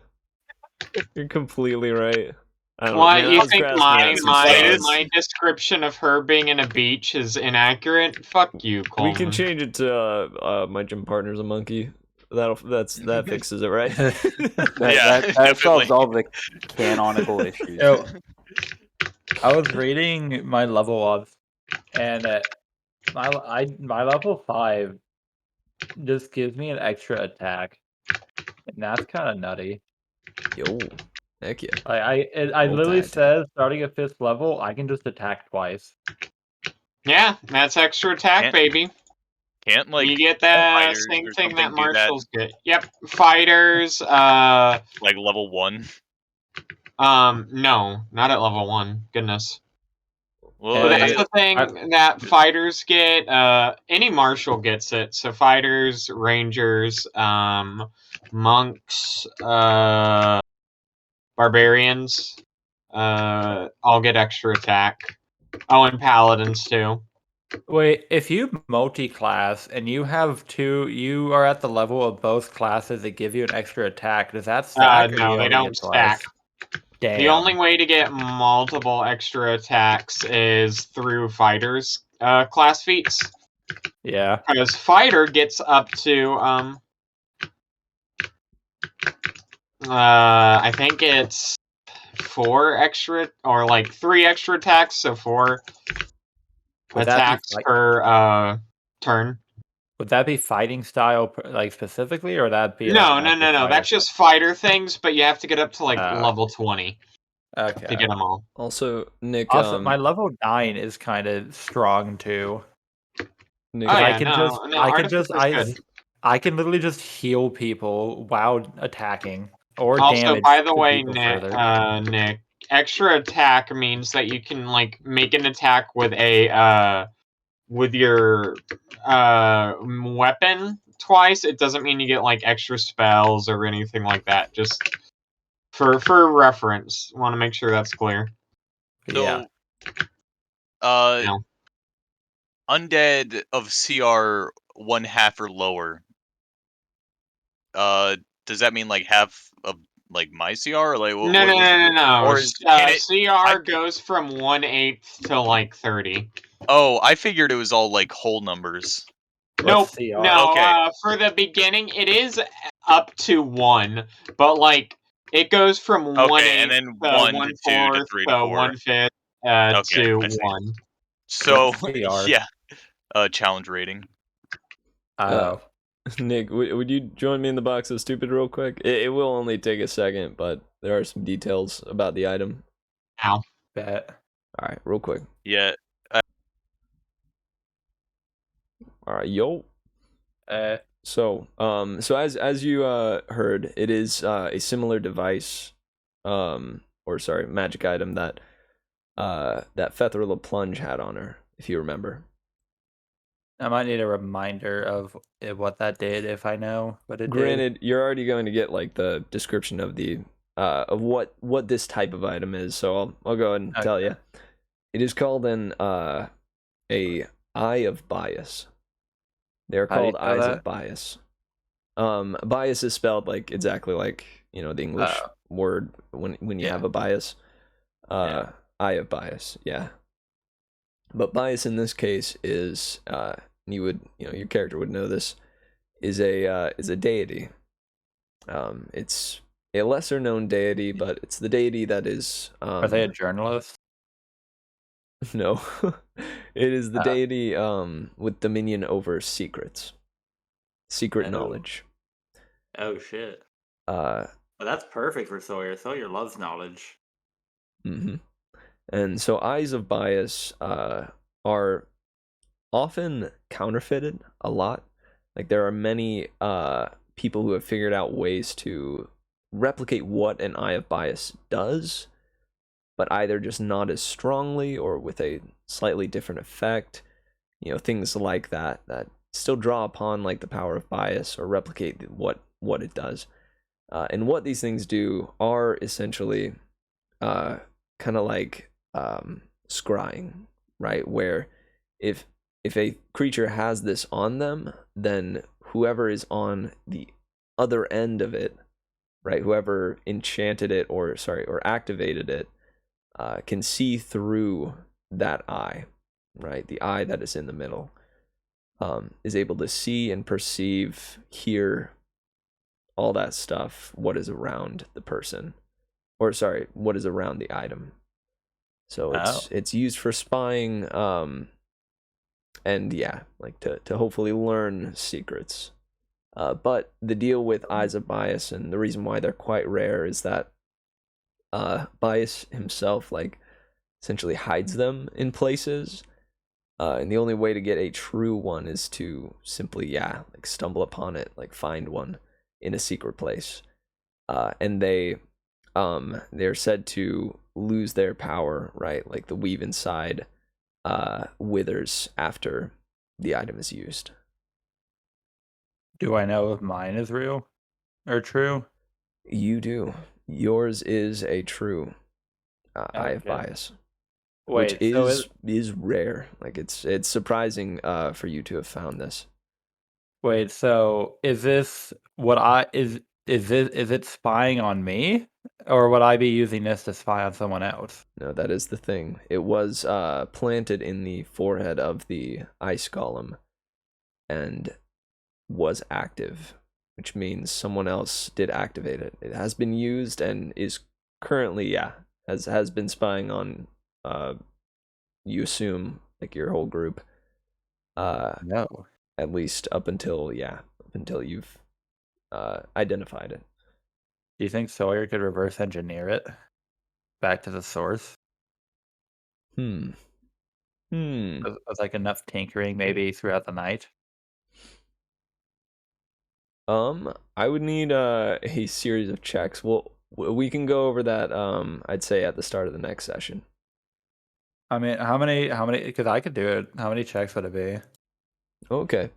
You're completely right. Why you think my description of her being in a beach is inaccurate? Fuck you, Coleman. We can change it to my gym partner's a monkey. That fixes it, right? that solves all the canonical issues. Yo, I was reading my level ups, and my level 5 just gives me an extra attack, and that's kind of nutty. Yo, heck yeah! I literally says starting at 5th level, I can just attack twice. Yeah, that's extra attack, baby. Can't like you get that same thing that marshals get. Yep, fighters. Like level 1. No, not at level 1. Goodness. Well, that's the thing that fighters get. Any marshal gets it. So fighters, rangers, monks, barbarians, all get extra attack. Oh, and paladins too. Wait, if you multi-class and you have you are at the level of both classes that give you an extra attack, does that stack? No, they don't stack. Damn. The only way to get multiple extra attacks is through fighters class feats. Yeah. Because fighter gets up to I think it's 4 extra or like 3 extra attacks, so 4 attacks per turn. Would that be fighting style, like specifically, or would that be? No. That's just fighter things, but you have to get up to like level 20 to get them all. Also, Nick. Also, my level 9 is kind of strong too. Nick, I can literally just heal people while attacking or also, damage. By the way, Nick, extra attack means that you can like make an attack with a with your weapon twice. It doesn't mean you get like extra spells or anything like that. Just for reference, want to make sure that's clear. So, undead of CR 1/2 or lower. Does that mean like half of like my CR? Or like No. Or CR goes from 1/8 to like 30. Oh, I figured it was all like whole numbers. Nope. No. Okay. For the beginning, it is up to 1, but like it goes from 1/8 and then 1 to 2 to 3 to 4. 1/5 to 1. So yeah, challenge rating. Nick, would you join me in the box of stupid real quick? It will only take a second, but there are some details about the item. Ow. Bet. All right, real quick. Yeah. All right, yo. So as you heard, it is a similar device, magic item that Fethra La Plunge had on her, if you remember. I might need a reminder of what that did if I know what it did. Granted, you're already going to get like the description of the of what this type of item is. So I'll go ahead and tell you. It is called an a eye of bias. They're called eyes of bias. Bias is spelled like exactly like the English word when you have a bias. Eye of bias, yeah. But bias in this case is your character would know this, is a deity. It's a lesser known deity, but it's the deity that is Are they a journalist? No. It is the deity with dominion over secrets. Secret knowledge. Oh shit. Well, that's perfect for Sawyer. Sawyer loves knowledge. Mm-hmm. And so eyes of bias are often counterfeited a lot. Like there are many people who have figured out ways to replicate what an eye of bias does, but either just not as strongly or with a slightly different effect. Things like that still draw upon like the power of bias or replicate what it does. And what these things do are essentially kind of like scrying, right? Where if a creature has this on them, then whoever is on the other end of it, right? Whoever enchanted it or activated it can see through that eye, right? The eye that is in the middle is able to see and perceive, hear, all that stuff, what is around the person, or what is around the item. So it's used for spying, and like to hopefully learn secrets. But the deal with eyes of bias, and the reason why they're quite rare, is that bias himself like essentially hides them in places. And the only way to get a true one is to simply like stumble upon it, like find one in a secret place. And they're said to lose their power, right? Like the weave inside withers after the item is used. Do I know if mine is real or true? You do. Yours is a true eye of bias. Wait, which is rare. Like it's surprising for you to have found this. Wait, so is this what is it spying on me? Or would I be using this to spy on someone else? No, that is the thing. It was planted in the forehead of the ice golem and was active, which means someone else did activate it. It has been used and is currently, has been spying on you assume like your whole group. No. At least up until you've identified it. Do you think Sawyer could reverse engineer it back to the source? With like enough tinkering maybe throughout the night? I would need a series of checks. Well, we can go over that I'd say at the start of the next session. I mean, how many because I could do it. How many checks would it be? Okay.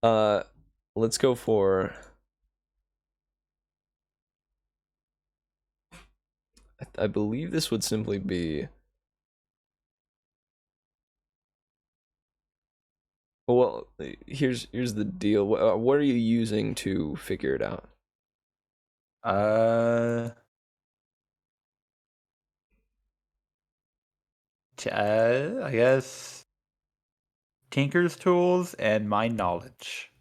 Let's go for I believe this would simply be well, here's the deal. What are you using to figure it out? I guess Tinker's tools and my knowledge.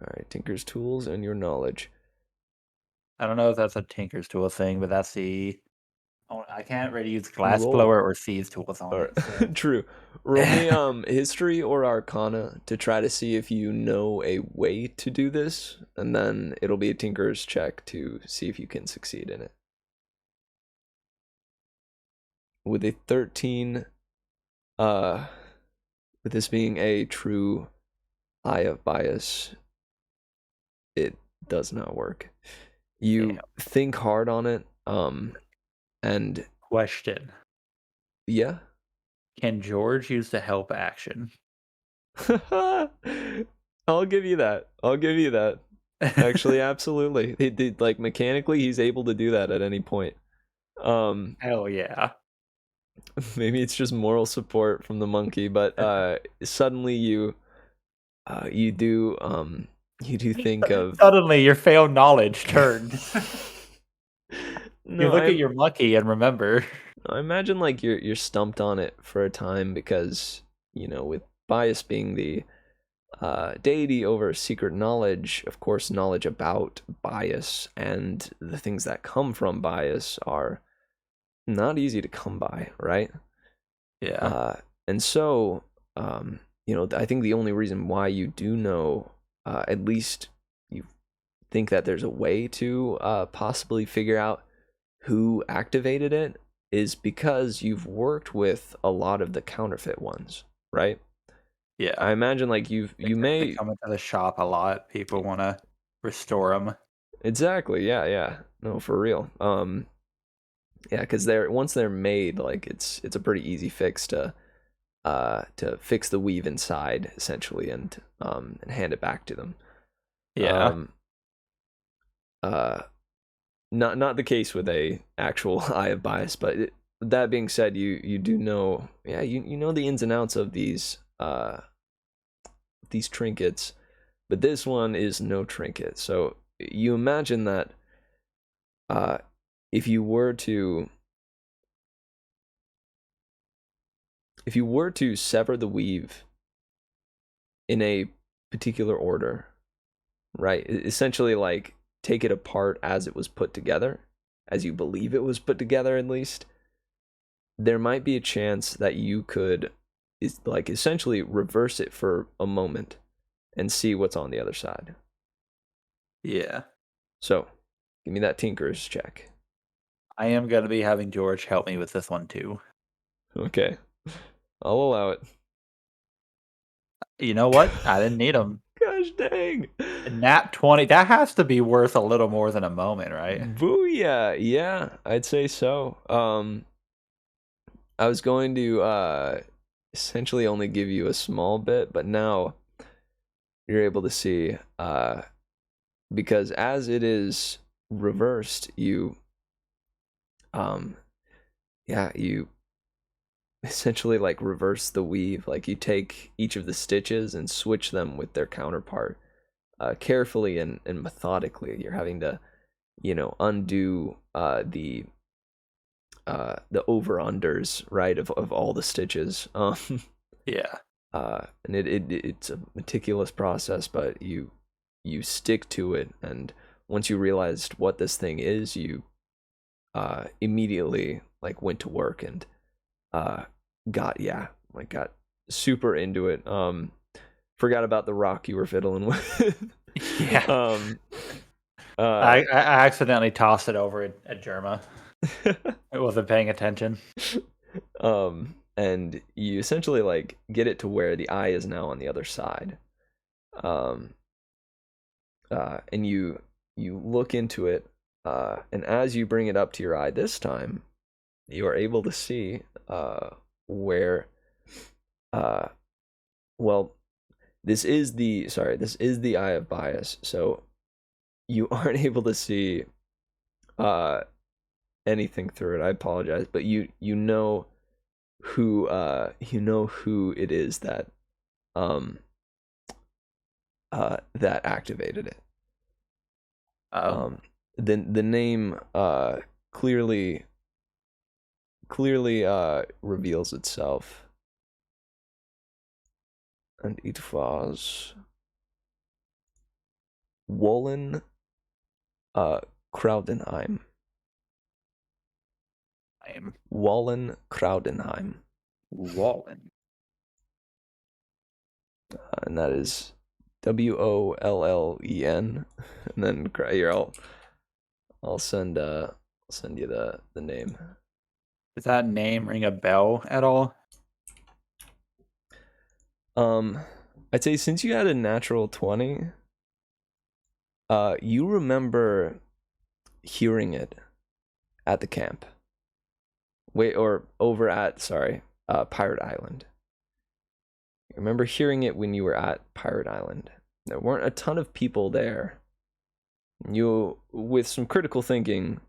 All right, Tinker's tools and your knowledge. I don't know if that's a Tinker's tool thing, but that's the. Oh, I can't really use glass blower or seize tools on it. So. True. Roll me history or arcana to try to see if you know a way to do this, and then it'll be a Tinker's check to see if you can succeed in it. With a 13, with this being a true eye of bias, it does not work. You think hard on it, and question. Yeah. Can George use the help action? I'll give you that. Actually, absolutely. He did, like, mechanically, he's able to do that at any point. Hell yeah. Maybe it's just moral support from the monkey, but suddenly you do think of Suddenly, your failed knowledge turned. no, You look I, at your monkey and remember. I imagine like you're stumped on it for a time because with bias being the deity over secret knowledge, of course, knowledge about bias and the things that come from bias are not easy to come by, right? Yeah. And so, I think the only reason why you do know, at least you think that there's a way to possibly figure out who activated it, is because you've worked with a lot of the counterfeit ones, right? Yeah. I imagine like you may They come into the shop a lot. People want to restore them. exactly, yeah, no, for real. Yeah, because once they're made, like it's a pretty easy fix to fix the weave inside essentially and hand it back to them. Yeah. Not the case with a actual eye of bias, but that being said, you do know, yeah, you know the ins and outs of these trinkets, but this one is no trinket. So you imagine that if you were to sever the weave in a particular order, right? Essentially, like, take it apart as it was put together, as you believe it was put together, at least, there might be a chance that you could, like, essentially reverse it for a moment and see what's on the other side. Yeah. So, give me that Tinker's check. I am going to be having George help me with this one too. Okay. I'll allow it. You know what? I didn't need him. Gosh dang. Nat 20. That has to be worth a little more than a moment, right? Booyah. Yeah, I'd say so. I was going to essentially only give you a small bit, but now you're able to see because as it is reversed, you essentially like reverse the weave. Like you take each of the stitches and switch them with their counterpart carefully and methodically. You're having to undo the over-unders, right, of all the stitches. Yeah. And it's a meticulous process, but you stick to it, and once you realized what this thing is, you immediately like went to work and got super into it. Forgot about the rock you were fiddling with. Yeah. I accidentally tossed it over at Jerma. I wasn't paying attention. And you essentially like get it to where the eye is now on the other side. And you look into it, and as you bring it up to your eye this time, you are able to see where well, this is the eye of bias, so you aren't able to see anything through it. I apologize, but you know who it is that that activated it. The name clearly reveals itself, and it was Wollen Crowdenheim. Wollen Crowdenheim. Wollen. And that is Wollen. And then here, I'll send you the name. Does that name ring a bell at all? I'd say since you had a natural 20, you remember hearing it at the camp. Over at Pirate Island. I remember hearing it when you were at Pirate Island. There weren't a ton of people there, You, with some critical thinking,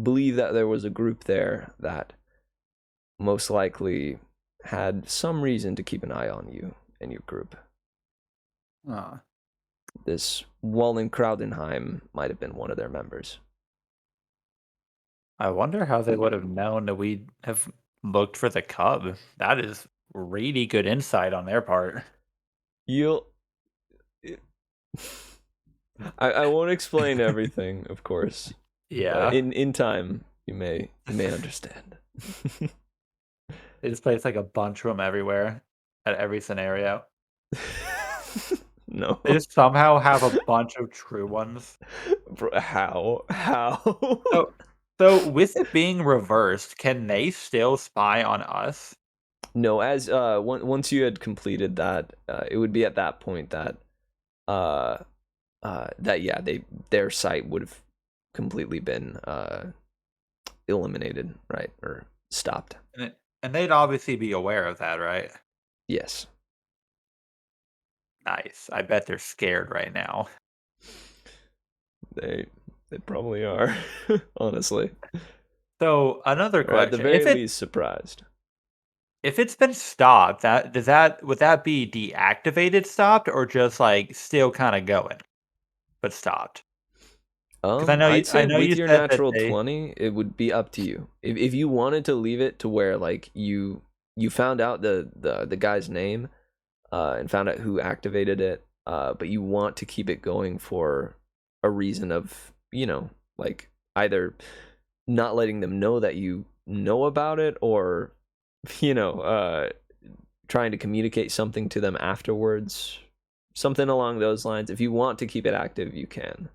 believe that there was a group there that most likely had some reason to keep an eye on you and your group. This Wallen Crowdenheim might have been one of their members. I wonder how they would have known that we have looked for the cub. That is really good insight on their part. You'll... I won't explain everything, of course. Yeah. In time, you may understand. They just place like a bunch of them everywhere at every scenario. No. They just somehow have a bunch of true ones. Bro, how? So with it being reversed, can they still spy on us? No, as once you had completed that, it would be at that point that their sight would have completely been eliminated, right, or stopped. And they'd obviously be aware of that, right? Yes. Nice. I bet they're scared right now. They probably are, honestly. So another question: or at the very least, surprised. If it's been stopped, would that be deactivated, stopped, or just like still kind of going, but stopped? Because I'd say with you your said natural 20, it would be up to you. If you wanted to leave it to where like you found out the guy's name, and found out who activated it, but you want to keep it going for a reason of, like either not letting them know that you know about it, or trying to communicate something to them afterwards, something along those lines. If you want to keep it active, you can.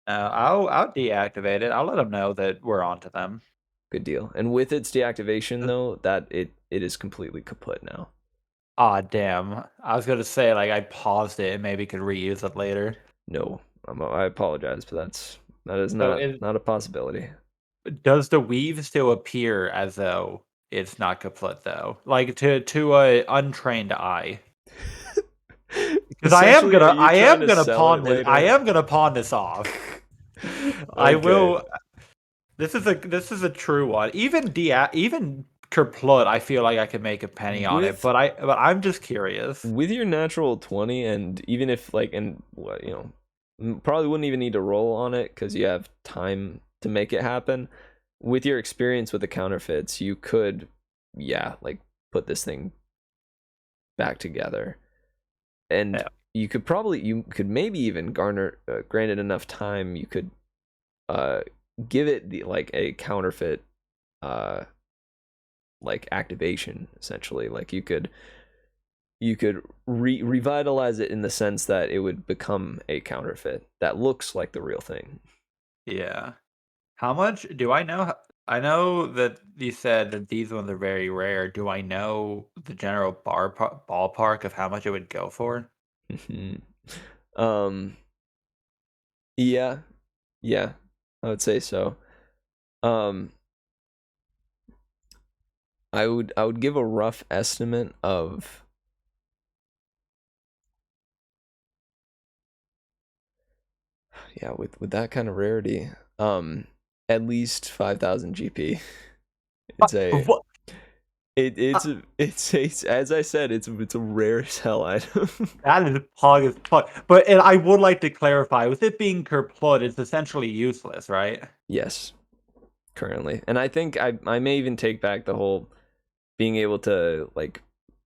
I'll deactivate it. I'll let them know that we're on to them. Good deal. And with its deactivation, though, that it is completely kaput now. Ah, damn. I was gonna say, like, I paused it and maybe could reuse it later. No, I apologize, but that is not a possibility. Does the weave still appear as though it's not kaput, though? Like, to a untrained eye? Because I am gonna pawn this off. I will. This is a true one. Even kaput, I feel like I could make a penny on it, but I'm just curious. With your natural 20, and even if probably wouldn't even need to roll on it because you have time to make it happen. With your experience with the counterfeits, you could, put this thing back together, and you could maybe even granted enough time, you could give it a counterfeit activation, essentially. Like you could revitalize it in the sense that it would become a counterfeit that looks like the real thing. Yeah. How much do I know? I know that you said that these ones are very rare. Do I know the general ballpark of how much it would go for? Yeah, I would say so. I would give a rough estimate of with that kind of rarity, at least 5,000 GP. It's as I said, it's a rare as hell item. That is pog as fuck. But I would like to clarify, with it being kaput, it's essentially useless, right? Yes, currently. And I think I may even take back the whole being able to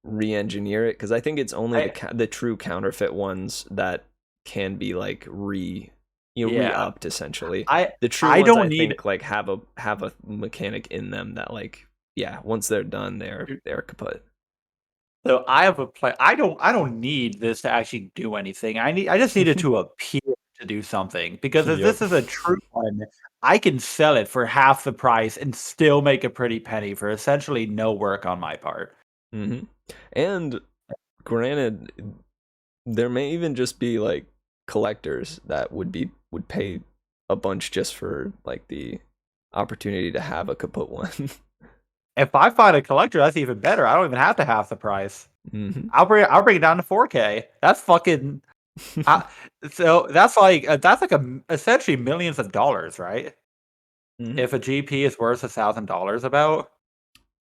re-engineer it, because I think it's only the true counterfeit ones that can be re-upped, essentially. The true ones think have a mechanic in them that once they're done, they're kaput. So I have a plan. I don't need this to actually do anything. I just need it to appear to do something. Because if this is a true one, I can sell it for half the price and still make a pretty penny for essentially no work on my part. Mm-hmm. And granted, there may even just be collectors that would pay a bunch just for the opportunity to have a kaput one. If I find a collector, that's even better. I don't even have to half the price. Mm-hmm. I'll bring it down to 4K. That's fucking So that's like essentially millions of dollars, right? Mhm. If a GP is worth $1,000 about.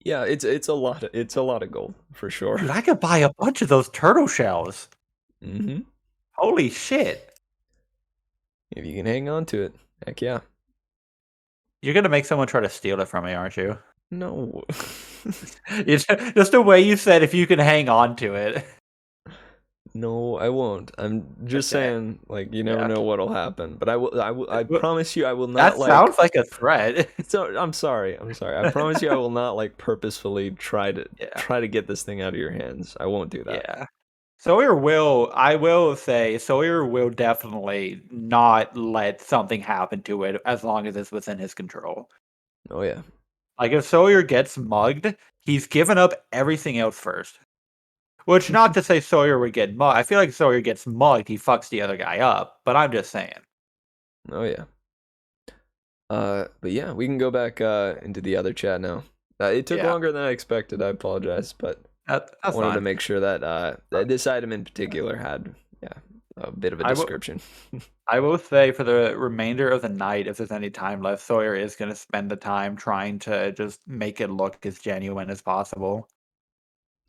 Yeah, it's a lot. It's a lot of gold for sure. Dude, I could buy a bunch of those turtle shells. Mm-hmm. Holy shit! If you can hang on to it, heck yeah. You're gonna make someone try to steal it from me, aren't you? No. It's just the way you said if you can hang on to it. No, I won't. I'm just Okay. saying, like, you never Yeah. know what'll happen. But I But- promise you, I will That not sounds like a threat. So I'm sorry. I promise you, I will not like purposefully try to get this thing out of your hands. I won't do that. Yeah. I will say, Sawyer will definitely not let something happen to it as long as it's within his control. Oh yeah. Like, if Sawyer gets mugged, he's given up everything else first. Which, not to say Sawyer would get mugged. I feel like Sawyer gets mugged, he fucks the other guy up. But I'm just saying. Oh yeah. But yeah, we can go back into the other chat now. It took Yeah. longer than I expected. I apologize, but That's wanted to fine. make sure that this item in particular had a bit of a I will- description. I will say for the remainder of the night, if there's any time left, Sawyer is going to spend the time trying to just make it look as genuine as possible.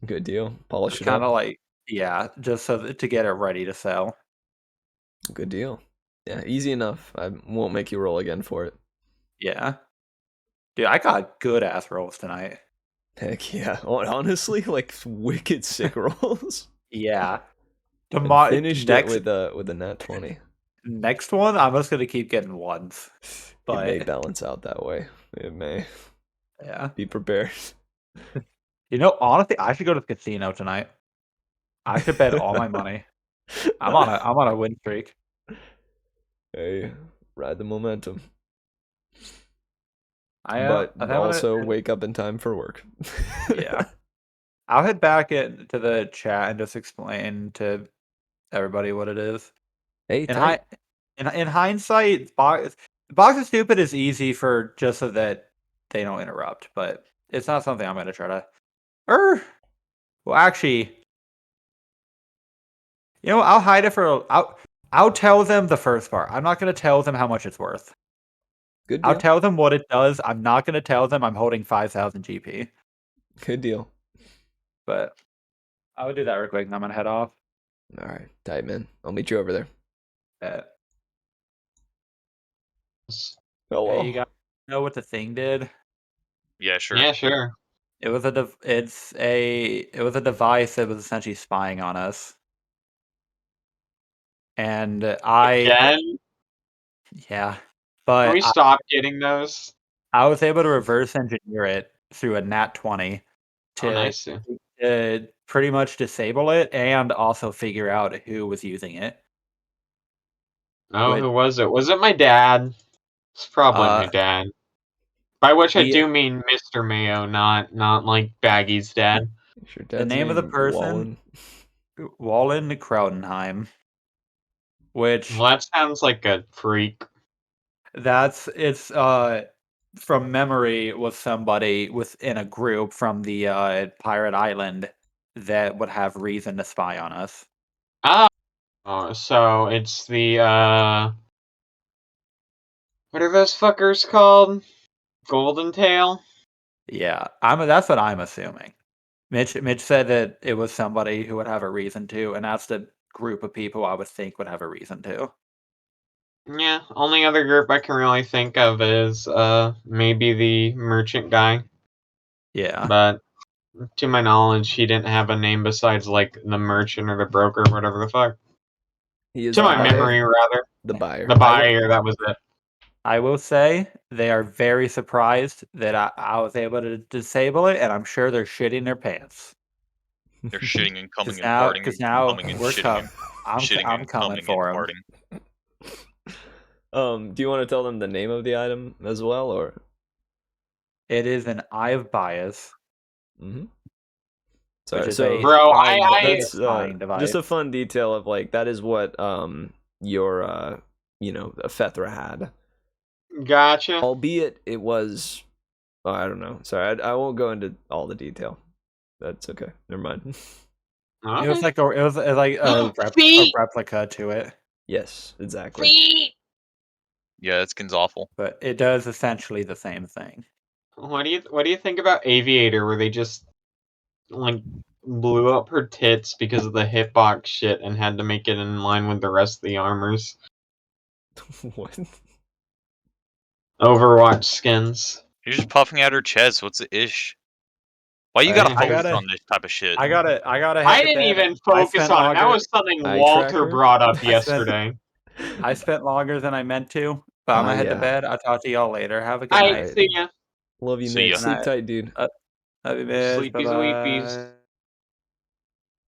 Good deal. Polish it Kind up. of like, yeah, just so that, to get it ready to sell. Good deal. Yeah, easy enough. I won't make you roll again for it. Yeah. Dude, I got good ass rolls tonight. Heck yeah. Honestly, like wicked sick rolls. Yeah. And finished it with a nat 20. Next one, I'm just going to keep getting ones. It may But, balance out that way. It may. yeah. Be prepared. You know, honestly, I should go to the casino tonight. I should bet all my money. I'm on a win streak. Hey, ride the momentum. But also wake up in time for work. Yeah. I'll head back into the chat and just explain to everybody what it is. Hey, In hindsight, box of stupid is easy for just so that they don't interrupt, but it's not something I'm going to try to. Well, actually, I'll hide it for. I'll tell them the first part. I'm not going to tell them how much it's worth. Good deal. I'll tell them what it does. I'm not going to tell them I'm holding 5,000 GP. Good deal. But I would do that real quick, and I'm going to head off. All right, tight man. I'll meet you over there. Hello. Hey, you guys know what the thing did? Yeah, sure. Yeah, sure. It was a device that was essentially spying on us. And Again? yeah, Can but we stop getting those? I was able to reverse engineer it through a nat 20 Oh, to nice. pretty much disable it and also figure out who was using it. Oh, who was it? Was it my dad? It's probably my dad. By which I do mean Mr. Mayo, not like Baggy's dad. The name of the person, Wallen Crowdenheim. Which Well, that sounds like a freak. It's from memory was somebody within a group from the pirate island that would have reason to spy on us. Oh, so it's the what are those fuckers called? Golden Tail? Yeah, that's what I'm assuming. Mitch said that it was somebody who would have a reason to, and that's the group of people I would think would have a reason to. Yeah, only other group I can really think of is maybe the merchant guy. Yeah. But to my knowledge, he didn't have a name besides like the merchant or the broker, whatever the fuck. He is to my memory, rather. The buyer. The buyer, that was it. I will say they are very surprised that I was able to disable it, and I'm sure they're shitting their pants. They're shitting and coming and now, farting. Because now coming and we're shitting I'm coming for them. Do you want to tell them the name of the item as well, or? It is an Eye of Bias. Mm-hmm. Sorry, so bro, that's just a fun detail of like that is what your a Fethra had. Gotcha. Albeit it was, I don't know. Sorry, I won't go into all the detail. That's okay. Never mind. It was like a Feet! replica to it, Yes, exactly. Feet! Yeah, that skin's awful. but it does essentially the same thing. What do you think about Aviator, where they just like blew up her tits because of the hitbox shit and had to make it in line with the rest of the armors? What? Overwatch skins. You're just puffing out her chest. What's the ish? Why you gotta I focus gotta- on this type of shit? I gotta. I didn't even focus on it. That was something Eye Walter tracker? brought up I yesterday. I spent longer than I meant to, but I'm gonna head to yeah. bed. I'll talk to y'all later. Have a good I night. see ya. Love you, See Nick. ya. Sleep tight, dude. Love you, miss. Sleepy Bye-bye. sleepies.